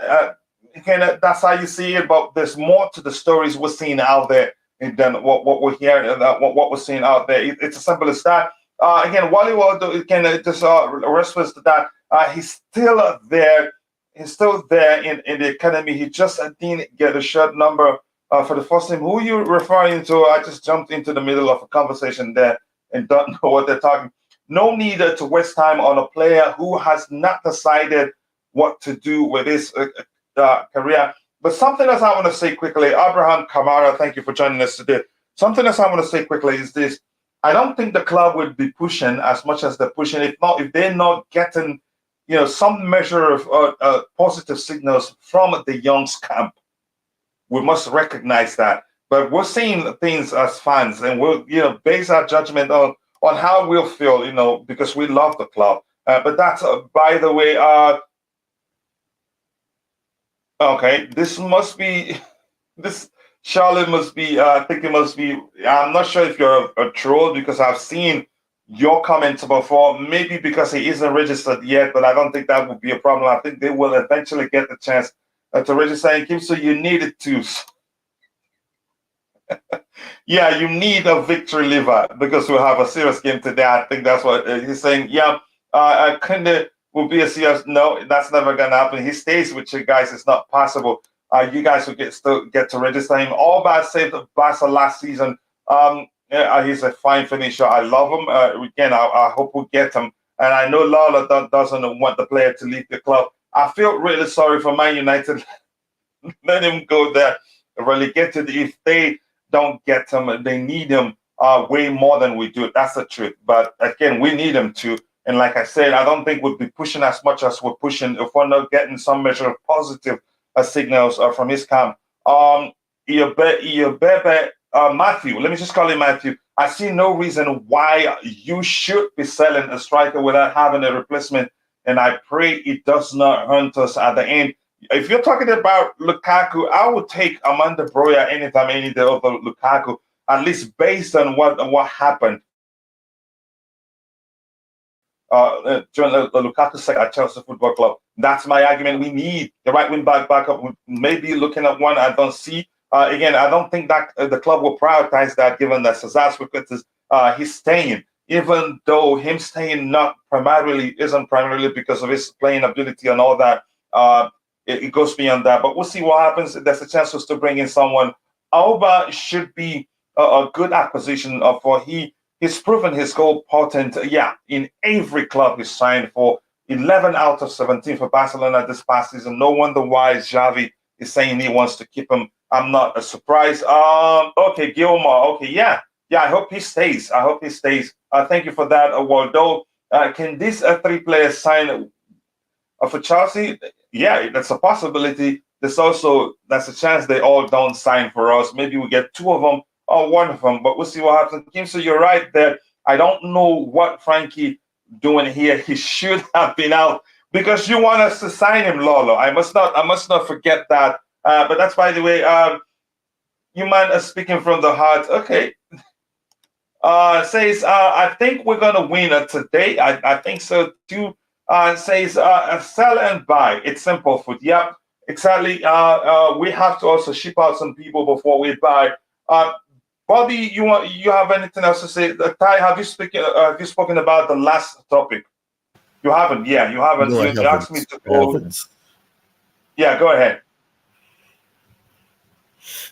Again, that's how you see it. But there's more to the stories we're seeing out there than what we're hearing, what we're seeing out there. It's as simple as that. Again, Wally Waldo, again, just response to that. He's still there. He's still there in the academy. He just didn't get a shirt number for the first team. Who are you referring to? I just jumped into the middle of a conversation there and don't know what they're talking. No need to waste time on a player who has not decided what to do with his career. But something else I want to say quickly, Abraham Kamara, thank you for joining us today. Something else I want to say quickly is this. I don't think the club would be pushing as much as they're pushing. If they're not getting, some measure of positive signals from the Young's camp. We must recognize that. But we're seeing things as fans, and we'll, base our judgment on how we'll feel, because we love the club. But that's, by the way, okay, this Charlotte must be, I think it must be, I'm not sure if you're a troll because I've seen your comments before, maybe because he isn't registered yet, but I don't think that would be a problem. I think they will eventually get the chance to register and keep, so you need it to. Yeah, you need a victory lever because we'll have a serious game today. I think that's what he's saying. Yeah, Kunde will be a serious. No, that's never going to happen. He stays with you guys. It's not possible. You guys will still get to register him. Auba saved Barca last season. He's a fine finisher. I love him. Again, I hope we get him. And I know Lala doesn't want the player to leave the club. I feel really sorry for Man United. Let him go there. Relegated. If they don't get him, they need him way more than we do. That's the truth. But again, we need him too. And like I said, I don't think we'll be pushing as much as we're pushing if we're not getting some measure of positive signals from his camp. Matthew, let me just call him Matthew. I see no reason why you should be selling a striker without having a replacement, and I pray it does not haunt us at the end. If you're talking about Lukaku, I would take Amanda Broya anytime, any day over Lukaku, at least based on what happened. During the Lukaku side at Chelsea Football Club. That's my argument. We need the right wing back backup. Maybe looking at one I don't see. Again, I don't think that the club will prioritize that given that Cesar he's staying, even though him staying isn't primarily because of his playing ability and all that. It goes beyond that. But we'll see what happens. There's a chance for us to bring in someone. Auba should be a good acquisition for He's proven his goal potent. Yeah, in every club he's signed for. 11 out of 17 for Barcelona this past season. No wonder why Xavi is saying he wants to keep him. I'm not surprised. Okay, Gilmore. Okay, yeah. I hope he stays. Thank you for that, Waldo. Can these three players sign for Chelsea? Yeah, that's a possibility. That's a chance they all don't sign for us. Maybe we get two of them or one of them, but we'll see what happens. Kim, so you're right there. I don't know what Frenkie doing here. He should have been out because you want us to sign him, Lolo. I must not forget that. But that's, by the way, you mind speaking from the heart. Okay. Says, I think we're going to win today. I think so too. Says, sell and buy. It's simple food. Yep, exactly. We have to also ship out some people before we buy. Bobby, you have anything else to say? Ty, have you spoken about the last topic? You haven't. Yeah, you haven't. No, you asked me to go. Yeah, go ahead.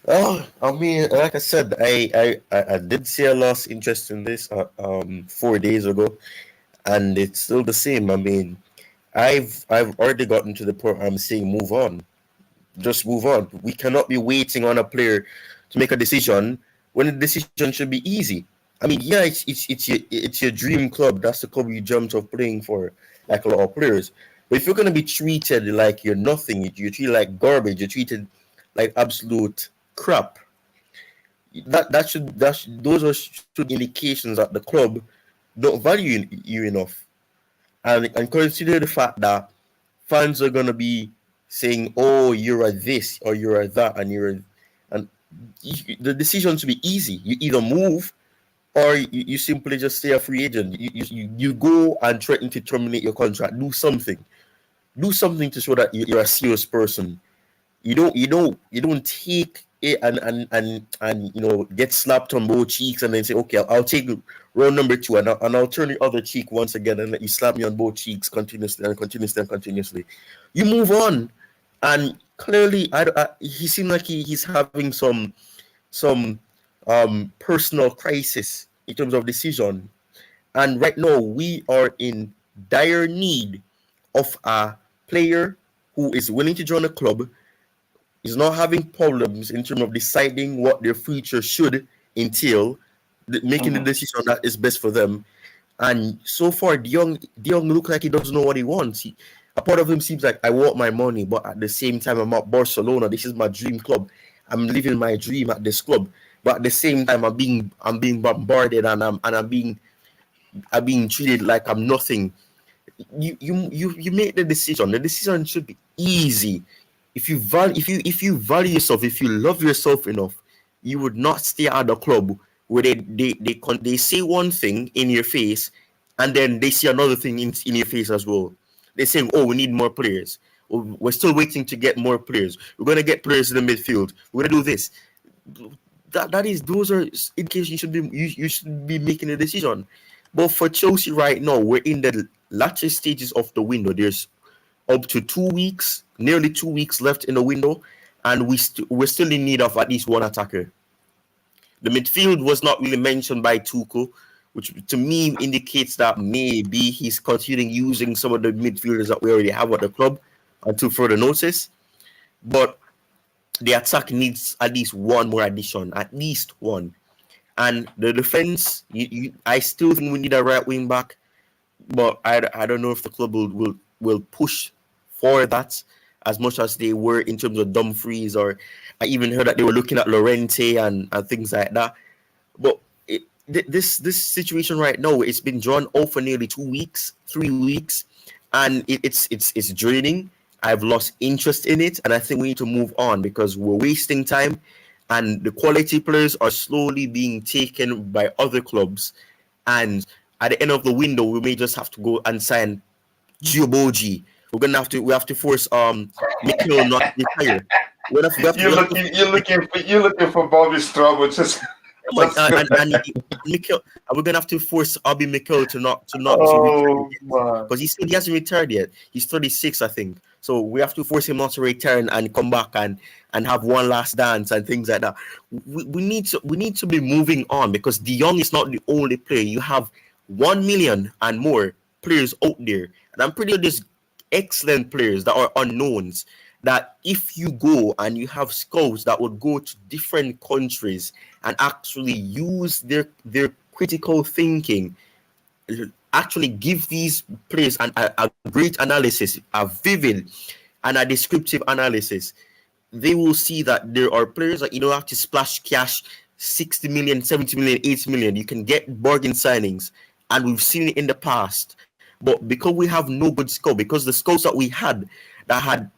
Oh, I mean, like I said, I did see a lost interest in this 4 days ago, and it's still the same. I mean, I've already gotten to the point where I'm saying move on, just move on. We cannot be waiting on a player to make a decision when the decision should be easy. I mean, yeah, it's your dream club. That's the club you dreamt of playing for, like a lot of players. But if you're gonna be treated like you're nothing, you're treated like garbage. You're treated like absolute crap. Those are should indications that the club don't value you enough, and consider the fact that fans are gonna be saying, "Oh, you're a this or you're a that," and the decision should be easy. You either move or you simply just stay a free agent. You go and threaten to terminate your contract. Do something to show that you're a serious person. You don't take it and get slapped on both cheeks and then say, okay, I'll take round number 2 and I'll turn the other cheek once again and let you slap me on both cheeks continuously and continuously and continuously. You move on, and clearly he seemed like he's having some personal crisis in terms of decision. And right now we are in dire need of a player who is willing to join a club, is not having problems in terms of deciding what their future should entail, making the decision that is best for them. And so far, De Jong looks like he doesn't know what he wants. A part of him seems like, I want my money, but at the same time, I'm at Barcelona. This is my dream club. I'm living my dream at this club. But at the same time, I'm being bombarded and I'm being treated like I'm nothing. You make the decision. The decision should be easy. If you value yourself, if you love yourself enough, you would not stay at the club where they say one thing in your face and then they see another thing in your face as well. They're saying, oh, we need more players. We're still waiting to get more players. We're going to get players in the midfield. We're going to do this. Those are indications you should be making a decision. But for Chelsea right now, we're in the latter stages of the window. There's up to 2 weeks, nearly 2 weeks left in the window, and we're still in need of at least one attacker. The midfield was not really mentioned by Tuchel, which to me indicates that maybe he's considering using some of the midfielders that we already have at the club until further notice. But the attack needs at least one more addition, at least one. And the defense, I still think we need a right wing back, but I don't know if the club will push for that as much as they were in terms of Dumfries, or I even heard that they were looking at Llorente and things like that. But this situation right now, it's been drawn out for nearly 2 weeks, 3 weeks, and it's draining. I've lost interest in it, and I think we need to move on because we're wasting time, and the quality players are slowly being taken by other clubs. And at the end of the window, we may just have to go and sign Giobogi. We have to force Mikel not to retire. You're looking for Bobby's trouble. Just and Mikel, we're gonna have to force Obi Mikel to not because he hasn't retired yet. He's 36, I think. So we have to force him not to return and come back and have one last dance and things like that. We need to be moving on because De Jong is not the only player. You have 1 million and more players out there, and I'm pretty sure there's excellent players that are unknowns. That if you go and you have scouts that would go to different countries and actually use their critical thinking, actually give these players a great analysis, a vivid and a descriptive analysis, they will see that there are players that you don't have to splash cash 60 million, 70 million, 80 million. You can get bargain signings, and we've seen it in the past. But because we have no good scout, because the scouts that we had that had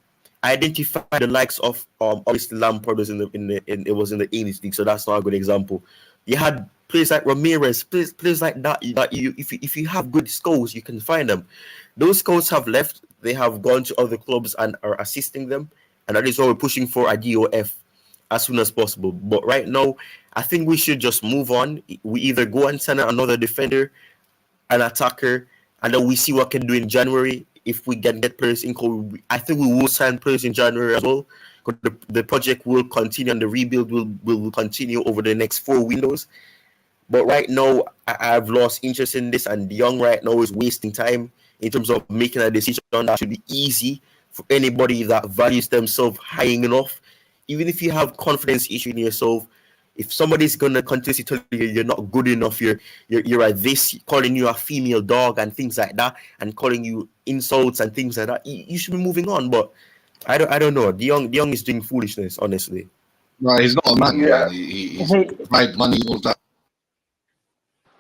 identified the likes of obviously Lampard was in the 80s league, so that's not a good example. You had players like Ramirez, players like that if you have good scouts, you can find them. Those scouts have left, they have gone to other clubs and are assisting them, and that is why we're pushing for a DOF as soon as possible. But right now, I think we should just move on. We either go and sign another defender, an attacker, and then we see what can do in January. If we can get players in, I think we will sign players in January as well. The project will continue and the rebuild will continue over the next 4 windows. But right now, I've lost interest in this, and Young right now is wasting time in terms of making a decision that should be easy for anybody that values themselves high enough. Even if you have confidence issue in yourself, if somebody's gonna continuously tell you you're not good enough, you're a this, calling you a female dog and things like that, and calling you insults and things like that, you should be moving on. But I don't know. The young is doing foolishness, honestly. No, he's not a man. Yeah. Man. He's right money, all that.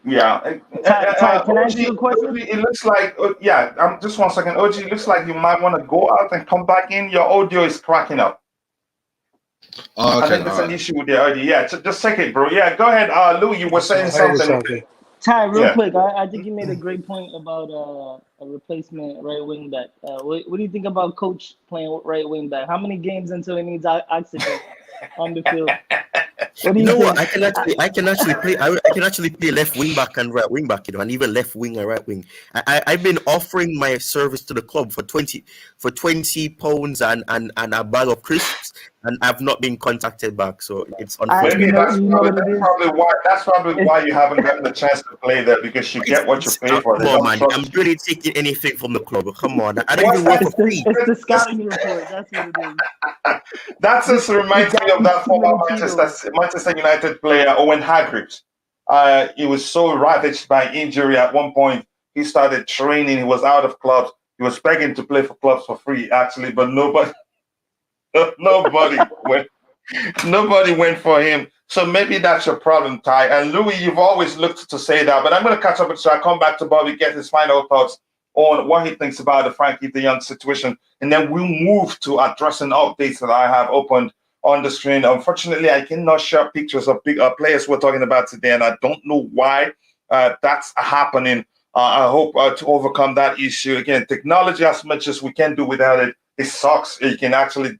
Yeah. Ty, can I ask you a question? OG, it looks like, just 1 second. OG, it looks like you might want to go out and come back in. Your audio is cracking up. Oh, okay, I think there's an issue with the audio. Yeah, just check it, bro. Yeah, go ahead. Lou, you were saying something. Ty, real quick, I think you made a great point about a replacement right wing back. What do you think about Coach playing right wing back? How many games until he needs oxygen on the field? What do you think? What? I can actually play left wing back and right wing back, and even left wing and right wing. I've been offering my service to the club for £20 and a bag of crisps, and I've not been contacted back. So it's unfortunate. Maybe that's probably why you haven't gotten the chance to play there, because you get what you pay for. Come on, man. I'm really taking anything from the club. Come on. I don't even work for free. It's the scouting report. That's what it is. That just reminds me of that former Manchester United player, Owen Hargreaves. He was so ravaged by injury at one point. He started training. He was out of clubs. He was begging to play for clubs for free, actually, but nobody went for him. So maybe that's your problem, Ty. And Louis, you've always looked to say that, but I'm going to catch up with you. I'll come back to Bobby, get his final thoughts on what he thinks about the Frenkie de Jong situation, and then we'll move to addressing updates that I have opened on the screen. Unfortunately, I cannot share pictures of big players we're talking about today, and I don't know why that's happening. I hope to overcome that issue. Again, technology, as much as we can do without it, it sucks. It can actually,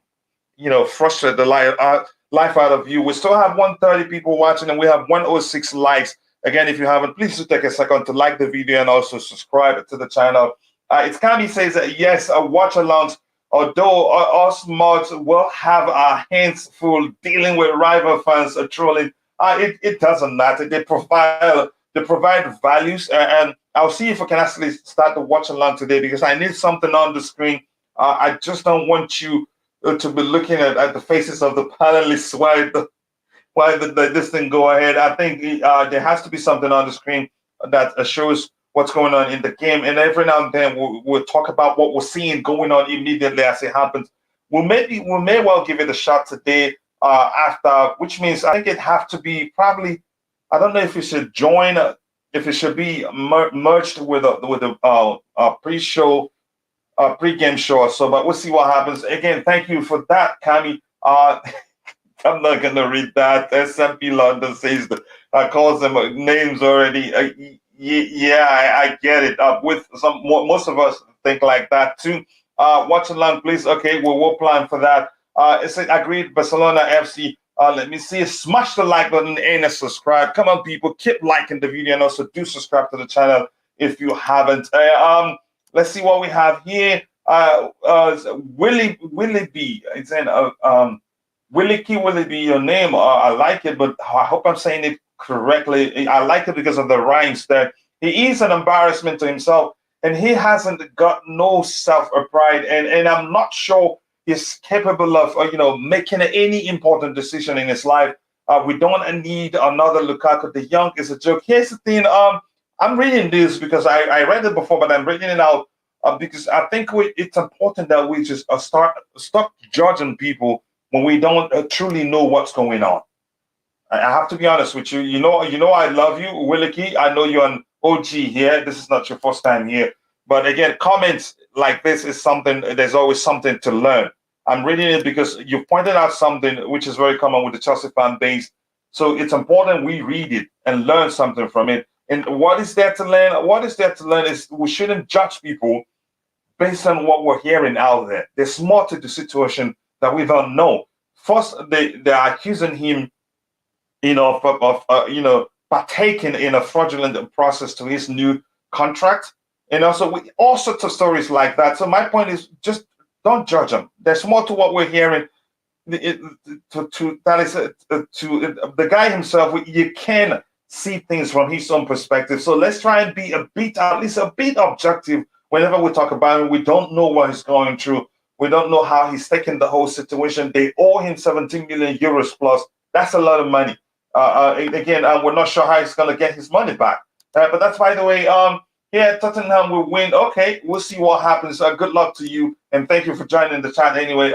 frustrate the life out of you. We still have 130 people watching, and we have 106 likes. Again, if you haven't, please do take a second to like the video and also subscribe to the channel. It's Kami says that yes, watch alongs. Although us mods will have our hands full dealing with rival fans trolling, it doesn't matter. They provide values, and I'll see if I can actually start the watch along today, because I need something on the screen. I just don't want you to be looking at the faces of the panelists while this thing go ahead. I think there has to be something on the screen that shows what's going on in the game, and every now and then we'll talk about what we're seeing going on immediately as it happens. We may well give it a shot today after, which means I think it have to be probably, I don't know if it should join, if it should be merged with a pre-show, pre-game show or so, but we'll see what happens. Again, thank you for that, Kami. I'm not gonna read that. SMP London says that calls them names already. I get it. With most of us think like that too. Watch along, please. Okay, we'll plan for that. It's agreed. Barcelona FC. Let me see. Smash the like button and subscribe. Come on, people, keep liking the video, and also do subscribe to the channel if you haven't. Let's see what we have here. Willie B. It's saying Willie Key, will it be your name? I like it, but I hope I'm saying it correctly. I like it because of the rhymes there. He is an embarrassment to himself, and he hasn't got no self-pride, and I'm not sure he's capable of, making any important decision in his life. We don't need another Lukaku. The Young is a joke. Here's the thing. I'm reading this because I read it before, but I'm reading it out because I think it's important that we just stop judging people when we don't truly know what's going on. I have to be honest with you. You know, I love you, Williki. I know you're an OG here. This is not your first time here. But again, comments like this is something, there's always something to learn. I'm reading it because you pointed out something which is very common with the Chelsea fan base. So it's important we read it and learn something from it. And what is there to learn? What is there to learn is we shouldn't judge people based on what we're hearing out there. There's more to the situation that we don't know. First, they're accusing him, of partaking in a fraudulent process to his new contract, and also with all sorts of stories like that. So my point is, just don't judge him. There's more to what we're hearing. the guy himself, you can see things from his own perspective. So let's try and be at least a bit objective whenever we talk about him. We don't know what he's going through. We don't know how he's taken the whole situation. They owe him 17 million euros plus. That's a lot of money. Again, we're not sure how he's going to get his money back. But that's, by the way, yeah, Tottenham will win. Okay, we'll see what happens. Good luck to you, and thank you for joining the chat anyway.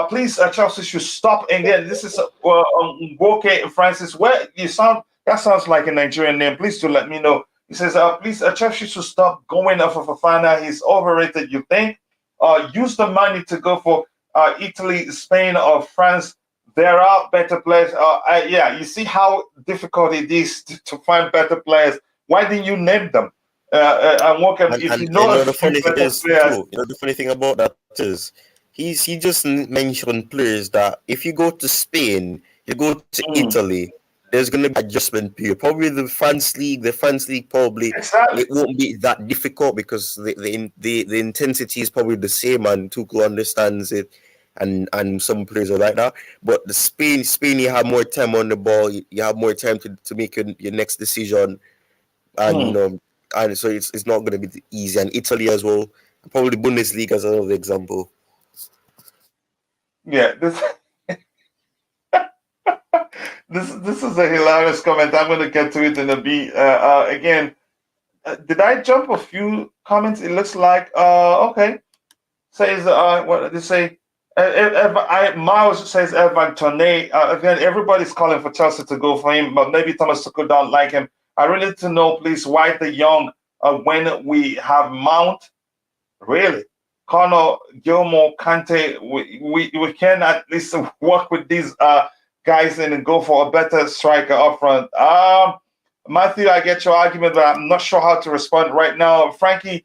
Please, Chelsea should stop. And then this is Woke Francis. Where you sound, that sounds like a Nigerian name. Please do let me know. He says, please, Chelsea should stop going off of Fofana. He's overrated, you think? Use the money to go for Italy, Spain, or France. There are better players. Yeah, you see how difficult it is to find better players. Why didn't you name them? The funny thing about that is he just mentioned players that if you go to Spain, you go to Italy, there's going to be adjustment period. Probably the France league probably it won't be that difficult because the intensity is probably the same and Tuchel understands it, and some players are like that. But the Spain, you have more time on the ball, you have more time to make your next decision, and and so it's not going to be easy. And Italy as well, probably Bundesliga as another example. Yeah, this is a hilarious comment. I'm going to get to it in a bit. Again, did I jump a few comments? It looks like okay. Says what did they say? Miles says Evan Toney. Again, everybody's calling for Chelsea to go for him, but maybe Thomas Tuchel don't like him. I really need to know, please, why the young when we have Mount, really, Connor, Gilmore, Kante, we can at least work with these guys and go for a better striker up front. Matthew, I get your argument, but I'm not sure how to respond right now. Frenkie,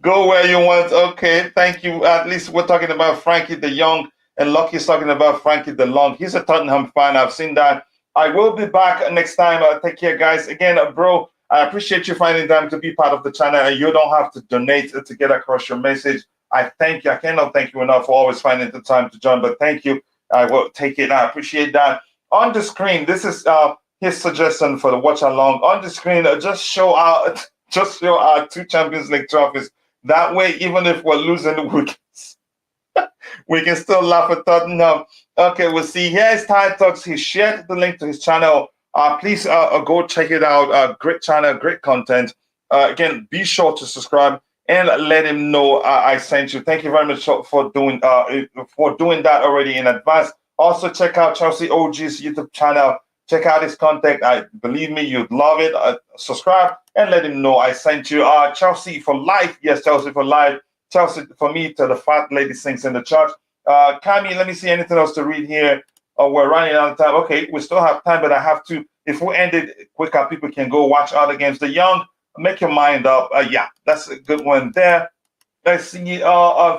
go where you want. Okay, thank you. At least we're talking about Frenkie the Young, and Lucky's talking about Frenkie the Long. He's a Tottenham fan. I've seen that. I will be back next time. Take care, guys. Again, bro, I appreciate you finding time to be part of the channel, and you don't have to donate to get across your message. I thank you. I cannot thank you enough for always finding the time to join, but thank you. I will take it. I appreciate that. On the screen, this is his suggestion for the watch along. On the screen, just show our 2 Champions League trophies. That way, even if we're losing, we can still laugh at Tottenham. Okay, we'll see. Here's Ty Talks. He shared the link to his channel. Please go check it out. Great channel, great content. Again, be sure to subscribe and let him know I sent you. Thank you very much for doing that already in advance. Also, check out Chelsea OG's YouTube channel. Check out his content. Believe me, you'd love it. Subscribe and let him know I sent you. Chelsea for life. Yes, Chelsea for life. Chelsea for me to the fat lady sings in the church. Cami, let me see anything else to read here. We're running out of time. Okay, we still have time, but I have to. If we end it quicker, people can go watch other games. The young, make your mind up. Yeah, that's a good one there. Let's see.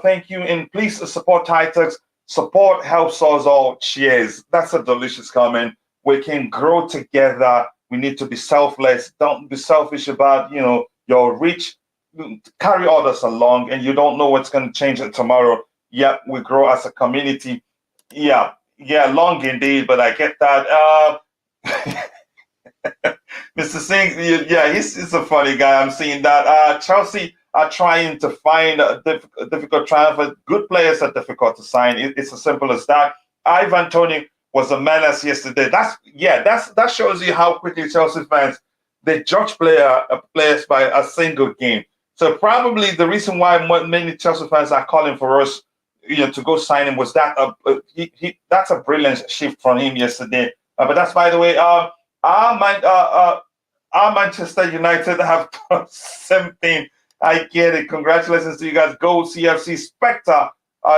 Thank you, and please support TyTalks. Support helps us all. Cheers. That's a delicious comment. We can grow together. We need to be selfless. Don't be selfish about your reach. Carry others along, and you don't know what's going to change tomorrow. Yeah, we grow as a community. Yeah, long indeed, but I get that. Mr. Singh, yeah, he's a funny guy. I'm seeing that. Chelsea are trying to find a difficult transfer. Good players are difficult to sign. It's as simple as that. Ivan Toney was a menace yesterday. That shows you how quickly Chelsea fans they judge players by a single game. So probably the reason why many Chelsea fans are calling for us, to go sign him was that that's a brilliant shift from him yesterday. But that's, by the way, our Manchester United have done something. I get it. Congratulations to you guys. Go CFC Spectre,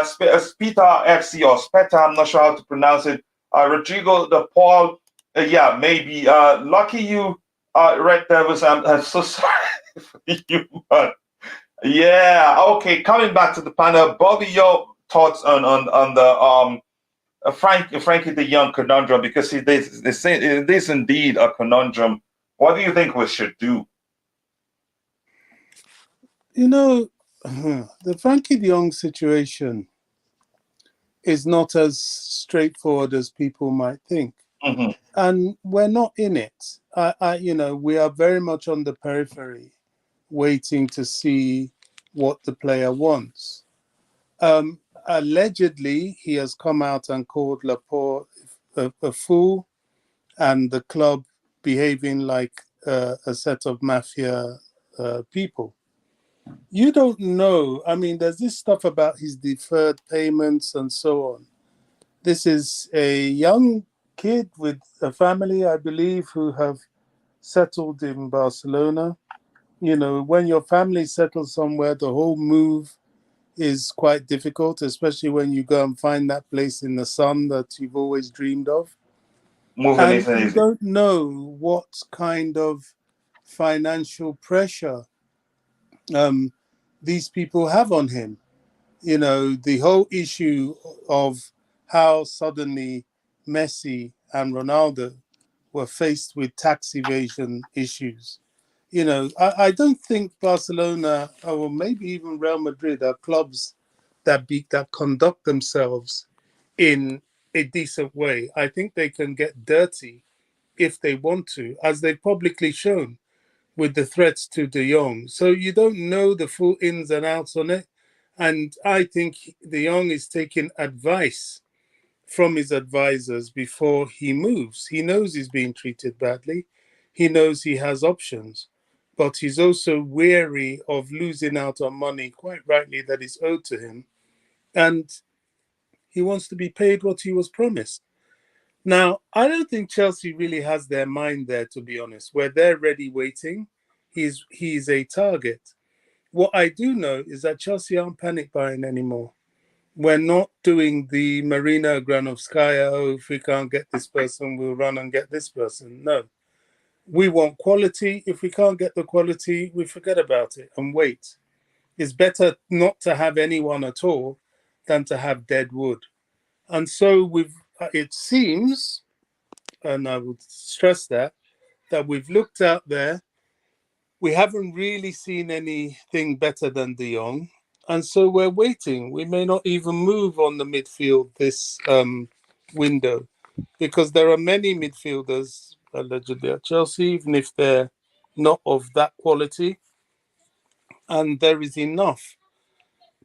Spectre FC or Spectre. I'm not sure how to pronounce it. Rodrigo de Paul. Yeah, maybe. Lucky you, Red Devils. I'm so sorry for you, man. Yeah. Okay. Coming back to the panel, Bobby, your thoughts on the Frenkie the Young conundrum, because they say it is indeed a conundrum. What do you think we should do? the Frenkie de Jong situation is not as straightforward as people might think. Mm-hmm. And we're not in it. We are very much on the periphery, waiting to see what the player wants. Allegedly, he has come out and called Laporte a fool, and the club behaving like a set of mafia people. You don't know. I mean, there's this stuff about his deferred payments and so on. This is a young kid with a family, I believe, who have settled in Barcelona. You know, when your family settles somewhere, the whole move is quite difficult, especially when you go and find that place in the sun that you've always dreamed of. Moving And isn't you easy. don't know what kind of financial pressure these people have on him. You know, the whole issue of how suddenly Messi and Ronaldo were faced with tax evasion issues. You know, I don't think Barcelona or maybe even Real Madrid are clubs that conduct themselves in a decent way. I think they can get dirty if they want to, as they've publicly shown with the threats to De Jong. So you don't know the full ins and outs on it. And I think De Jong is taking advice from his advisors before he moves. He knows he's being treated badly. He knows he has options, but he's also wary of losing out on money, quite rightly, that is owed to him. And he wants to be paid what he was promised. Now, I don't think Chelsea really has their mind there, to be honest. Where they're ready waiting, he's a target. What I do know is that Chelsea aren't panic buying anymore. We're not doing the Marina Granovskaya, oh, if we can't get this person, we'll run and get this person. No. We want quality. If we can't get the quality, we forget about it and wait. It's better not to have anyone at all than to have dead wood. And so it seems, and I would stress that we've looked out there. We haven't really seen anything better than De Jong. And so we're waiting. We may not even move on the midfield this window because there are many midfielders allegedly at Chelsea, even if they're not of that quality. And there is enough,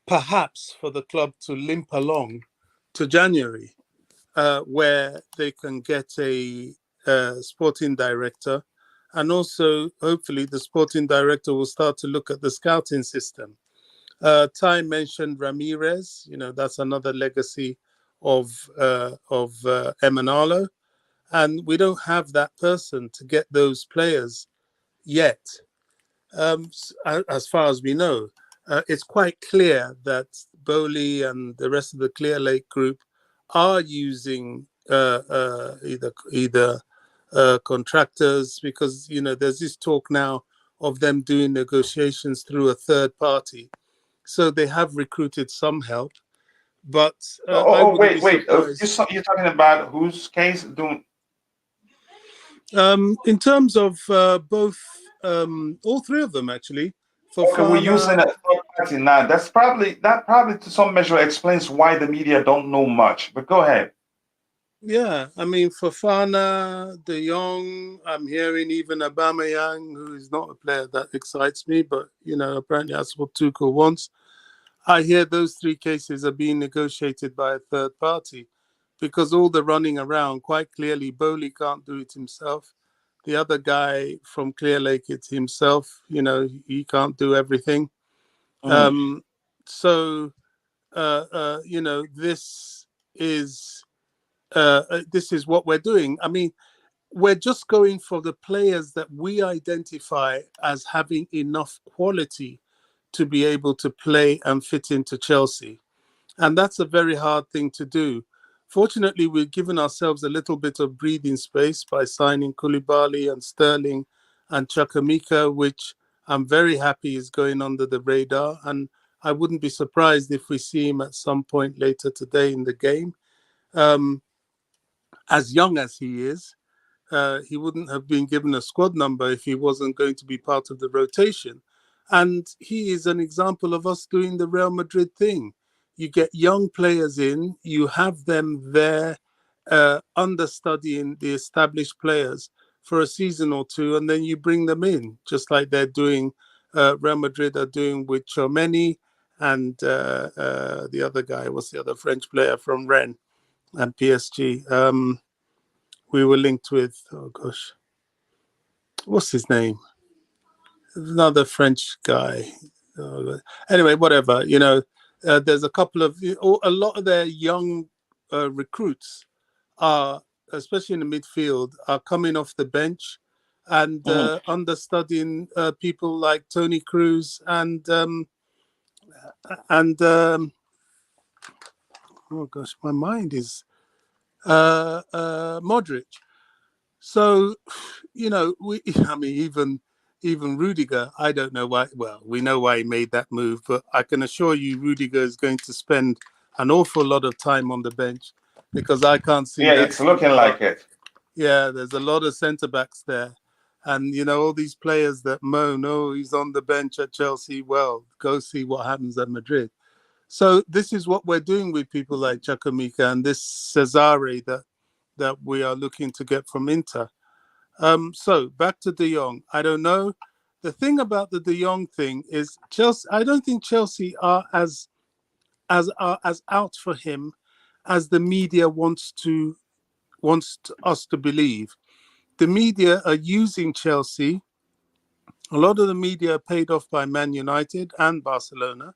perhaps, for the club to limp along to January, where they can get a sporting director. And also, hopefully, the sporting director will start to look at the scouting system. Ty mentioned Ramirez. You know, that's another legacy of Emanalo. And we don't have that person to get those players yet. As far as we know, it's quite clear that Boehly and the rest of the Clear Lake group are using either contractors, because there's this talk now of them doing negotiations through a third party. So they have recruited some help, but I wouldn't be surprised. You're talking about whose case? In terms of both, all three of them actually. Fofana, okay, we're using a third party now. That probably to some measure explains why the media don't know much. But go ahead. Yeah, I mean Fofana, De Jong. I'm hearing even Aubameyang, who is not a player that excites me, but apparently that's what Tuchel wants. I hear those three cases are being negotiated by a third party, because all the running around, quite clearly, Boehly can't do it himself. The other guy from Clear Lake, it's himself. He can't do everything. So, this is what we're doing. I mean, we're just going for the players that we identify as having enough quality to be able to play and fit into Chelsea. And that's a very hard thing to do. Fortunately, we've given ourselves a little bit of breathing space by signing Koulibaly and Sterling and Chukwuemeka, which I'm very happy is going under the radar. And I wouldn't be surprised if we see him at some point later today in the game. As young as he is, he wouldn't have been given a squad number if he wasn't going to be part of the rotation. And he is an example of us doing the Real Madrid thing. You get young players in, you have them there understudying the established players for a season or two, and then you bring them in, just like they're doing, Real Madrid are doing with Tchouaméni and the other guy, what's the other French player from Rennes and PSG? We were linked with, oh gosh, what's his name? Another French guy. Anyway, whatever, there's a couple of, a lot of their young recruits are, especially in the midfield, are coming off the bench and understudying people like Tony Cruz and oh gosh, my mind is Modric. So, even Rudiger, I don't know why. Well, we know why he made that move, but I can assure you Rudiger is going to spend an awful lot of time on the bench, because I can't see that. It's looking like it. Yeah, there's a lot of centre-backs there. And, all these players that moan, oh, he's on the bench at Chelsea. Well, go see what happens at Madrid. So this is what we're doing with people like Chukwuemeka and this Cesare that we are looking to get from Inter. So back to De Jong. I don't know. The thing about the De Jong thing is Chelsea. I don't think Chelsea are as out for him as the media wants us to believe. The media are using Chelsea. A lot of the media are paid off by Man United and Barcelona,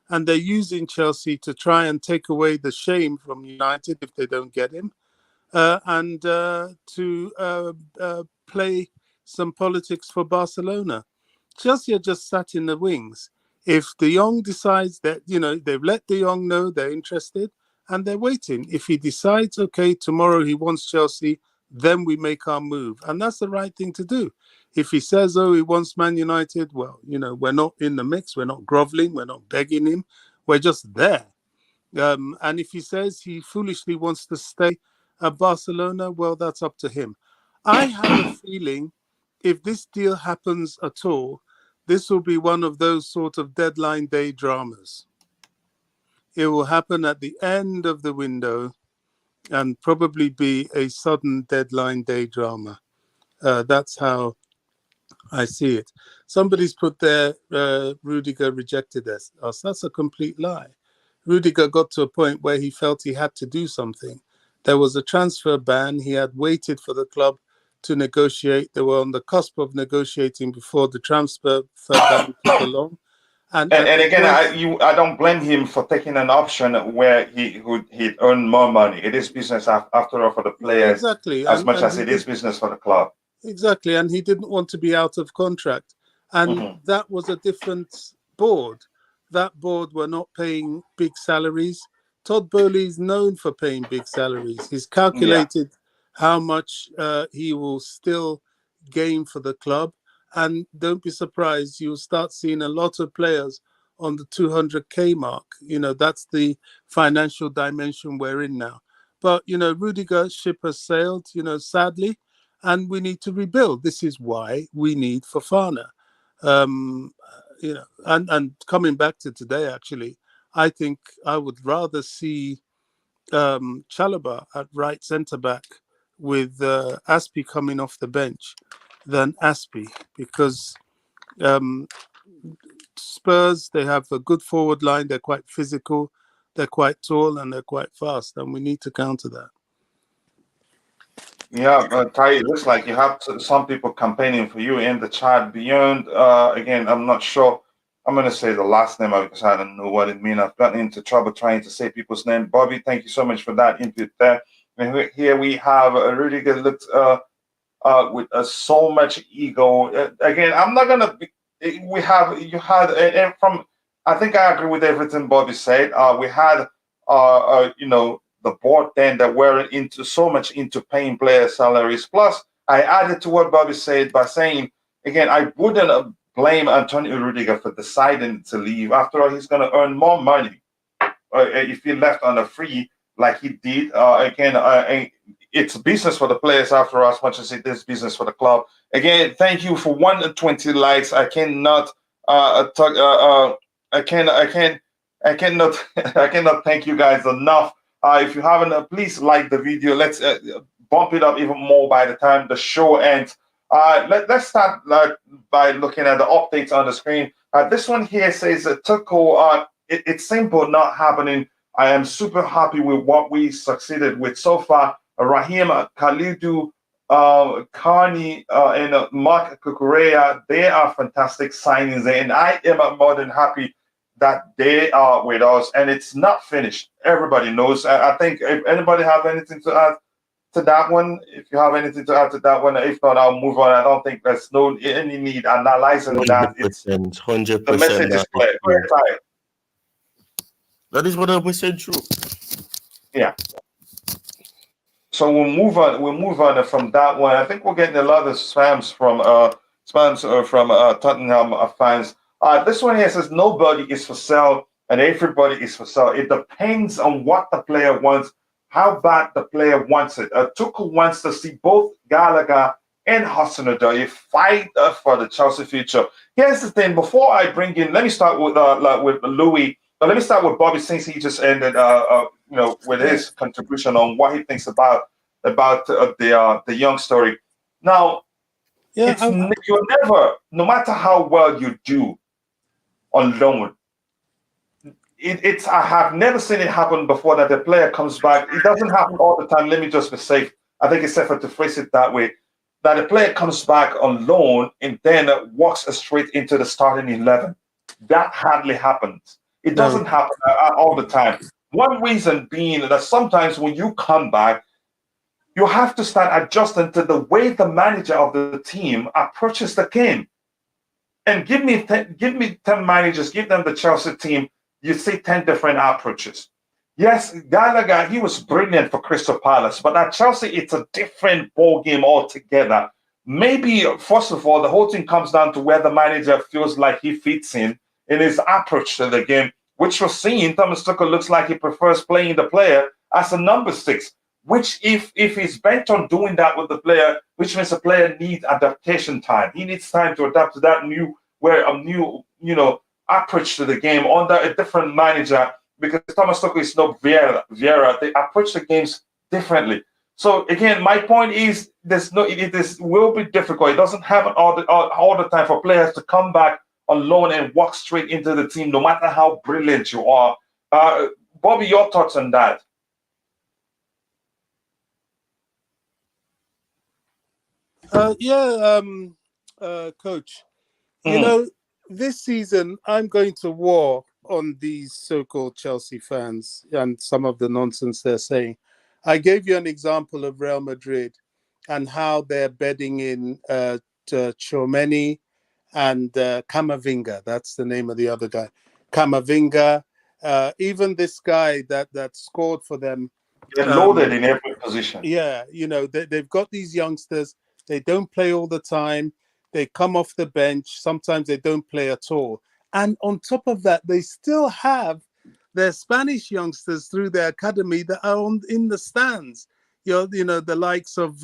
and they're using Chelsea to try and take away the shame from United if they don't get him. And to play some politics for Barcelona. Chelsea are just sat in the wings. If De Jong decides that, they've let De Jong know they're interested and they're waiting. If he decides, okay, tomorrow he wants Chelsea, then we make our move. And that's the right thing to do. If he says, oh, he wants Man United, well, we're not in the mix. We're not groveling. We're not begging him. We're just there. And if he says he foolishly wants to stay at Barcelona, well, that's up to him. I have a feeling if this deal happens at all, this will be one of those sort of deadline day dramas. It will happen at the end of the window and probably be a sudden deadline day drama. That's how I see it. Somebody's put there, Rudiger rejected us. That's a complete lie. Rudiger got to a point where he felt he had to do something. There was a transfer ban. He had waited for the club to negotiate. They were on the cusp of negotiating before the transfer ban took along. And again, I don't blame him for taking an option where he'd earn more money. It is business after all for the players, exactly, as much as it is business for the club. Exactly, and he didn't want to be out of contract. And that was a different board. That board were not paying big salaries. Todd Boehly is known for paying big salaries. He's calculated how much he will still gain for the club. And don't be surprised, you'll start seeing a lot of players on the 200K mark. That's the financial dimension we're in now. But, Rudiger's ship has sailed, sadly, and we need to rebuild. This is why we need Fofana. And coming back to today, actually, I think I would rather see Chalobah at right centre-back with Aspie coming off the bench than Aspie, because Spurs, they have a good forward line. They're quite physical, they're quite tall, and they're quite fast, and we need to counter that. Yeah, Ty, it looks like you have some people campaigning for you in the chat. Beyond, again, I'm not sure. I'm going to say the last name because I don't know what it means. I've gotten into trouble trying to say people's name. Bobby, thank you so much for that input there. And here we have Rudiger looked with so much ego. Again, I'm not going to be. I think I agree with everything Bobby said. We had, the board then that were so much into paying player salaries. Plus, I added to what Bobby said by saying, again, I wouldn't blame Antonio Rudiger for deciding to leave. After all, he's going to earn more money if he left on a free like he did. It's business for the players after all, as much as it is business for the club. Again, thank you for 120 likes. I cannot I cannot, I cannot thank you guys enough. If you haven't, please like the video. Let's bump it up even more by the time the show ends. Let's start by looking at the updates on the screen. This one here says Tuchel. It's simple, not happening. I am super happy with what we succeeded with so far. Raheem Khalidou, Carney, and Mark Cucurella, they are fantastic signings, and I am more than happy that they are with us. And it's not finished. Everybody knows. I think if anybody have anything to add to that one, if you have anything to add to that one, if not, I'll move on. I don't think there's no any need analyzing that. It's 100%. The message is clear. Very tired. That is 100% true. Yeah. So we'll move on. We'll move on from that one. I think we're getting a lot of spams from Tottenham fans. This one here says nobody is for sale and everybody is for sale. It depends on what the player wants, how bad the player wants it. Tuchel wants to see both Gallagher and Hudson-Odoi fight for the Chelsea future. Here's the thing. Before I bring in, let me start with Louis. Let me start with Bobby, since he just ended, with his contribution on what he thinks about the Young story. Now, you're never, no matter how well you do on loan, I have never seen it happen before that the player comes back. It doesn't happen all the time. Let me just be safe. I think it's safer to phrase it that way. That the player comes back on loan and then walks straight into the starting 11. That hardly happens. It doesn't happen all the time. One reason being that sometimes when you come back, you have to start adjusting to the way the manager of the team approaches the game. And give me 10 managers, give them the Chelsea team, you see 10 different approaches. Yes, Gallagher, he was brilliant for Crystal Palace, but at Chelsea, it's a different ball game altogether. Maybe, first of all, the whole thing comes down to where the manager feels like he fits in his approach to the game, which we're seeing. Thomas Tuchel looks like he prefers playing the player as a number 6, which if he's bent on doing that with the player, which means the player needs adaptation time. He needs time to adapt to that new approach to the game under a different manager, because Thomas Tuchel is not Vieira. They approach the games differently. So again, my point is this will be difficult. It doesn't happen all the time for players to come back on loan and walk straight into the team, no matter how brilliant you are. Bobby, your thoughts on that? Coach. You know, this season I'm going to war on these so-called Chelsea fans and some of the nonsense they're saying. I gave you an example of Real Madrid and how they're bedding in Tchouaméni and Camavinga. That's the name of the other guy. Camavinga, even this guy that scored for them. They're loaded in every position. Yeah, they've got these youngsters. They don't play all the time. They come off the bench. Sometimes they don't play at all. And on top of that, they still have their Spanish youngsters through their academy that are in the stands. The likes of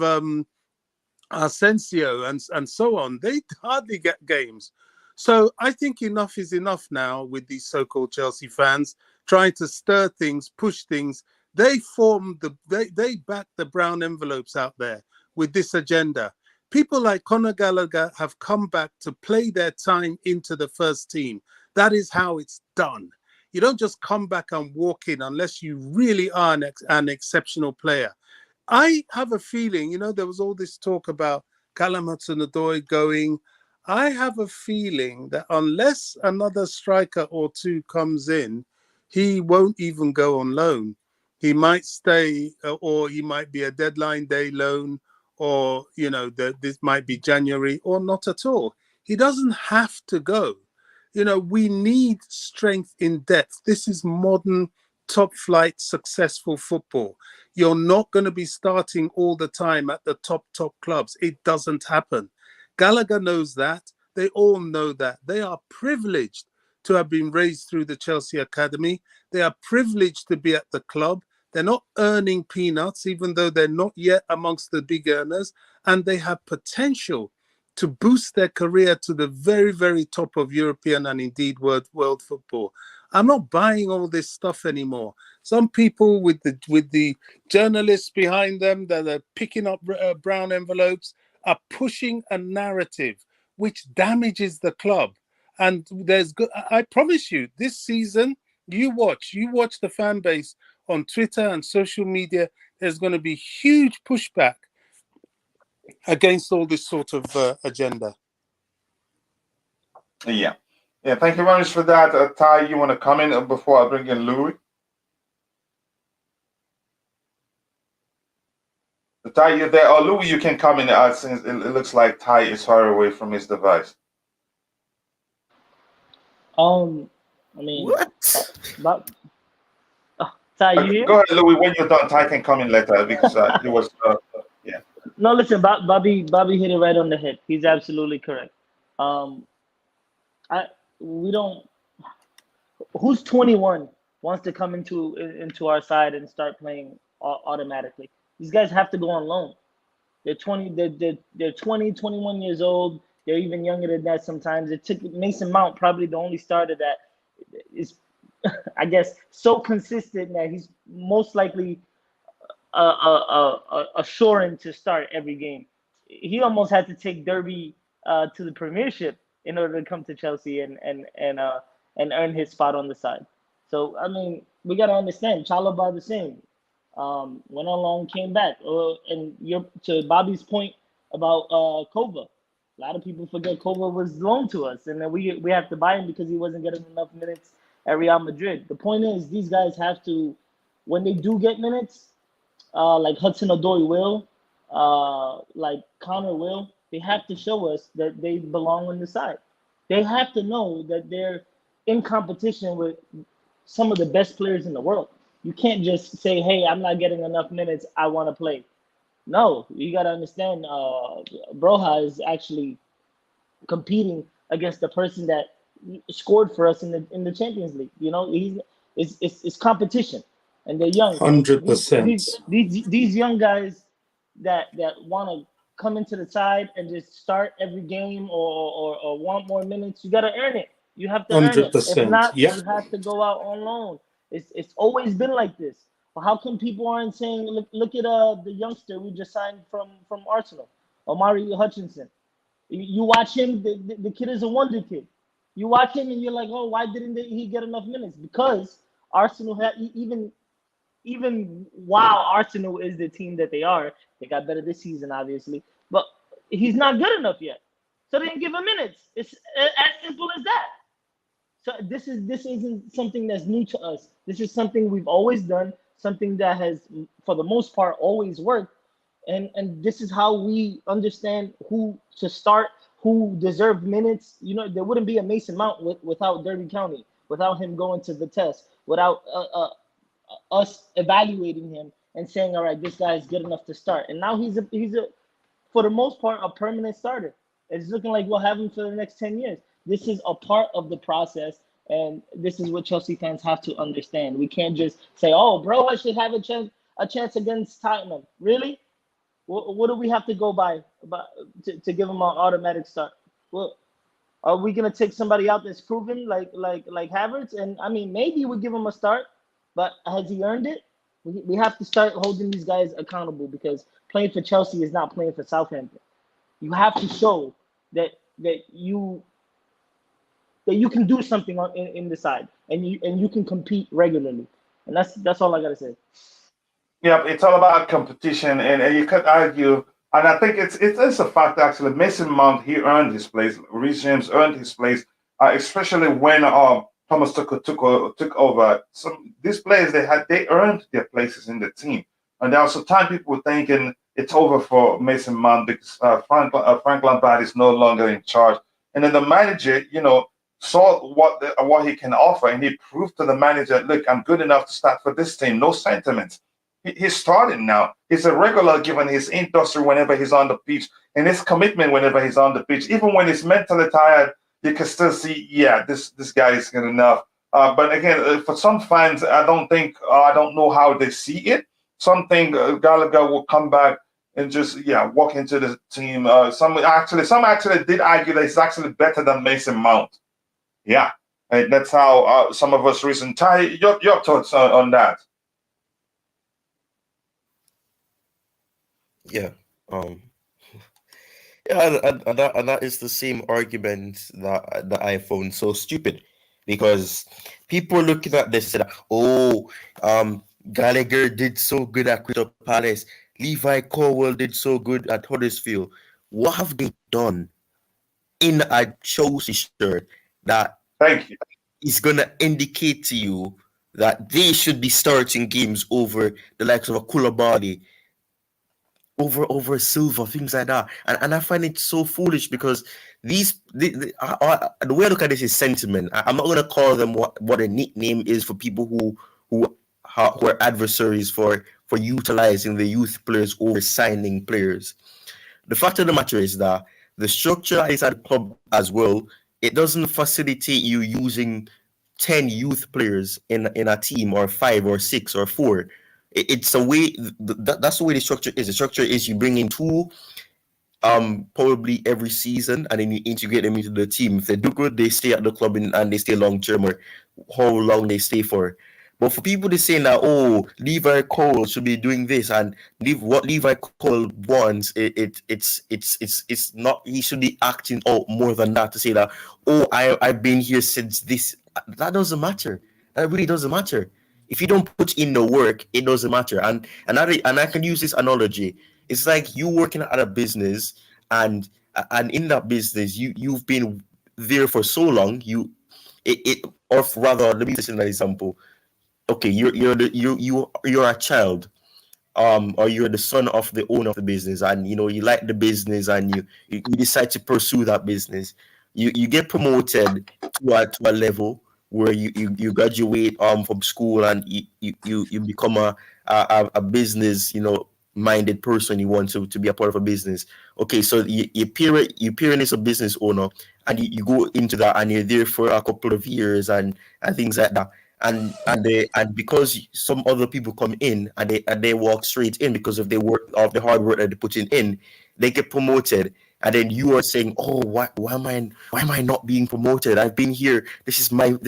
Asensio and so on. They hardly get games. So I think enough is enough now with these so-called Chelsea fans trying to stir things, push things. They back the brown envelopes out there with this agenda. People like Connor Gallagher have come back to play their time into the first team. That is how it's done. You don't just come back and walk in unless you really are an exceptional player. I have a feeling, there was all this talk about Callum Hudson-Odoi going. I have a feeling that unless another striker or two comes in, he won't even go on loan. He might stay, or he might be a deadline day loan, or, this might be January, or not at all. He doesn't have to go. We need strength in depth. This is modern, top flight, successful football. You're not going to be starting all the time at the top clubs. It doesn't happen. Gallagher knows that. They all know that. They are privileged to have been raised through the Chelsea Academy. They are privileged to be at the club. They're not earning peanuts, even though they're not yet amongst the big earners, and they have potential to boost their career to the very, very top of European and indeed world football. I'm not buying all this stuff anymore. Some people with the journalists behind them that are picking up brown envelopes are pushing a narrative which damages the club. And I promise you, this season, you watch the fan base on Twitter and social media. There's going to be huge pushback against all this sort of agenda. Yeah. Thank you very much for that. Ty, you want to comment before I bring in Louis? Ty, you there? Oh, Louis, you can comment since it looks like Ty is far away from his device. I mean, What? Ty, you here? Go ahead, Louis. When you're done, Ty can come in later because it was yeah. No, listen, Bobby hit it right on the head. He's absolutely correct. Who's 21 wants to come into our side and start playing automatically? These guys have to go on loan. They're 20, 21 years old. They're even younger than that sometimes. It took Mason Mount, probably the only starter that is, I guess, so consistent that he's most likely assuring to start every game. He almost had to take Derby to the Premiership in order to come to Chelsea and earn his spot on the side. So I mean, we gotta understand. Chalobah the same. Went on loan, came back. And to Bobby's point about Kova, a lot of people forget Kova was loaned to us, and then we have to buy him because he wasn't getting enough minutes at Real Madrid. The point is, these guys have to, when they do get minutes, like Hudson-Odoi will, like Connor will, they have to show us that they belong on the side. They have to know that they're in competition with some of the best players in the world. You can't just say, hey, I'm not getting enough minutes, I want to play. No, you got to understand, Broha is actually competing against the person that scored for us in the Champions League. You know, it's competition, and they're young. 100%. These young guys that want to come into the side and just start every game or want more minutes, you got to earn it. You have to 100%. Earn it. If not, you have to go out on loan. It's always been like this. Well, how come people aren't saying, look at the youngster we just signed from Arsenal, Omari Hutchinson? You watch him, the kid is a wonder kid. You watch him and you're like, oh, why didn't he get enough minutes? Because Arsenal had, even while Arsenal is the team that they are, they got better this season, obviously, but he's not good enough yet. So they didn't give him minutes. It's as simple as that. So this isn't something that's new to us. This is something we've always done, something that has, for the most part, always worked. And this is how we understand who to start, who deserved minutes. You know, there wouldn't be a Mason Mount without Derby County, without him going to the test, without us evaluating him and saying, all right, this guy is good enough to start. And now he's a for the most part, a permanent starter. It's looking like we'll have him for the next 10 years. This is a part of the process, and this is what Chelsea fans have to understand. We can't just say, oh, Broha should have a chance against Tottenham. Really? What do we have to go by to give him an automatic start? Well, are we gonna take somebody out that's proven like Havertz? And I mean, maybe we give him a start, but has he earned it? We have to start holding these guys accountable, because playing for Chelsea is not playing for Southampton. You have to show that you can do something in the side, and you can compete regularly, and that's all I gotta say. Yeah, it's all about competition, and you could argue, and I think it's a fact actually. Mason Mount, he earned his place. Reece James earned his place, especially when Thomas Tuchel took over. These players they earned their places in the team, and there was some time people were thinking it's over for Mason Mount because Frank Lampard is no longer in charge, and then the manager, saw what he can offer, and he proved to the manager, look, I'm good enough to start for this team. No sentiments. He's starting now. He's a regular given his industry whenever he's on the pitch and his commitment whenever he's on the pitch. Even when he's mentally tired, you can still see, yeah, this guy is good enough. But again, for some fans, I don't know how they see it. Some think Gallagher will come back and just walk into the team. Some actually did argue that he's actually better than Mason Mount. Yeah, and that's how some of us reason. Ty, your thoughts on that? Yeah. Yeah, and that is the same argument that I found so stupid, because people looking at this said, "Oh, Gallagher did so good at Crystal Palace. Levi Colwill did so good at Huddersfield. What have they done in a Chelsea shirt that Thank you. is gonna indicate to you that they should be starting games over the likes of a Koulibaly, over Silva, things like that?" And I find it so foolish, because the way I look at this is sentiment. I'm not gonna call them what a nickname is for people who are adversaries for utilizing the youth players over signing players. The fact of the matter is that the structure is at the club as well. It doesn't facilitate you using 10 youth players in a team, or 5 or 6 or 4. It's a way that's the way the structure is. The structure is you bring in 2 probably every season, and then you integrate them into the team. If they do good, they stay at the club and they stay long term, or how long they stay for. But for people to say that, oh, Levi Cole should be doing this, and what Levi Cole wants, it's not. He should be acting out more than that, to say that, oh, I've been here since this. That doesn't matter. That really doesn't matter. If you don't put in the work, it doesn't matter. And I can use this analogy. It's like you working at a business, and in that business, you've been there for so long. Or rather, let me just an example. Okay, you're a child, or you're the son of the owner of the business, and you like the business, and you decide to pursue that business. You get promoted to a level where you graduate from school, and you become a business minded person. You want to be a part of a business. Okay, so your parent is a business owner, and you go into that, and you're there for a couple of years, and things like that. And because some other people come in, and they walk straight in because of the hard work that they put in, they get promoted. And then you are saying, "Oh, why am I not being promoted? I've been here. This is my Ty,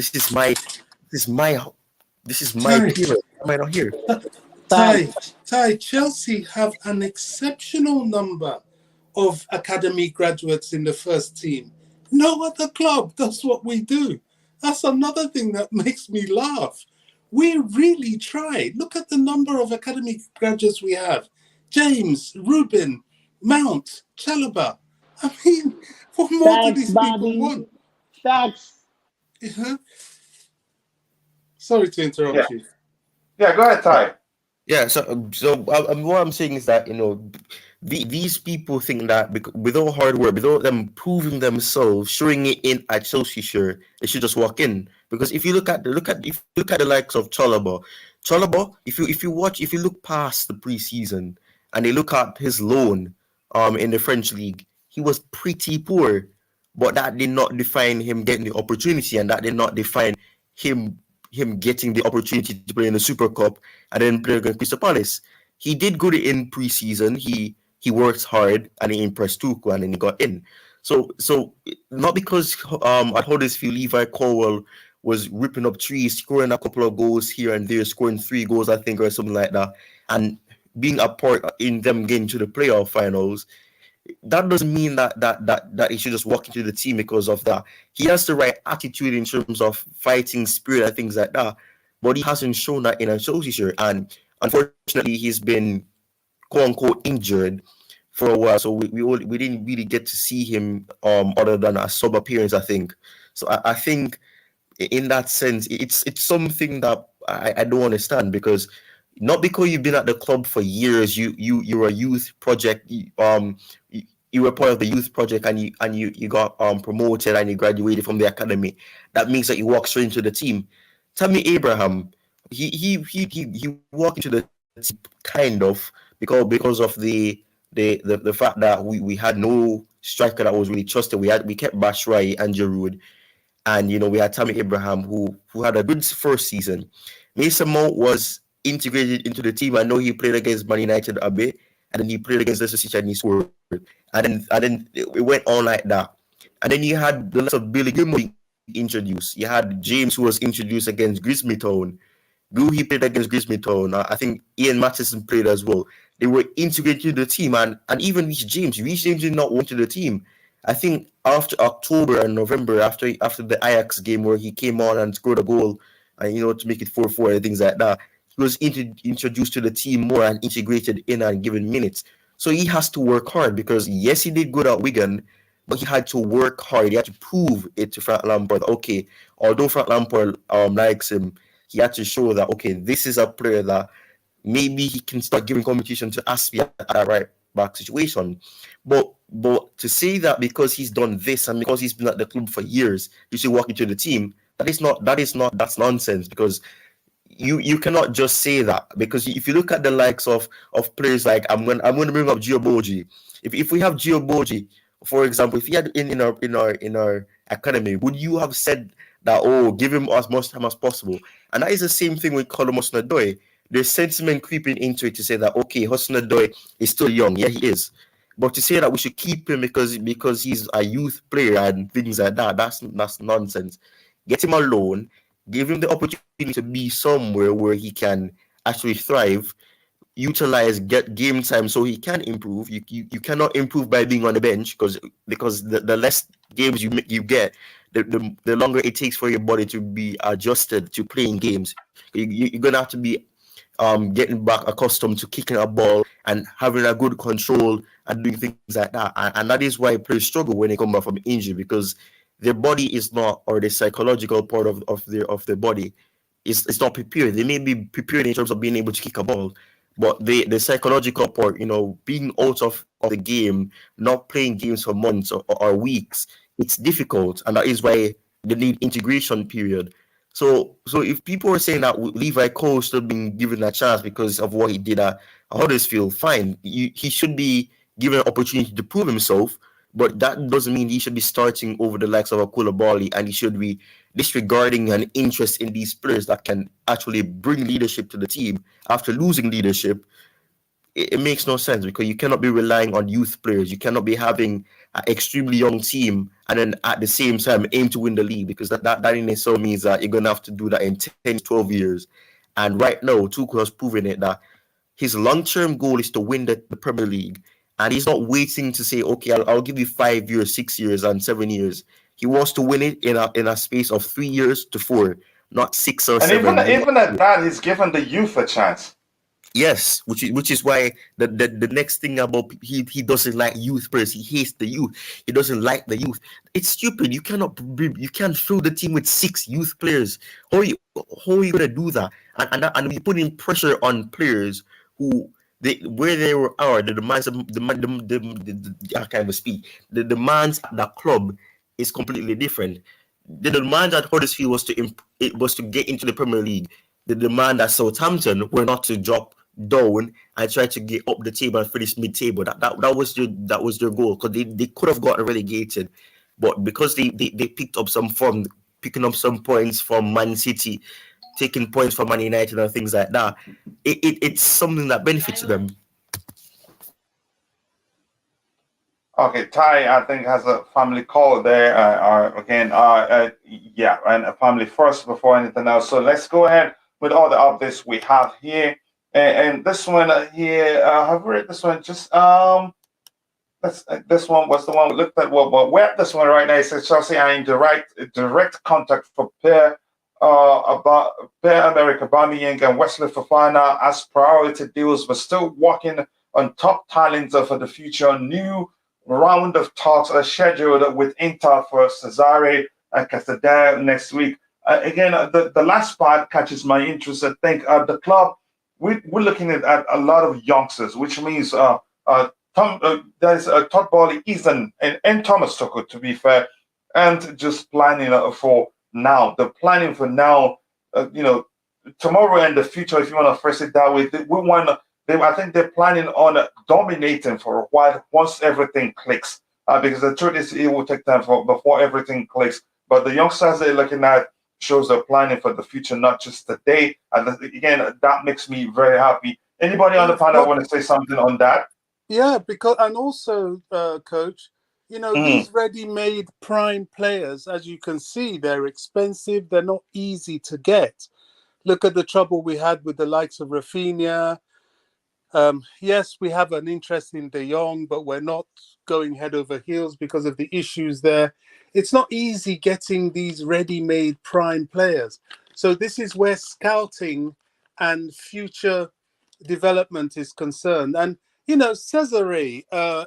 period. Why am I not here?" Ty, Chelsea have an exceptional number of academy graduates in the first team. No other club does what we do. That's another thing that makes me laugh. We really try. Look at the number of academy graduates we have. James, Rubin, Mount, Chalobah. I mean, what more do these people want? Facts. Uh-huh. Sorry to interrupt you. Yeah, go ahead, Ty. Yeah, so what I'm saying is that these people think that without hard work, without them proving themselves, showing it in a Chelsea shirt, they should just walk in. Because if you look at the likes of Chalobah, if you look past the preseason and they look at his loan in the French league, he was pretty poor, but that did not define him getting the opportunity, and that did not define him getting the opportunity to play in the Super Cup and then play against Crystal Palace. He did good in preseason. He worked hard and he impressed Tuchel, and then he got in. So not because at Huddersfield Levi Colwill was ripping up trees, scoring a couple of goals here and there, scoring 3 goals, I think, or something like that, and being a part in them getting to the playoff finals. That doesn't mean that he should just walk into the team because of that. He has the right attitude in terms of fighting spirit and things like that, but he hasn't shown that in a Chelsea shirt. And unfortunately, he's been quote unquote injured for a while, so we didn't really get to see him other than a sub appearance, I think. So I think in that sense, it's something that I don't understand, because not because you've been at the club for years, you're a youth project. You were part of the youth project, and you got promoted and you graduated from the academy. That means that you walk straight into the team. Tammy Abraham, he walked into the team kind of because of the fact that we had no striker that was really trusted. We kept Bashrai and Giroud, and we had Tammy Abraham who had a good first season. Mason Mount was integrated into the team. I know he played against Man United a bit, and then he played against Leicester City and he scored. And then it went on like that. And then you had the likes of Billy Gilmore introduced. You had James, who was introduced against Grimsby Town. He played against Grimsby Town. I think Ian Matheson played as well. They were integrated to the team, and even Reece James did not want to the team. I think after October and November, after the Ajax game where he came on and scored a goal, and to make it 4-4 and things like that, he was introduced to the team more and integrated in and given minutes. So he has to work hard, because yes, he did good at Wigan, but he had to work hard. He had to prove it to Frank Lampard. Okay, although Frank Lampard likes him, he had to show that, okay, this is a player that maybe he can start giving competition to Aspie at that right back situation. But to say that because he's done this and because he's been at the club for years, you should walk into the team, that's nonsense, because you cannot just say that. Because if you look at the likes of players like, I'm going to bring up Gio Boehly. If we have Gio Boehly, for example, if he had in our academy, would you have said that, oh, give him as much time as possible? And that is the same thing with Callum Hudson-Odoi. There's sentiment creeping into it to say that, okay, Hudson-Odoi is still young. Yeah, he is. But to say that we should keep him because he's a youth player and things like that, that's nonsense. Get him alone, give him the opportunity to be somewhere where he can actually thrive, get game time so he can improve. You cannot improve by being on the bench, because the less games you get, the longer it takes for your body to be adjusted to playing games. You're going to have to be getting back accustomed to kicking a ball and having a good control and doing things like that. And that is why players struggle when they come back from injury, because their body is not, or the psychological part of their body is not prepared. They may be prepared in terms of being able to kick a ball, but the psychological part, being out of the game, not playing games for months or weeks, it's difficult. And that is why they need integration period. So if people are saying that Levi Cole still being given a chance because of what he did at Huddersfield, fine. He should be given an opportunity to prove himself, but that doesn't mean he should be starting over the likes of a Koulibaly, and he should be disregarding an interest in these players that can actually bring leadership to the team after losing leadership. It makes no sense, because you cannot be relying on youth players. You cannot be having an extremely young team and then at the same time aim to win the league, because that in itself means that you're going to have to do that in 10, 12 years. And right now, Tuchel has proven it that his long-term goal is to win the Premier League. And he's not waiting to say, okay, I'll give you 5 years, 6 years, and 7 years. He wants to win it in a space of 3 years to 4, not 6 or 7. And even at that, he's given the youth a chance. Yes, which is why the next thing about he doesn't like youth players. He hates the youth. He doesn't like the youth. It's stupid. You can't fill the team with 6 youth players. How are you gonna do that? And we putting pressure on players who where they are. The demands I can't even speak. The demands at that club is completely different. The demand at Huddersfield was to get into the Premier League. The demand at Southampton were not to drop down and try to get up the table and finish mid-table. That was their goal, because they could have gotten relegated, but because they picked up picking up some points from Man City, taking points from Man United and things like that, it's something that benefits them. Okay, Ty, I think, has a family call there. And a family first before anything else. So let's go ahead with all the updates we have here. And this one here, have we read this one? Just this one was the one we looked at. Well, we're at this one right now. It says Chelsea are in direct contact for Pierre-Emerick Aubameyang and Wesley Fofana as priority deals, but still working on top talents for the future. New round of talks are scheduled with Inter for Cesare and Casadei next week. Again, the last part catches my interest. I think the club, we're looking at a lot of youngsters, which means there's Todd Boehly, Ethan, and Thomas Tuchel, to be fair, and just planning for now. The planning for now, tomorrow and the future, if you want to phrase it that way, I think they're planning on dominating for a while once everything clicks. Because the truth is, it will take time before everything clicks. But the youngsters they're looking at shows they're planning for the future, not just today. And again, that makes me very happy. Anybody on the panel want to say something on that? Yeah, because and also, coach, these ready-made prime players, as you can see, they're expensive. They're not easy to get. Look at the trouble we had with the likes of Rafinha. Yes, we have an interest in De Jong, but we're not going head over heels because of the issues there. It's not easy getting these ready-made prime players. So this is where scouting and future development is concerned. And, Cesare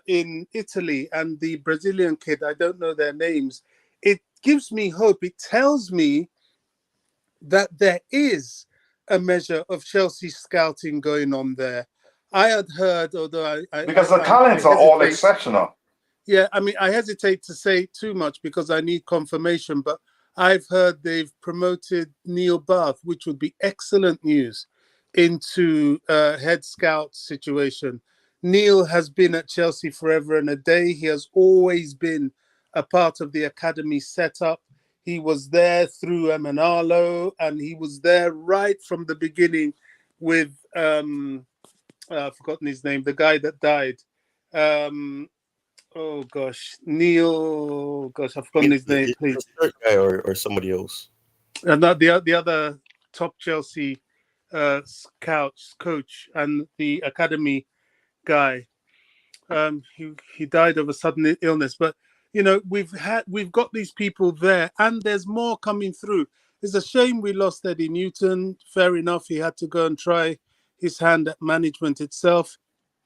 in Italy and the Brazilian kid, I don't know their names, it gives me hope. It tells me that there is a measure of Chelsea scouting going on there. I had heard, although because the talents are all exceptional. Yeah, I mean, I hesitate to say too much because I need confirmation, but I've heard they've promoted Neil Bath, which would be excellent news, into head scout situation. Neil has been at Chelsea forever and a day. He has always been a part of the academy setup. He was there through Emanalo, and he was there right from the beginning with, I've forgotten his name, the guy that died. Oh gosh, Neil. Gosh, I've forgotten his name. Please, guy or somebody else. And not the other top Chelsea coach and the academy guy. He died of a sudden illness. But we've got these people there, and there's more coming through. It's a shame we lost Eddie Newton. Fair enough, he had to go and try his hand at management itself.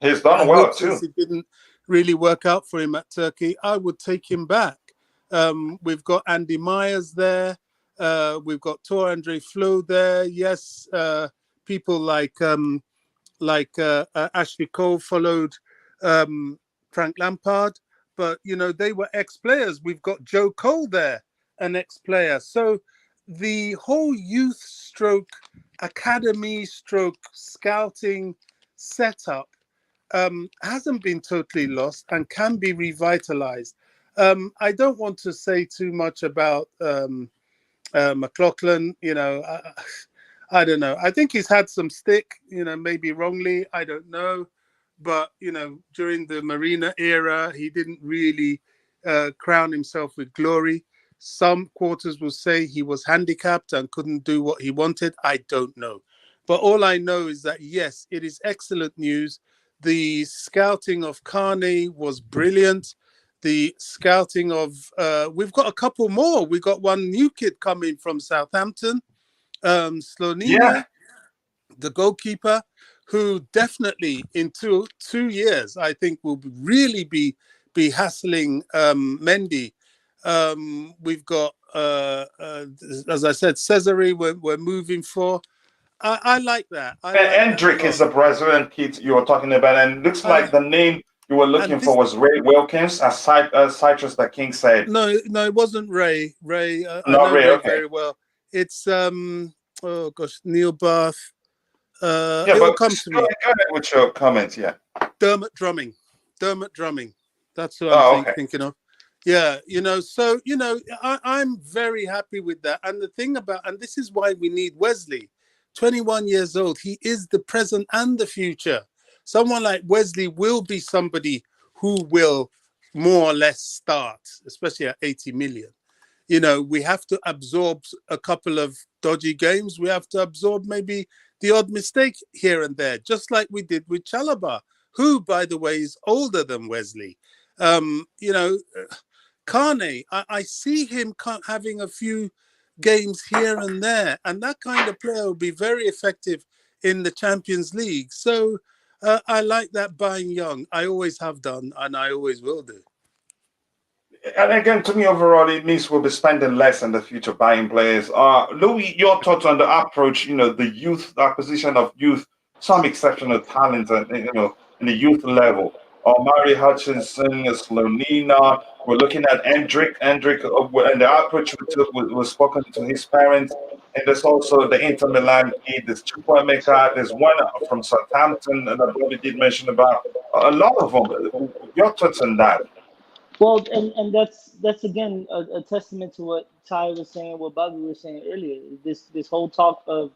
He's done well too. Since it didn't really work out for him at Turkey, I would take him back. We've got Andy Myers there. We've got Tor Andre Flo there. Yes, people like Ashley Cole followed Frank Lampard, but they were ex-players. We've got Joe Cole there, an ex-player. So the whole youth stroke academy stroke scouting setup hasn't been totally lost and can be revitalized. I don't want to say too much about McLaughlin. I don't know. I think he's had some stick, maybe wrongly. I don't know. But, during the Marina era, he didn't really crown himself with glory. Some quarters will say he was handicapped and couldn't do what he wanted. I don't know. But all I know is that, yes, it is excellent news. The scouting of Carney was brilliant. The scouting of, we've got a couple more. We got one new kid coming from Southampton, Slonina, the goalkeeper, who definitely in two years, I think will really be hassling Mendy. We've got, as I said, Cesare, we're moving for. I like that. Hendrick is the Brazilian kid you were talking about, and it looks like the name you were looking for was Ray Wilkins, as Citrus the King said. No, it wasn't Ray. Ray, I know Ray okay. very well. It's oh gosh, Neil Bath. Yeah, it but will come to me. Go ahead with your comments. Yeah, Dermot Drumming. That's who I'm thinking of. Yeah, so I'm very happy with that. And the thing about, and this is why we need Wesley, 21 years old. He is the present and the future. Someone like Wesley will be somebody who will more or less start, especially at 80 million. We have to absorb a couple of dodgy games. We have to absorb maybe the odd mistake here and there, just like we did with Chalobah, who, by the way, is older than Wesley. Carney, I see him having a few games here and there, and that kind of player will be very effective in the Champions League. So I like that buying young. I always have done, and I always will do. And again, to me, overall, it means we'll be spending less in the future buying players. Louis, your thoughts on the approach, the youth, the acquisition of youth, some exceptional talent, in the youth level. Mari Hutchinson, Slonina, we're looking at Hendrick, and the approach we took was spoken to his parents. And there's also the Inter Milan kid, there's Chukwuemeka, there's one from Southampton that Bobby did mention about. A lot of them. Your thoughts on that? Well, and that's again a testament to what Ty was saying, what Bobby was saying earlier. This whole talk of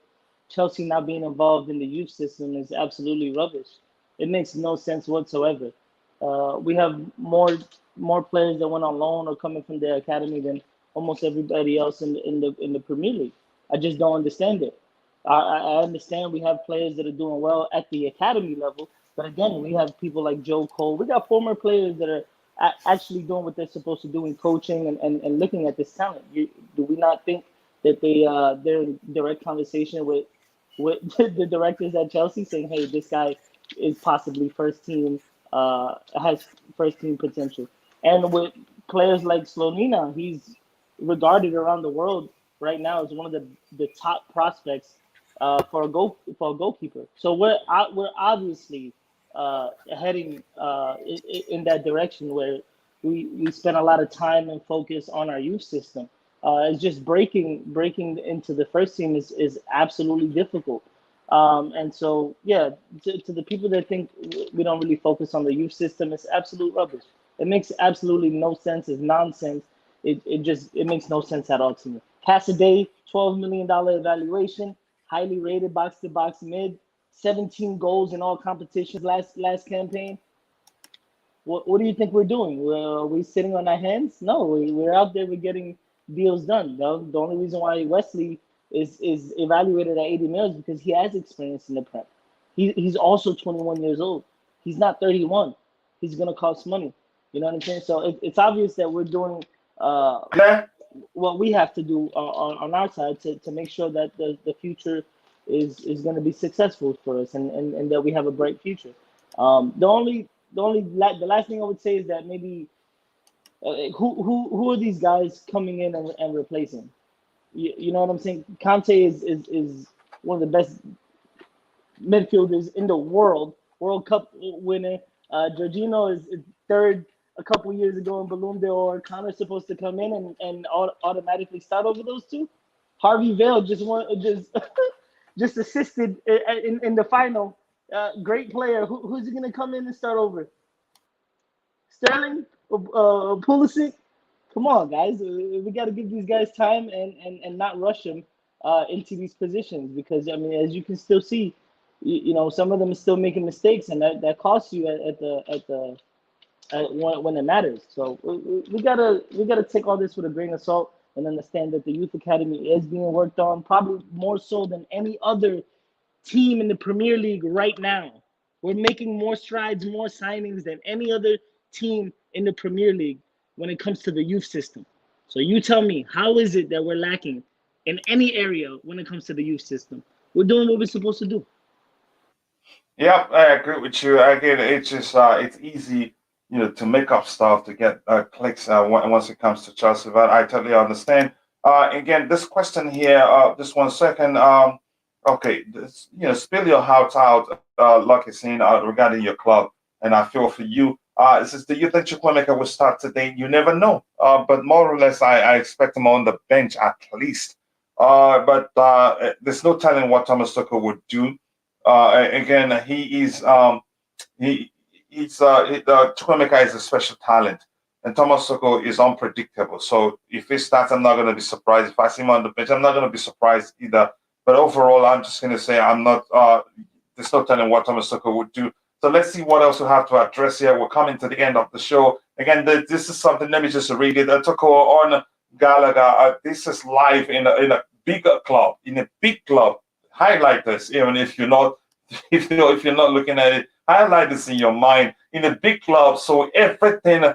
Chelsea not being involved in the youth system is absolutely rubbish. It makes no sense whatsoever. We have more players that went on loan or coming from the academy than almost everybody else in the Premier League. I just don't understand it. I understand we have players that are doing well at the academy level, but again, we have people like Joe Cole. We got former players that are actually doing what they're supposed to do in coaching and looking at this talent. Do we not think that they're in direct conversation with the directors at Chelsea saying, hey, this guy is possibly first team, has first team potential. And with players like Slonina, he's regarded around the world right now as one of the top prospects for a goalkeeper. So we're obviously heading in that direction where we spend a lot of time and focus on our youth system. It's just breaking into the first team is absolutely difficult. And so, yeah, to the people that think we don't really focus on the youth system, it's absolute rubbish. It makes absolutely no sense. It's nonsense. It makes no sense at all to me. Cassidy, $12 million evaluation, highly rated box-to-box mid, 17 goals in all competitions last campaign. What do you think we're doing? Are we sitting on our hands? No, we're out there. We're getting deals done. The only reason why Wesley is evaluated at 80 mils because he has experience in the Prem. He's also 21 years old. He's not 31. He's gonna cost money. You know what I'm saying? So it's obvious that we're doing what we have to do on our side to make sure that the future is going to be successful for us and that we have a bright future. The last thing I would say is that maybe who are these guys coming in and replacing? You know what I'm saying? Conte is one of the best midfielders in the world, World Cup winner. Jorginho is third a couple years ago in Ballon d'Or. Connor's supposed to come in and automatically start over those two. Harvey Vale just assisted in the final. Great player. Who's going to come in and start over? Sterling? Pulisic? Come on, guys. We got to give these guys time and not rush them into these positions because, I mean, as you can still see, you know, some of them are still making mistakes, and that costs you when it matters. So we gotta take all this with a grain of salt and understand that the youth academy is being worked on, probably more so than any other team in the Premier League right now. We're making more strides, more signings than any other team in the Premier League when it comes to the youth system. So you tell me, how is it that we're lacking in any area when it comes to the youth system? We're doing what we're supposed to do. Yeah, I agree with you. Again, it's just it's easy, you know, to make up stuff to get clicks once it comes to Chelsea. But I totally understand. Again, this question here, just 1 second. Okay, spill your heart out, like you're saying, regarding your club, and I feel for you. It says, do you think Chukwuemeka will start today? You never know. But more or less, I expect him on the bench at least. But there's no telling what Thomas Tuchel would do. Again, Chukwuemeka is a special talent, and Thomas Tuchel is unpredictable. So if he starts, I'm not going to be surprised. If I see him on the bench, I'm not going to be surprised either. But overall, I'm just going to say I'm not. There's no telling what Thomas Tuchel would do. So let's see what else we have to address here. We're coming to the end of the show. Again, this is something. Let me just read it. Tuchel on Gallagher. This is live in a bigger club, in a big club. Highlight this, even if you're not looking at it. Highlight this in your mind. In a big club, so everything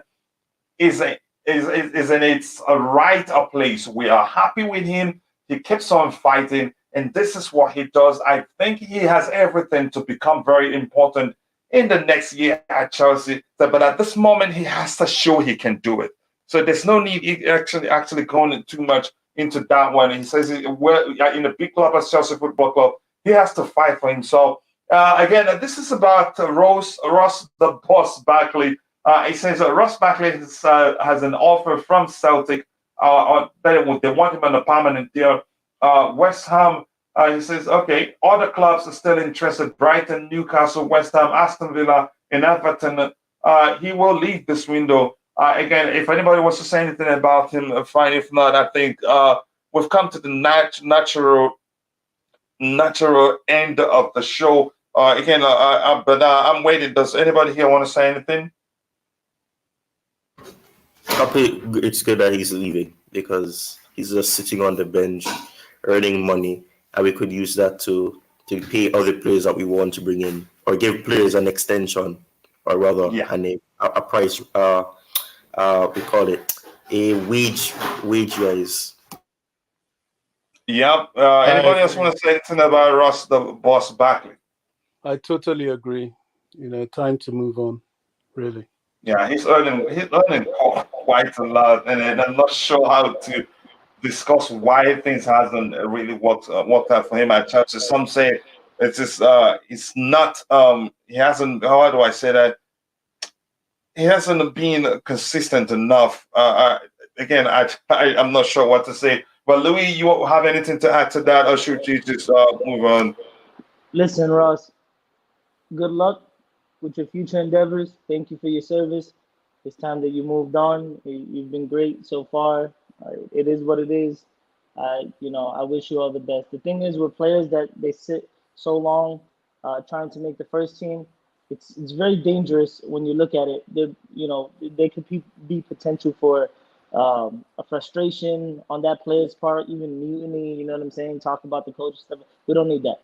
is in its right place. We are happy with him. He keeps on fighting, and this is what he does. I think he has everything to become very important in the next year at Chelsea. But at this moment, he has to show he can do it. So there's no need actually going too much into that one. He says, well, in a big club as Chelsea Football Club, he has to fight for himself. Again, this is about Ross the Boss Barkley. He says Ross Barkley has an offer from Celtic. They want him on a permanent deal. West Ham, he says, okay, other clubs are still interested. Brighton, Newcastle, West Ham, Aston Villa, and Everton. He will leave this window. Again, if anybody wants to say anything about him, fine. If not, I think we've come to the natural end of the show. But I'm waiting. Does anybody here want to say anything? It's good that he's leaving because he's just sitting on the bench, earning money, and we could use that to pay other players that we want to bring in, or give players an extension, or rather, a price. We call it a wage rise. Yep. Anybody else want to say anything about Ross, the boss Barkley? I totally agree. Time to move on, really. Yeah, he's earning quite a lot, and I'm not sure how to discuss why things hasn't really worked out for him at Chelsea. Some say it's just it's not he hasn't. How do I say that? He hasn't been consistent enough. Again, I'm not sure what to say. But Louis, you have anything to add to that, or should you just move on? Listen, Ross, good luck with your future endeavors. Thank you for your service. It's time that you moved on. You've been great so far. It is what it is. I wish you all the best. The thing is, with players that they sit so long trying to make the first team, it's very dangerous when you look at it. They could be potential for a frustration on that player's part, even mutiny. You know what I'm saying? Talk about the coach stuff. We don't need that.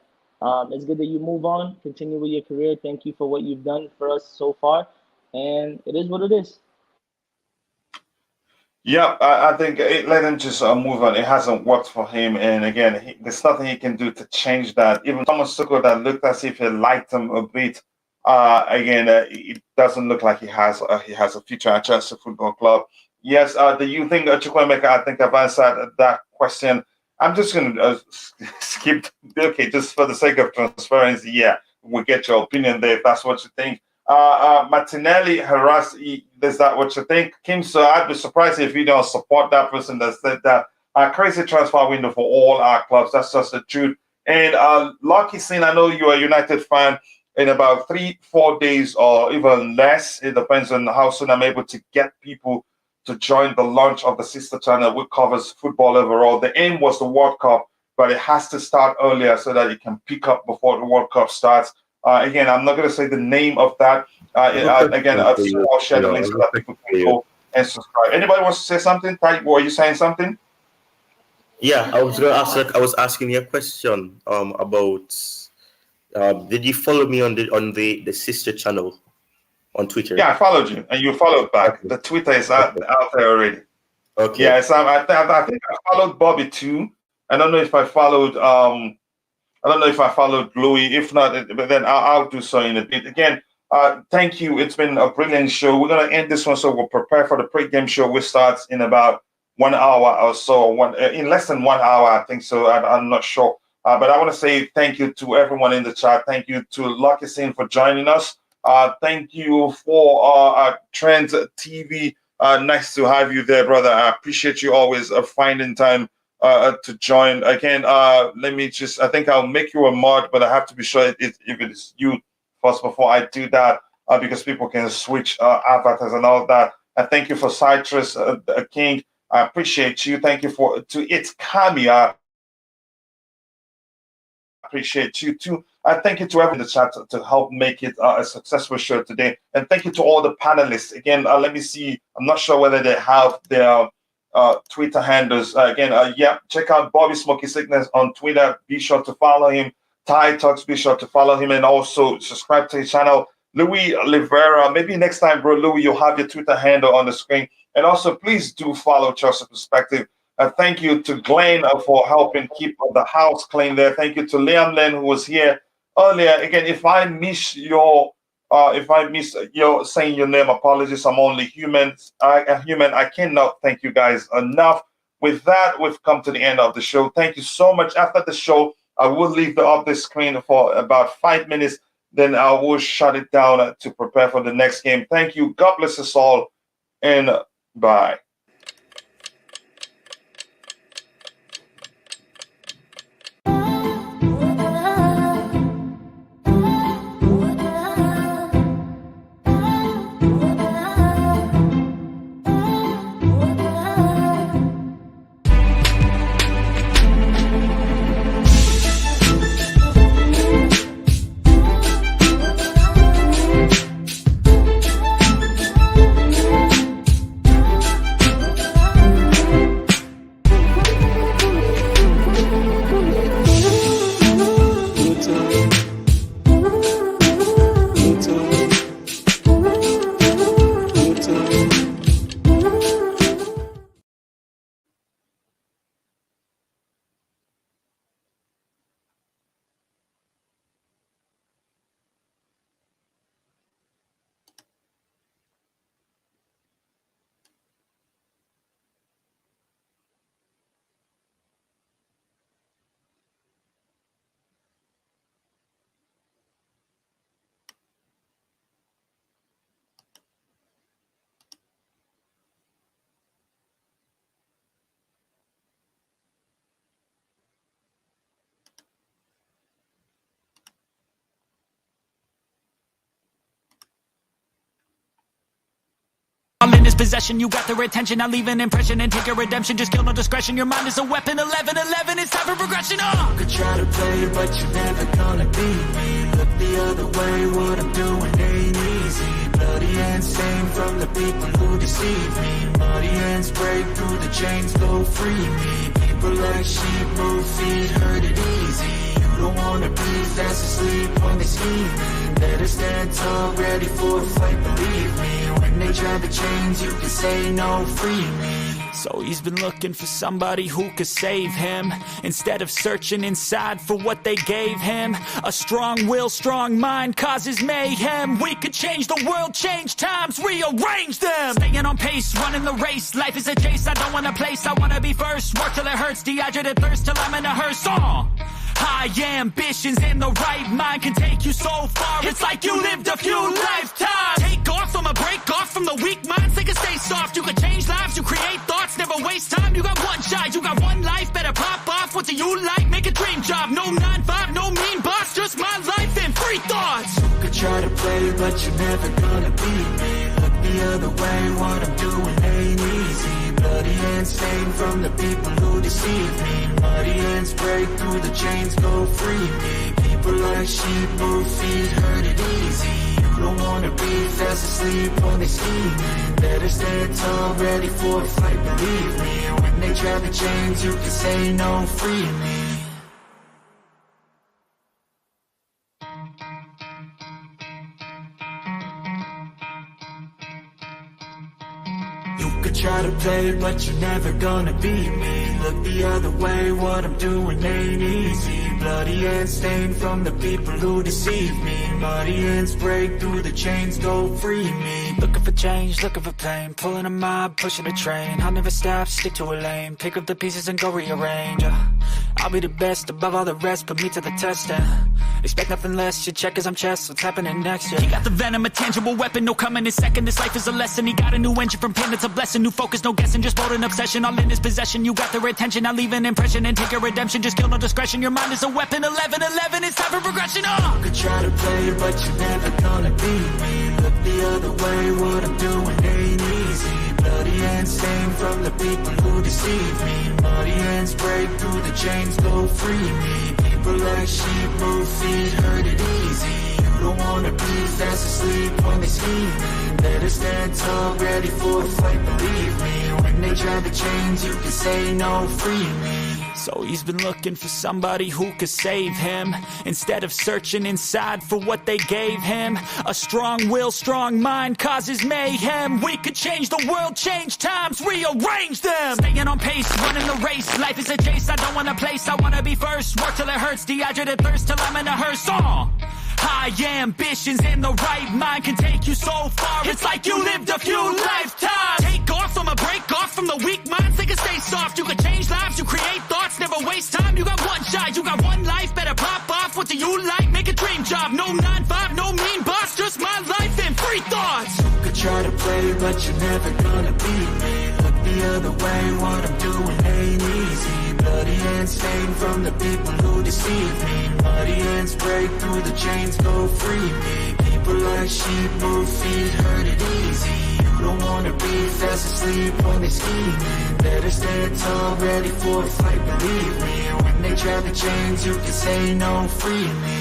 It's good that you move on, continue with your career. Thank you for what you've done for us so far, and it is what it is. Yeah, I think let him just move on. It hasn't worked for him, and again, there's nothing he can do to change that. Even Thomas Tuchel, that looked as if he liked him a bit. It doesn't look like he has a future at Chelsea Football Club. Yes, do you think Chukwuemeka? I think I've answered that question. I'm just going to skip. Okay, just for the sake of transparency, yeah, we'll get your opinion there if that's what you think. Martinelli harassed. Is that what you think, Kim? So I'd be surprised if you don't support that person that said that crazy transfer window for all our clubs. That's just the truth. And Lucky Sin, I know you're a United fan. In about 3-4 days or even less, it depends on how soon I'm able to get people to join the launch of the sister channel, which covers football overall. The aim was the World Cup, but it has to start earlier so that it can pick up before the World Cup starts. Again, I'm not going to say the name of that. Again, I'll share the link so that people can go and subscribe. Anybody wants to say something? Were you saying something? Yeah, I was going to ask. I was asking you a question about. Did you follow me on the sister channel on Twitter? Yeah, I followed you, and you followed back. Okay. The Twitter is out there already. Okay. Yeah, so I think I followed Bobby too. I don't know if I followed Louis. If not, but then I'll do so in a bit. Again, thank you. It's been a brilliant show. We're gonna end this one, so we'll prepare for the pre-game show, which starts in about 1 hour or so. In less than 1 hour, I think so. I'm not sure. But I want to say thank you to everyone in the chat. Thank you to Lucky Sin for joining us. Thank you for Trends TV. Nice to have you there, brother. I appreciate you always finding time to join. Again, let me just, I think I'll make you a mod, but I have to be sure if it is you first before I do that, because people can switch avatars and all that. And thank you for Citrus King. I appreciate you. Thank you to It's Kami. Appreciate you too. Thank you to everyone in the chat to help make it a successful show today. And thank you to all the panelists. Again, let me see. I'm not sure whether they have their Twitter handles. Yeah, check out Bobby Smoky Sickness on Twitter. Be sure to follow him. TyTalks, be sure to follow him and also subscribe to his channel. Louis Oliveira, maybe next time, bro, Louis, you'll have your Twitter handle on the screen. And also, please do follow Chelsea Perspective. Thank you to Glenn for helping keep the house clean there. Thank you to Liam Len, who was here earlier. Again, if I miss your saying your name, apologies. I'm only human. I cannot thank you guys enough. With that, we've come to the end of the show. Thank you so much. After the show, I will leave the update screen for about 5 minutes. Then I will shut it down to prepare for the next game. Thank you. God bless us all, and bye. All in his possession, you got their attention. Now leave an impression and take your redemption. Just kill no discretion, your mind is a weapon. 11-11, it's time for progression. You could try to play, but you're never gonna beat me. Look the other way, what I'm doing ain't easy. Bloody hands stained from the people who deceive me. Muddy hands break through the chains, go free me. People like sheep move feet, hurt it easy. You don't wanna be fast asleep when they scheme. Better stand tall, ready for a fight, believe me. When they try the chains, you can say no, free me. So he's been looking for somebody who could save him, instead of searching inside for what they gave him. A strong will, strong mind causes mayhem. We could change the world, change times, rearrange them. Staying on pace, running the race. Life is a chase, I don't want a place, I wanna be first. Work till it hurts, dehydrated thirst till I'm in a hearse. High ambitions and the right mind can take you so far. It's like you lived a few lifetimes. Take off, I'ma break off from the weak minds. They can stay soft, you can change lives, you create thoughts. Never waste time, you got one shot, you got one life. Better pop off, what do you like? Make a dream job, no 9-5, no mean boss. Just my life and free thoughts. You could try to play, but you're never gonna beat me. Look the other way, what I'm doing ain't easy. Bloody hands stained from the people who deceive me. Muddy hands break through the chains, go free me. People like sheep move feet, hurt it easy. You don't wanna be fast asleep when they scheme. Better stand tall, ready for a fight, believe me. When they try the chains, you can say no, free me. You could try to play, but you're never gonna beat me. Look the other way, what I'm doing ain't easy. Bloody hands stained from the people who deceive me. Muddy hands break through the chains, go free me. Looking for change, looking for pain. Pulling a mob, pushing a train. I'll never stop, stick to a lane. Pick up the pieces and go rearrange. I'll be the best above all the rest, put me to the test. Expect nothing less, you check as I'm chess. What's happening next? He got the venom, a tangible weapon, no coming in second. This life is a lesson. He got a new engine from pain, it's a blessing. New focus, no guessing, just bold and obsession. All in his possession, you got their attention. Now leave an impression and take your redemption. Just kill no discretion, your mind is a weapon. 11-11, it's time for progression. You could try to play, but you're never gonna beat me. Look the other way, what I'm doing ain't easy. Bloody hands stained from the people who deceive me. Muddy hands break through the chains, go free me. People like sheep move feet, hurt it easy. You don't wanna be fast asleep when they scheme. Better stand tall, ready for a fight, believe me. When they try the chains, you can say no, free me. So he's been looking for somebody who could save him, instead of searching inside for what they gave him. A strong will, strong mind causes mayhem. We could change the world, change times, rearrange them. Staying on pace, running the race. Life is a chase, I don't want a place, I wanna be first. Work till it hurts, dehydrated thirst till I'm in a hearse. High ambitions and the right mind can take you so far. It's like you lived a few lifetimes. Take off, I'ma break off from the weak minds. They can stay soft, you can change lives, you create thoughts. Never waste time, you got one shot, you got one life. Better pop off, what do you like? Make a dream job, no 9-5, no mean boss. Just my life and free thoughts. You could try to play, but you're never gonna beat me. Look the other way, what I'm doing ain't easy. Bloody hands stained from the people who deceive me. Muddy hands break through the chains, go free me. People like sheep move feet, hurt it easy. You don't wanna be fast asleep when they scheme. Better stand tall, ready for a fight, believe me. When they try the chains, you can say no, free me.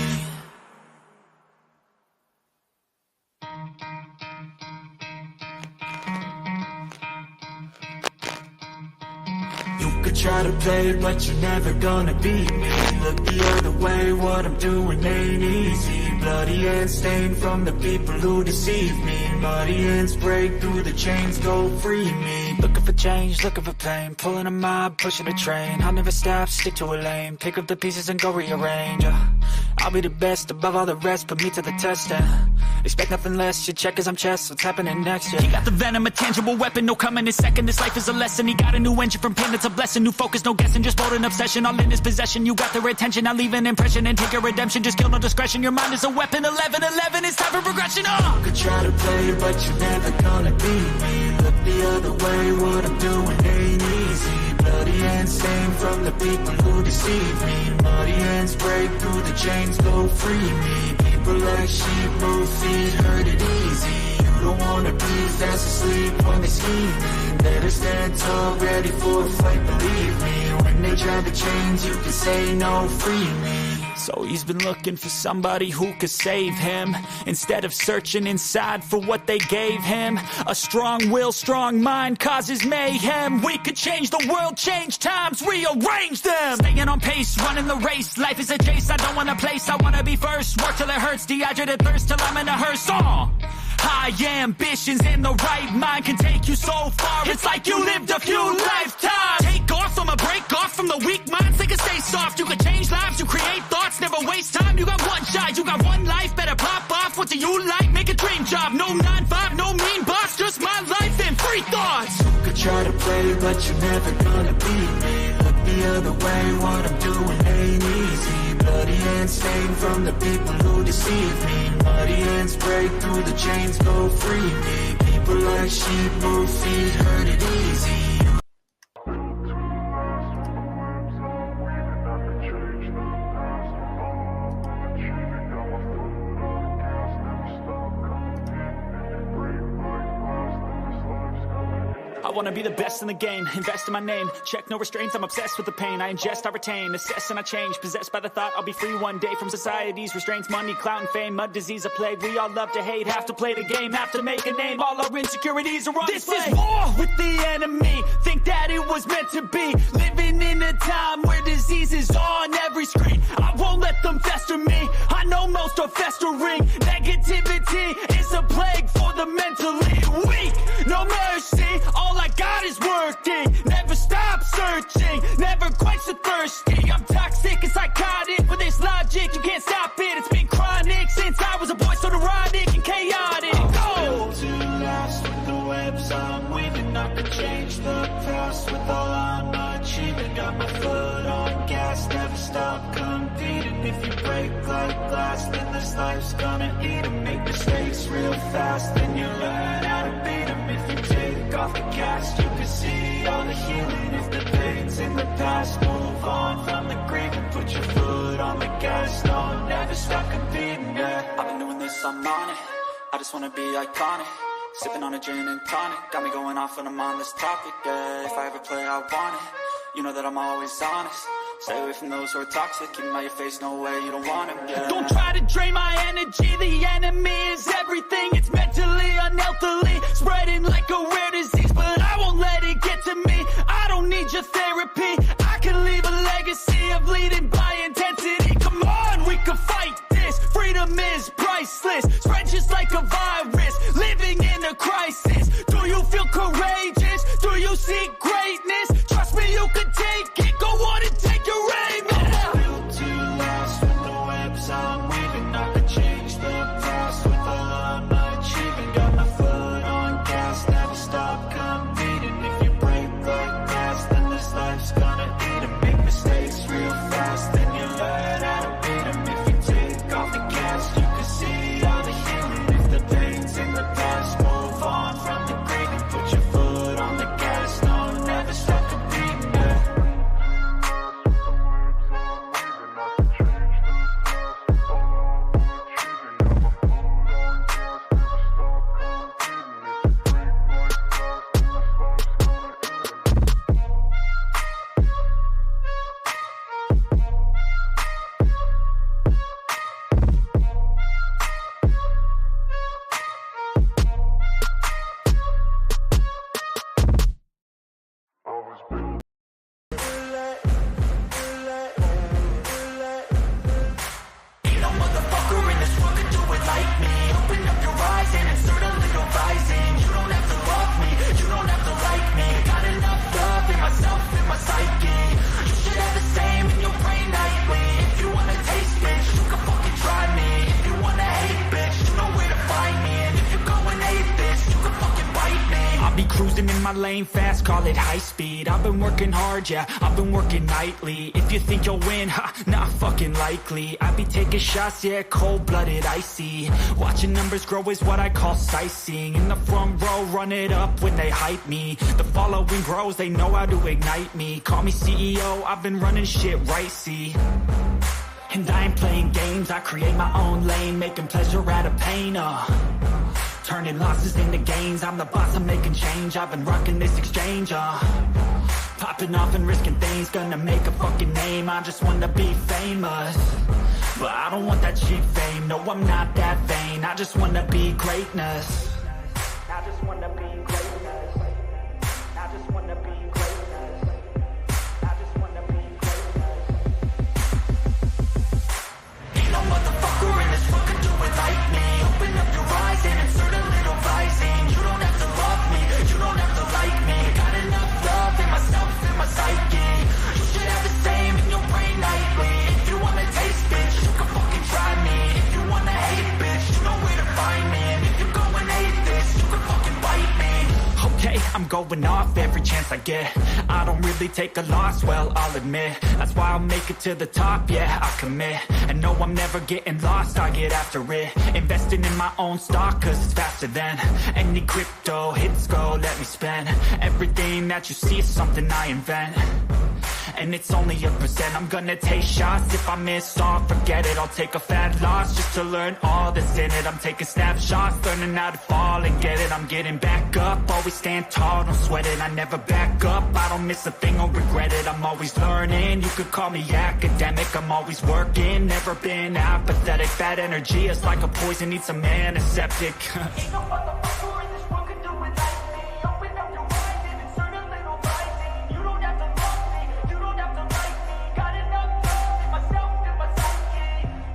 You could try to play, but you're never gonna beat me. Look the other way, what I'm doing ain't easy. Bloody hands stained from the people who deceive me. Muddy hands break through the chains, go free me. Looking for change, looking for pain. Pulling a mob, pushing a train. I'll never stop, stick to a lane. Pick up the pieces and go rearrange. I'll be the best above all the rest, put me to the test. Expect nothing less, you check as I'm chess. What's happening next? He got the venom, a tangible weapon, no coming in second. This life is a lesson. He got a new engine from pain, it's a blessing. New focus, no guessing, just bold and obsession. All in his possession, you got their attention. Now leave an impression and take your redemption. Just kill no discretion, your mind is a weapon. 11-11, it's time for progression. You could try to play, but you're never gonna beat me. Look the other way, what I'm doing ain't easy. Bloody hands stained from the people who deceive me. Muddy hands break through the chains, go free me. People like sheep move feet, hurt it easy. You don't wanna be fast asleep when they scheming. Better stand tall, ready for a fight, believe me. When they try to change, you can say no, free me. So he's been looking for somebody who could save him, instead of searching inside for what they gave him. A strong will, strong mind causes mayhem. We could change the world, change times, rearrange them. Staying on pace, running the race. Life is a chase, I don't want a place, I wanna be first. Work till it hurts, dehydrated thirst till I'm in a hearse. High ambitions in the right mind can take you so far. It's like you lived a few lifetimes. Take off from a break off from the weak minds. They can stay soft. You can change lives. You create thoughts. Never waste time. You got one shot. You got one life. Better pop off. What do you like? Make a dream job. No 9-5. No mean boss. Just my life and free thoughts. You could try to play, but you're never gonna beat me. Look the other way. What I'm doing ain't easy. Bloody hands stained from the people who deceive me. Muddy hands break through the chains, go free me. People like sheep move feet, hurt it easy. I wanna be the best in the game, invest in my name. Check no restraints, I'm obsessed with the pain. I ingest, I retain, assess and I change. Possessed by the thought I'll be free one day from society's restraints. Money, clout and fame, mud, disease, a plague. We all love to hate, have to play the game, have to make a name. All our insecurities are on display. This is war with the enemy, think that it was meant to be. Living in a time where disease is on every screen. I won't let them fester me, I know most are festering. Negativity is a plague for the mentally weak. No mercy, all I got is working. Never stop searching, never quite so thirsty. I'm toxic and psychotic, with this logic, you can't stop it. It's been chronic since I was a boy, so neurotic and chaotic. Built to last with the webs I'm weaving. I could change the past with all I'm achieving. Got my foot on gas, never stop competing. If you break like glass, then this life's gonna eat 'em. Make mistakes real fast, then you learn how to beat 'em. If you take off the cast, you can see all the healing. If the pain's in the past, move on from the grave and put your foot on the gas. No, never stop competing, yeah. I've been doing this, I'm on it. I just wanna be iconic. Sipping on a gin and tonic, got me going off when I'm on this topic, yeah. If I ever play, I want it. You know that I'm always honest. Stay away from those who are toxic. Keep them out your face, no way, you don't want them, yeah. Don't try to drain my energy. The enemy is everything. It's mentally, unhealthily, spreading like a rare disease. But I won't let it get to me. I don't need your therapy. I can leave a legacy of leading by intensity. Come on, we can fight this. Freedom is priceless. Spread just like a virus. Living in a crisis. Do you feel courageous? Do you seek greatness? Trust me, you can take it. Go on and take your aim. I'm built to last with the webs I'm weaving. I could change the past with all I'm achieving. Got my foot on gas, never stop competing. If you break like glass, then this life's gonna eat 'em. Make mistakes real fast, then you learn how to beat 'em. If you take off the gas, you can see all the healing. If the pain's in the past, move on from the grave and put your foot on the gas. No, never stop competing, yeah. Lane fast, call it high speed. I've been working hard, yeah, I've been working nightly. If you think you'll win, ha, not fucking likely. I be taking shots, yeah, cold-blooded, icy. Watching numbers grow is what I call sightseeing. In the front row, run it up when they hype me. The following grows, they know how to ignite me. Call me CEO, I've been running shit right, see. And I ain't playing games, I create my own lane, making pleasure out of pain, Turning losses into gains, I'm the boss, I'm making change. I've been rocking this exchange, popping off and risking things, gonna make a fucking name. I just wanna be famous, but I don't want that cheap fame. No, I'm not that vain, I just wanna be greatness. I just wanna be greatness. I just wanna be greatness. I just wanna be greatness. Ain't no motherfucker in this world can do it like me. Open up your eyes and insert a little rising. You don't have to love me, you don't have to like me. Got enough love in myself, in my psyche. You should have the same in your brain nightly. If you wanna taste, bitch, you can fucking try me. If you wanna hate, bitch, you know where to find me. And if you go and hate this, you can fucking bite me. Okay, I'm going off every chance I get. I don't really take a loss, well, I'll admit. That's why I'll make it to the top, yeah, I commit. And no, I'm never getting lost, I get after it. Investing in my own stock, cause it's faster than any crypto. Hits go, let me spend. Everything that you see is something I invent. And it's only a percent. I'm gonna take shots. If I miss all, forget it. I'll take a fat loss just to learn all that's in it. I'm taking snapshots, learning how to fall and get it. I'm getting back up, always stand tall, don't sweat it. I never back up, I don't miss a thing or regret it. I'm always learning, you could call me academic. I'm always working, never been apathetic. Bad energy is like a poison, needs some antiseptic. Ain't no motherfucker in this world can do it like me. Open up your eyes and insert a little rising. You don't have to love me, you don't have to like me. Got enough love in myself, in my psyche.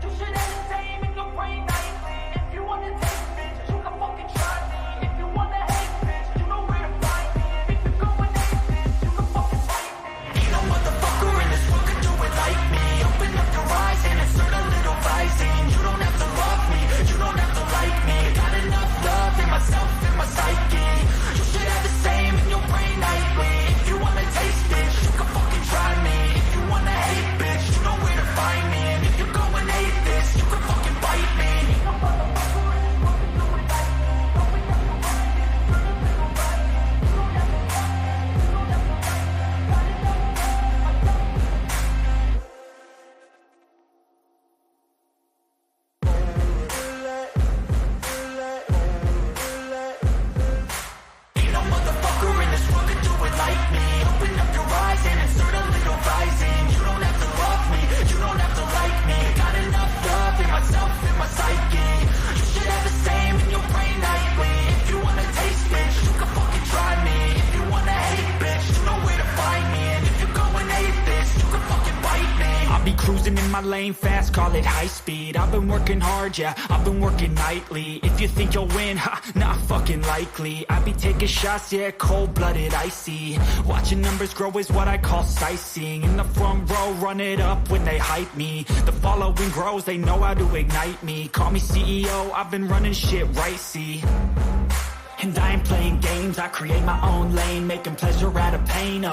You should have the same in your brain nightly. If you wanna taste, bitch, you can fucking try me. If you wanna hate, bitch, you know where to find me. And if you go and hate, bitch, you can fucking fight me. Ain't no motherfucker in this world can do it like me. Open up your eyes and insert a little rising. You don't have to love me, you don't have to like me. Got enough love in myself, in my psyche. You should have the same in your brain nightly. If you wanna taste, bitch, you can fucking try me. If you wanna hate, bitch, you know where to find me. And if you go and hate this, you can fucking bite me. Ain't no motherfucker in this world can do it like me. Open up your eyes and insert a little rising. You don't have to love me, you don't have to like me. Got enough love in myself. Ain't no motherfucker in this world can do it like me. Open up your eyes and insert a little rising. You don't have to love me, you don't have to like me. Got enough love in myself, in my psyche. You should have the same in your brain nightly. If you wanna taste, bitch, you can fucking try me. If you wanna hate, bitch, you know where to find me. And if you go and hate this, you can fucking bite me. I'll be cruising in my lane fast, call it high speed. I've been working hard, yeah, I've been working nightly. If you think you'll win, ha, not fucking likely. I be taking shots, yeah, cold-blooded, icy. Watching numbers grow is what I call sightseeing. In the front row, run it up when they hype me. The following grows, they know how to ignite me. Call me CEO, I've been running shit right, see. And I ain't playing games, I create my own lane, making pleasure out of pain,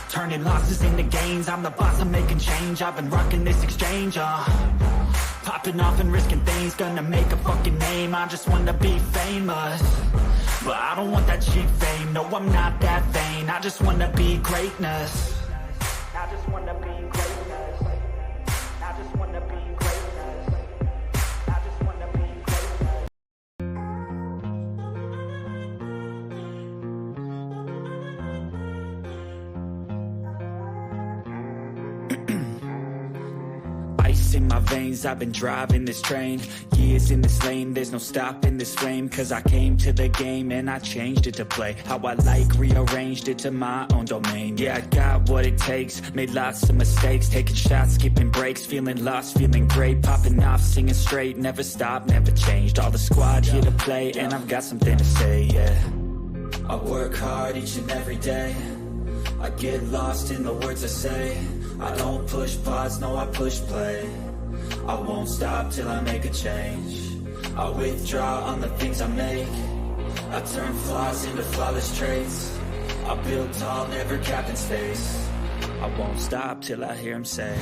turning losses into gains, I'm the boss, I'm making change. I've been rocking this exchange, popping off and risking things, gonna make a fucking name. I just wanna be famous, but I don't want that cheap fame. No, I'm not that vain, I just wanna be greatness. I just wanna be greatness. I just wanna be greatness. I just wanna be greatness. Ice in my veins, I've been driving this train. Years in this lane, there's no stopping this flame. Cause I came to the game and I changed it to play how I like, rearranged it to my own domain. Yeah, I got what it takes, made lots of mistakes, taking shots, skipping breaks, feeling lost, feeling great, popping off, singing straight, never stopped, never changed. All the squad here to play and I've got something to say, yeah. I work hard each and every day, I get lost in the words I say. I don't push pause, no, I push play. I won't stop till I make a change. I withdraw on the things I make. I turn flaws into flawless traits. I build tall, never capped in space. I won't stop till I hear him say,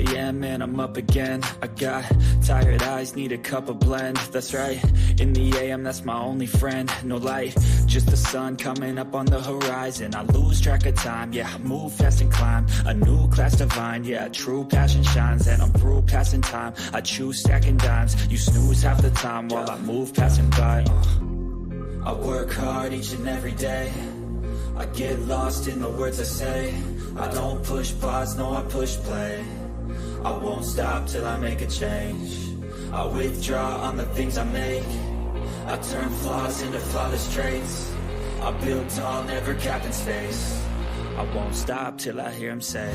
a.m. and I'm up again. I got tired eyes, need a cup of blend. That's right, in the a.m. that's my only friend. No light, just the sun coming up on the horizon. I lose track of time, yeah, I move fast and climb a new class divine, yeah, true passion shines. And I'm through passing time, I choose stacking dimes. You snooze half the time while I move passing by. I work hard each and every day. I get lost in the words I say. I don't push pause, no, I push play. I won't stop till I make a change. I withdraw on the things I make. I turn flaws into flawless traits. I build tall, never capped in space. I won't stop till I hear him say,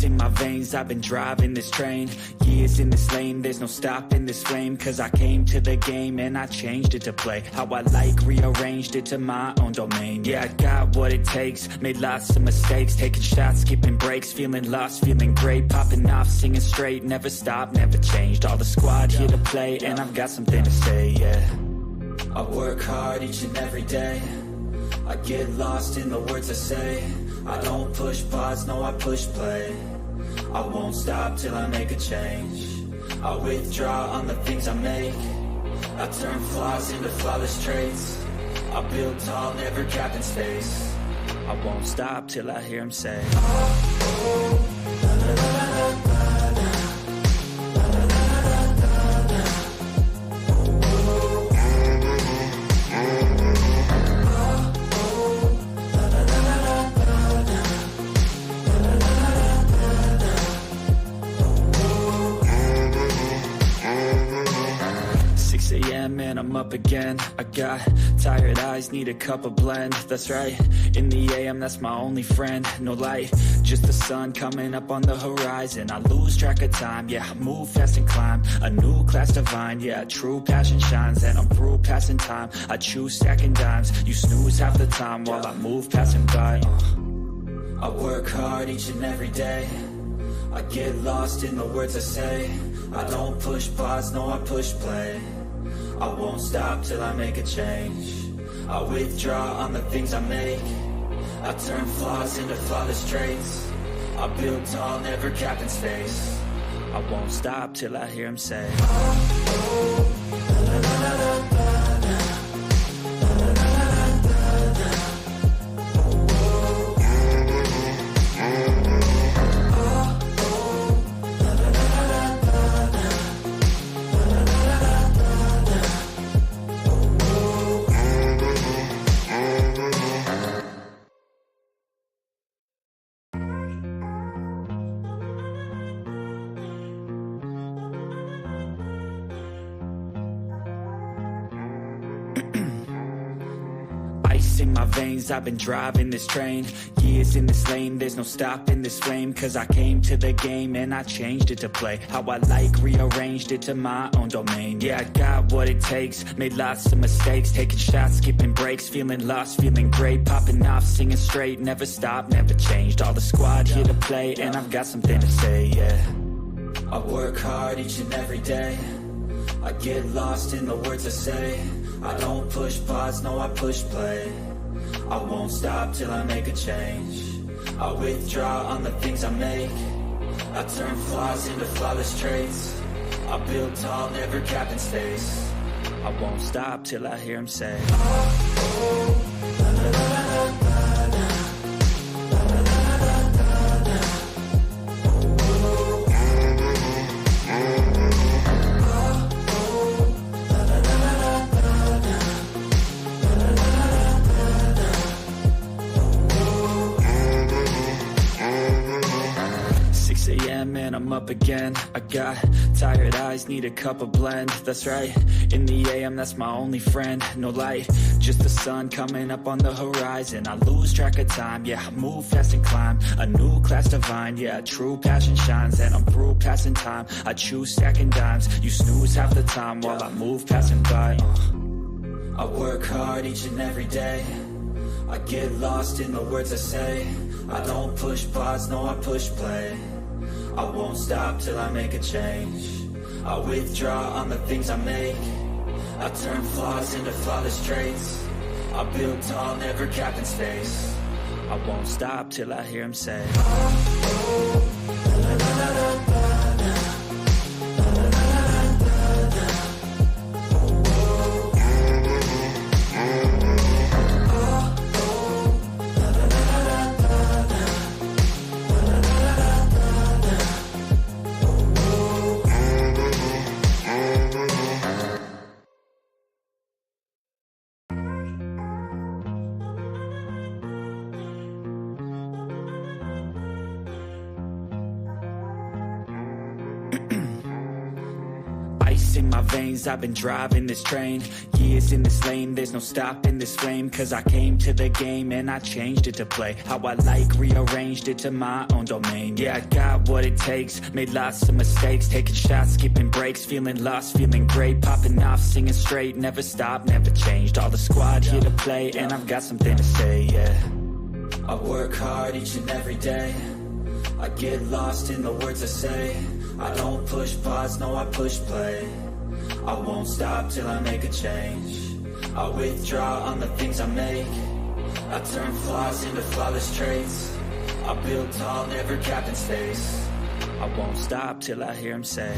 in my veins, I've been driving this train. Years in this lane, there's no stopping this flame. Cause I came to the game and I changed it to play how I like, rearranged it to my own domain. Yeah, I got what it takes, made lots of mistakes, taking shots, skipping breaks, feeling lost, feeling great, popping off, singing straight, never stopped, never changed. All the squad here to play and I've got something to say, yeah. I work hard each and every day. I get lost in the words I say. I don't push pause, no, I push play. I won't stop till I make a change. I withdraw on the things I make. I turn flaws into flawless traits. I build tall, never capped in space. I won't stop till I hear him say, and I'm up again. I got tired eyes, need a cup of blend. That's right, in the AM, that's my only friend. No light, just the sun coming up on the horizon. I lose track of time, yeah, I move fast and climb a new class divine, yeah, true passion shines. And I'm through passing time, I choose stacking dimes. You snooze half the time while I move passing by. I work hard each and every day. I get lost in the words I say. I don't push pause, no, I push play. I won't stop till I make a change. I withdraw on the things I make. I turn flaws into flawless traits. I build tall, never capped in space. I won't stop till I hear him say, in my veins, I've been driving this train. Years in this lane, there's no stopping this flame. Cause I came to the game and I changed it to play how I like, rearranged it to my own domain. Yeah, I got what it takes, made lots of mistakes, taking shots, skipping breaks, feeling lost, feeling great, popping off, singing straight, never stopped, never changed. All the squad here to play and I've got something to say, yeah. I work hard each and every day. I get lost in the words I say. I don't push pause, no, I push play. I won't stop till I make a change. I withdraw on the things I make. I turn flaws into flawless traits. I build tall, never capped in space. I won't stop till I hear him say, and I'm up again. I got tired eyes, need a cup of blend. That's right, in the AM, that's my only friend. No light, just the sun coming up on the horizon. I lose track of time, yeah, I move fast and climb. A new class divine, yeah, true passion shines. And I'm through passing time, I choose stacking dimes. You snooze half the time while I move passing by. I work hard each and every day. I get lost in the words I say. I don't push pause, no, I push play. I won't stop till I make a change. I withdraw on the things I make. I turn flaws into flawless traits. I build tall, never capped in space. I won't stop till I hear him say, in my veins, I've been driving this train. Years in this lane, there's no stopping this flame. Cause I came to the game and I changed it to play how I like, rearranged it to my own domain. Yeah, I got what it takes, made lots of mistakes. Taking shots, skipping breaks, feeling lost, feeling great. Popping off, singing straight, never stopped, never changed. All the squad here to play and I've got something to say, yeah. I work hard each and every day. I get lost in the words I say. I don't push pause, no, I push play. I won't stop till I make a change. I withdraw on the things I make. I turn flaws into flawless traits. I build tall, never capped in space. I won't stop till I hear him say,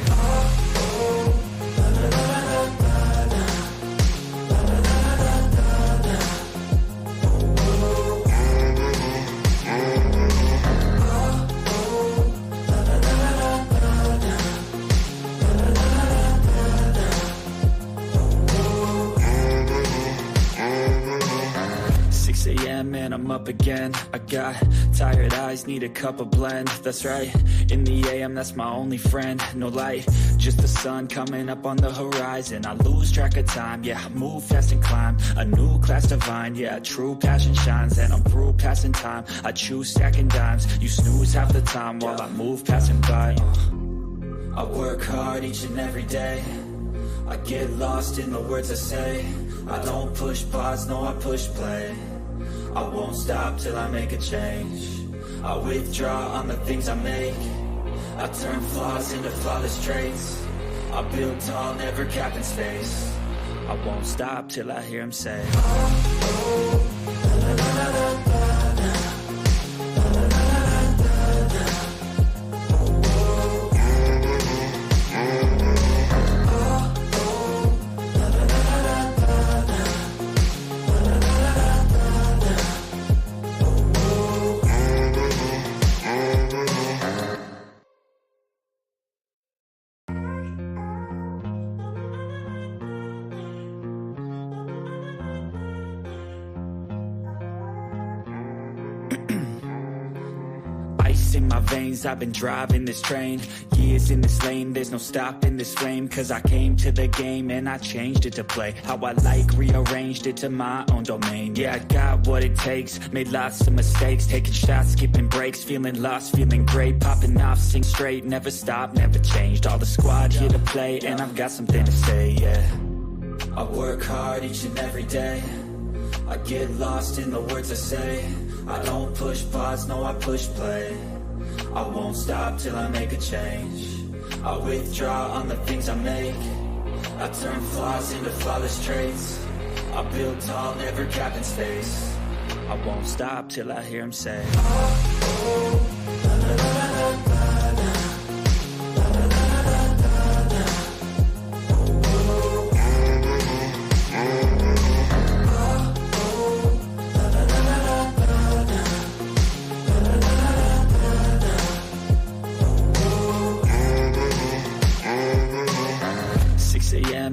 and I'm up again. I got tired eyes, need a cup of blend. That's right, in the AM, that's my only friend. No light, just the sun coming up on the horizon. I lose track of time, yeah, I move fast and climb. A new class divine, yeah, true passion shines. And I'm through passing time, I choose stacking dimes. You snooze half the time while I move passing by. I work hard each and every day. I get lost in the words I say. I don't push pause, no, I push play. I won't stop till I make a change. I withdraw on the things I make. I turn flaws into flawless traits. I build tall, never capped in space. I won't stop till I hear him say, in my veins, I've been driving this train. Years in this lane, there's no stopping this flame. Cause I came to the game and I changed it to play how I like, rearranged it to my own domain. Yeah, I got what it takes, made lots of mistakes. Taking shots, skipping breaks, feeling lost, feeling great. Popping off, sing straight, never stopped, never changed. All the squad here to play and I've got something to say, yeah. I work hard each and every day. I get lost in the words I say. I don't push pause, no, I push play. I won't stop till I make a change. I withdraw on the things I make. I turn flaws into flawless traits. I build tall, never capped in space. I won't stop till I hear him say,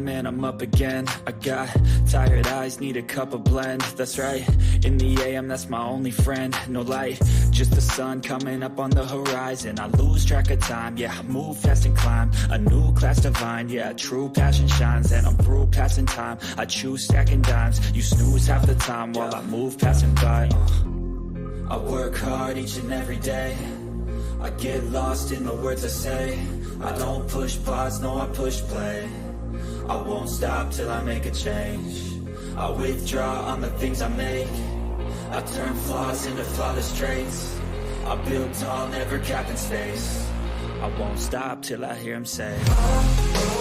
and I'm I'm up again. I got tired eyes, need a cup of blend. That's right, in the AM, that's my only friend. No light, just the sun coming up on the horizon. I lose track of time, yeah, I move fast and climb a new class divine, yeah, true passion shines. And I'm through passing time, I choose stacking dimes. You snooze half the time while I move passing by. I work hard each and every day, I get lost in the words I say. I don't push pause, no, I push play. I won't stop till I make a change. I withdraw on the things I make. I turn flaws into flawless traits. I build tall, never capped in space. I won't stop till I hear him say, oh,